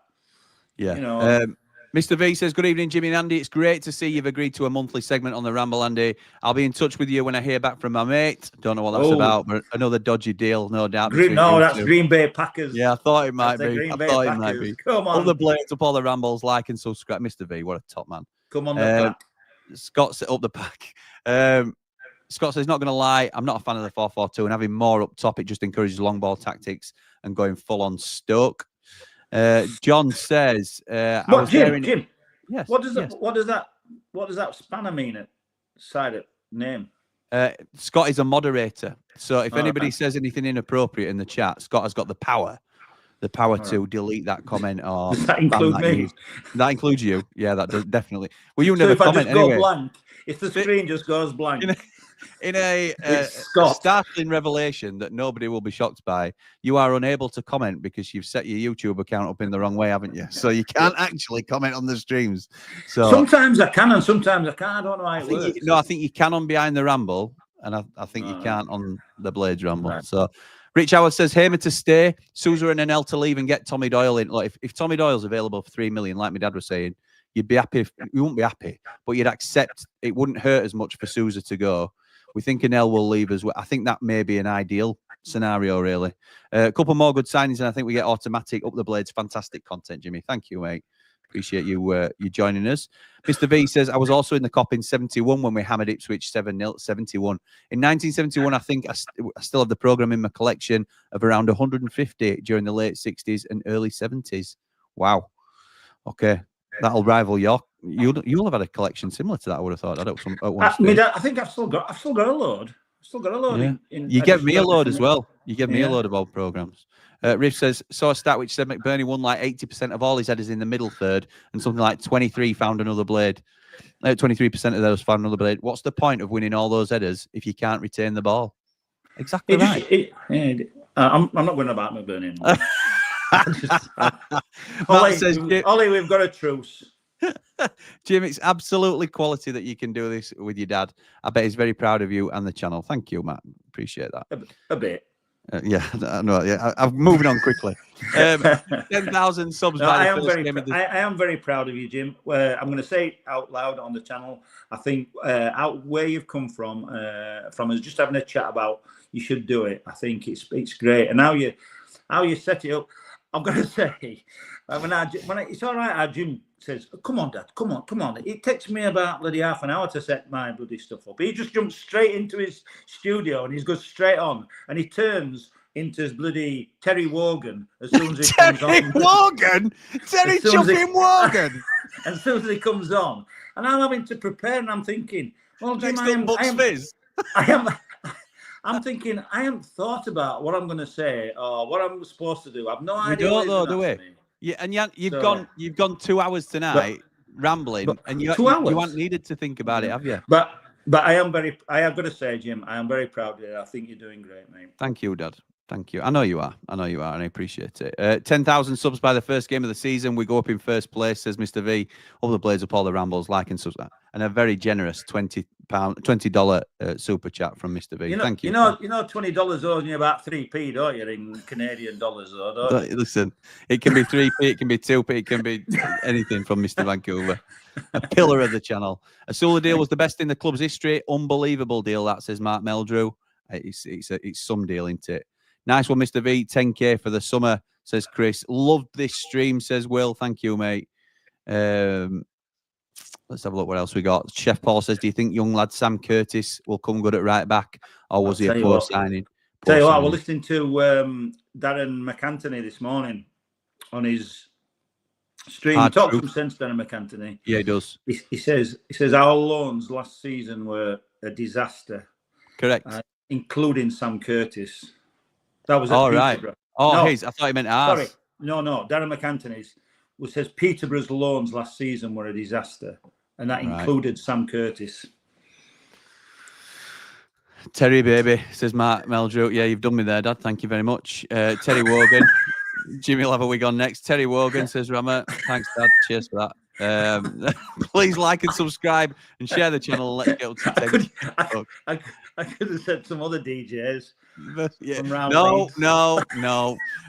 Yeah. Mr. V says, good evening, Jimmy and Andy. It's great to see you've agreed to a monthly segment on the Ramble, Andy. I'll be in touch with you when I hear back from my mate. Don't know what that's about, but another dodgy deal, no doubt. That's Green Bay Packers. Yeah, I thought it might be. Come on. All the blades up, all the Rambles, like and subscribe. Mr. V, what a top man. Come on, the pack. Scott set up the pack. Scott says, not going to lie, I'm not a fan of the 4-4-2, and having more up top, it just encourages long ball tactics and going full on Stoke. John says, Jim. Yes. What does that spanner mean at side of name? Scott is a moderator, so if anybody says anything inappropriate in the chat, Scott has got the power to delete that comment or does that include me? That includes you. Yeah, that does definitely. Well, you so never if comment I just anyway. Go blank, if the screen just goes blank. In a startling revelation that nobody will be shocked by, you are unable to comment because you've set your YouTube account up in the wrong way, haven't you? So you can't actually comment on the streams. So sometimes I can and sometimes I can't. I don't know how it works. I think you can on Behind the Ramble, and I think you can't on the Blades Ramble. Right. So Rich Howard says, Hamer to stay, Sousa and NL to leave and get Tommy Doyle in. Like, if Tommy Doyle's available for 3 million, like my dad was saying, you'd be happy. You wouldn't be happy, but you'd accept. It wouldn't hurt as much for Sousa to go. We think NL will leave as well. I think that may be an ideal scenario, really. A couple more good signings, and I think we get automatic up the blades. Fantastic content, Jimmy. Thank you, mate. Appreciate you joining us. Mr. V says, I was also in the COP in 71 when we hammered Ipswich 7-0, 71. In 1971, I think I still have the programme in my collection of around 150 during the late 60s and early 70s. Wow. Okay. That'll rival your. You'll have had a collection similar to that, I would have thought. I think I've still got a load. Yeah. You gave me a load as well. You gave me a load of old programs. Riff says, saw a stat which said McBurney won like 80% of all his headers in the middle third, and something like 23 found another blade. 23% of those found another blade. What's the point of winning all those headers if you can't retain the ball? Exactly right. I'm not going about McBurney anymore. Ollie, we've got a truce. Jim, it's absolutely quality that you can do this with your dad. I bet he's very proud of you and the channel. Thank you, Matt. Appreciate that. A bit. I'm moving on quickly. 10,000 subs. I am very proud of you, Jim. I'm going to say it out loud on the channel. I think out where you've come from us just having a chat about you should do it. I think it's great, and how you set it up. I'm going to say, it's all right, our Jim says, come on, Dad, come on. It takes me about bloody half an hour to set my bloody stuff up. He just jumps straight into his studio and he goes straight on and he turns into his bloody Terry Wogan as soon as he comes on. Terry Wogan? Terry Chuffing Wogan? As soon as he comes on. And I'm having to prepare and I'm thinking, Well, Jim, Next up, Bucks Fizz. I'm thinking, I haven't thought about what I'm going to say or what I'm supposed to do. I've no We idea. don't though, do we? Yeah, and you've gone 2 hours tonight rambling, and you 2 hours. You haven't needed to think about it, have you? But I have got to say, Jim, I am very proud of you. I think you're doing great, mate. Thank you, Dad. Thank you. I know you are, and I appreciate it. 10,000 subs by the first game of the season. We go up in first place, says Mr. V. All the blades up all the rambles, like and subscribe. And a very generous $20 super chat from Mr. V. Thank you. You know, $20 owes you about 3p, don't you, in Canadian dollars, though, don't you? Listen, it can be 3p, it can be 2p, it can be anything from Mr. Vancouver. A pillar of the channel. Asula deal was the best in the club's history. Unbelievable deal, that says Mark Meldrew. It's some deal, isn't it? Nice one, Mr. V. 10k for the summer, says Chris. Loved this stream, says Will. Thank you, mate. Let's have a look what else we got. Chef Paul says, do you think young lad Sam Curtis will come good at right back, or was he a poor signing? Tell you what, we're listening to Darren McAntony this morning on his stream. He talks some sense, Darren McAntony. Yeah, he does. He says our loans last season were a disaster. Correct. Including Sam Curtis. That was all right. Oh, no, I thought he meant ours. Sorry, no. Darren McAntony's says Peterborough's loans last season were a disaster, and that included Sam Curtis. Terry baby, says Mark Meldrew. Yeah, you've done me there, Dad. Thank you very much. Terry Wogan. Jimmy will have a wig on next. Terry Wogan says, Rammer, thanks, Dad. Cheers for that. Please like and subscribe and share the channel. Let's get up to 10. I could have said some other DJs. Yeah. No.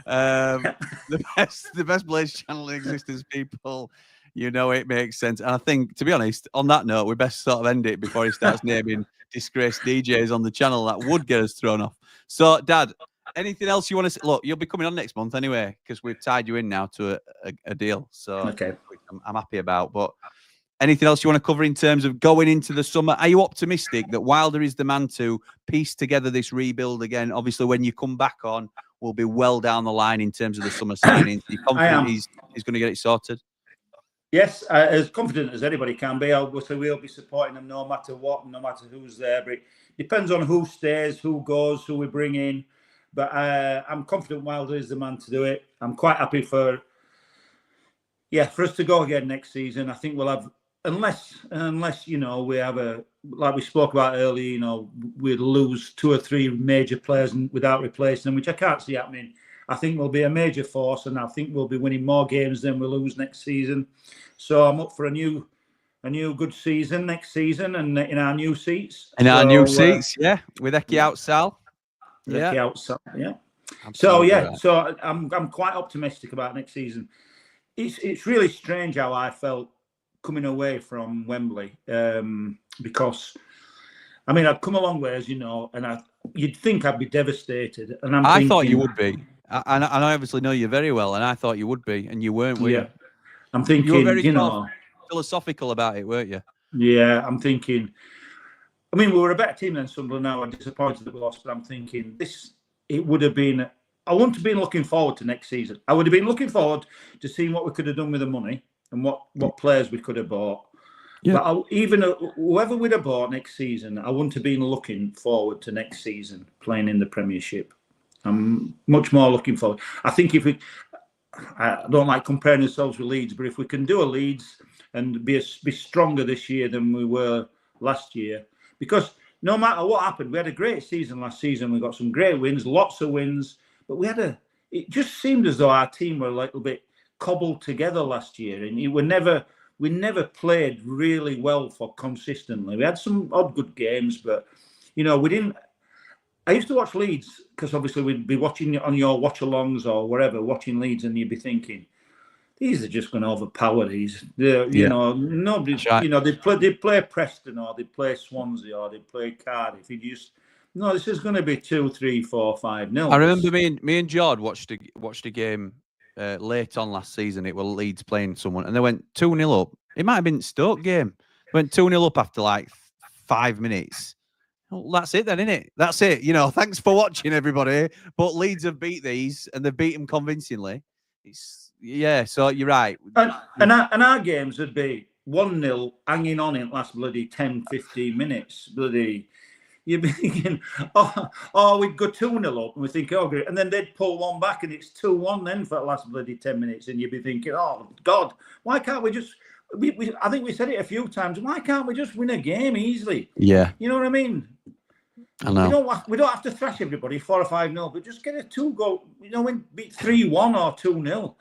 The best Blaze channel in existence, people. You know it makes sense. And I think, to be honest, on that note, we best sort of end it before he starts naming disgraced DJs on the channel. That would get us thrown off. So, Dad, anything else you want to say? Look, you'll be coming on next month anyway, because we've tied you in now to a deal. So, okay, I'm happy about. But anything else you want to cover in terms of going into the summer? Are you optimistic that Wilder is the man to piece together this rebuild again? Obviously, when you come back on, we'll be well down the line in terms of the summer signings. Are you confident he's going to get it sorted? Yes, as confident as anybody can be. Obviously, we'll be supporting them no matter what, no matter who's there. But it depends on who stays, who goes, who we bring in. But I'm confident Wilder is the man to do it. I'm quite happy for us to go again next season. I think we'll have, unless we have like we spoke about earlier, we'd lose 2 or 3 major players without replacing them, which I can't see happening. I think we'll be a major force, and I think we'll be winning more games than we'll lose next season. So I'm up for a new good season next season, and in our new seats. Our new seats, with Eki out Sal. Eki out Sal, yeah. Absolutely so I'm quite optimistic about next season. It's really strange how I felt coming away from Wembley, because I'd come a long way, as you know, and you'd think I'd be devastated. And I thought you would be. And I obviously know you very well, and I thought you would be, and you weren't, were you? I'm thinking, you were very philosophical about it, weren't you? Yeah, I'm thinking, we were a better team than Sunderland now. I'm disappointed that we lost, but I'm thinking it would have been, I wouldn't have been looking forward to next season. I would have been looking forward to seeing what we could have done with the money and what players we could have bought. Yeah. But even whoever we'd have bought next season, I wouldn't have been looking forward to next season playing in the Premiership. I'm much more looking forward. I think I don't like comparing ourselves with Leeds, but if we can do a Leeds and be stronger this year than we were last year, because no matter what happened, we had a great season last season. We got some great wins, lots of wins, but it just seemed as though our team were a little bit cobbled together last year, and we never played really well for consistently. We had some odd good games, but we didn't. I used to watch Leeds because obviously we'd be watching on your watch-alongs or wherever, watching Leeds, and you'd be thinking, these are just going to overpower these. Nobody. Right. They'd play Preston or they'd play Swansea or they'd play Cardiff. This is going to be 2, 3, 4, 5-0. I remember me and Jord watched a game late on last season. It was Leeds playing someone, and they went 2-0 up. It might have been Stoke game. Went 2-0 up after like 5 minutes. Well, that's it then, isn't it? That's it. Thanks for watching, everybody. But Leeds have beat these, and they've beat them convincingly. So you're right. And our games would be, 1-0 hanging on in last bloody 10, 15 minutes. Bloody, you'd be thinking, we'd go 2-0 up, and we think, oh, great. And then they'd pull one back, and it's 2-1 then for the last bloody 10 minutes, and you'd be thinking, oh, God, why can't we just... I think we said it a few times. Why can't we just win a game easily? Yeah. You know what I mean? I know. We don't have to thrash everybody 4 or 5-0, but just get a 2-goal. Win beat 3-1 or 2-0.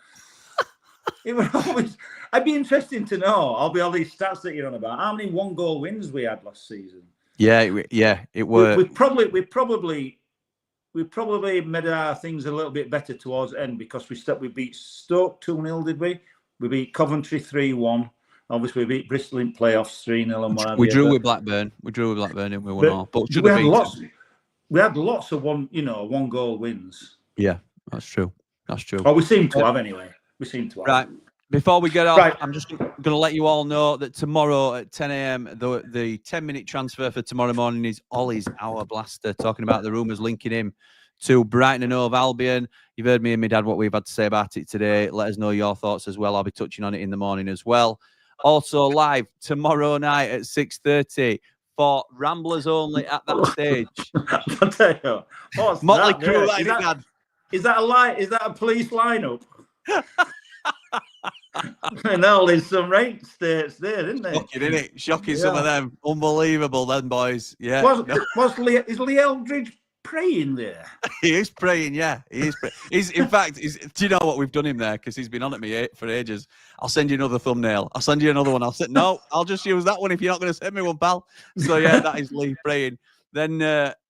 It would always. I'd be interesting to know. I'll be all these stats that you're on about. How many 1-goal wins we had last season? Yeah, it were. We probably made our things a little bit better towards the end because we beat Stoke 2-0, did we? We beat Coventry 3-1. Obviously, we beat Bristol in playoffs 3-0 and whatever. We drew with Blackburn. And we won all. But we had lots. We had lots of 1-goal wins. Yeah, that's true. Oh, we seem to have anyway. We seem to have. Right. Before we get off, I'm just going to let you all know that tomorrow at 10 a.m, the 10-minute transfer for tomorrow morning is Ollie's Hour Blaster, talking about the rumours linking him to Brighton and Hove Albion. You've heard me and my dad what we've had to say about it today. Let us know your thoughts as well. I'll be touching on it in the morning as well. Also live tomorrow night at 6:30 for Ramblers only at that stage. I'll tell you, Motley Crue, is that a lie? Is that a police lineup? And all there's some rank states there, isn't there? Shocking, isn't it? Shocking, some of them. Unbelievable, then, boys. Yeah. Is Lee Eldridge praying there? He is praying, yeah. He is praying. In fact, do you know what we've done him there? Because he's been on at me for ages. I'll send you another thumbnail. I'll send you another one. I'll just use that one if you're not going to send me one, pal. So, yeah, that is Lee praying. Then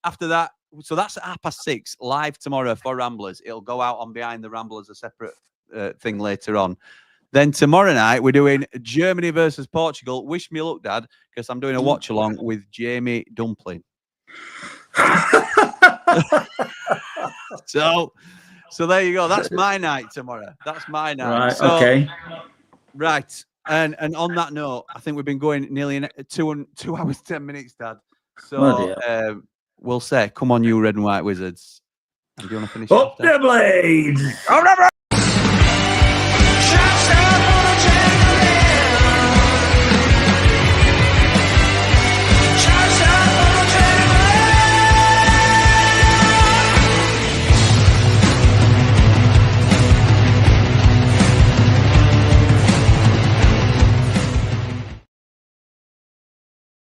after that, so that's at 6:30 live tomorrow for Ramblers. It'll go out on Behind the Ramble as a separate thing later on. Then tomorrow night, we're doing Germany versus Portugal. Wish me luck, Dad, because I'm doing a watch-along with Jamie Dumpling. So there you go. That's my night tomorrow. That's my night. Right, okay. Right. And on that note, I think we've been going nearly 2 hours, 10 minutes, Dad. So we'll say, come on, you red and white wizards. And do you want to finish? Up the blades!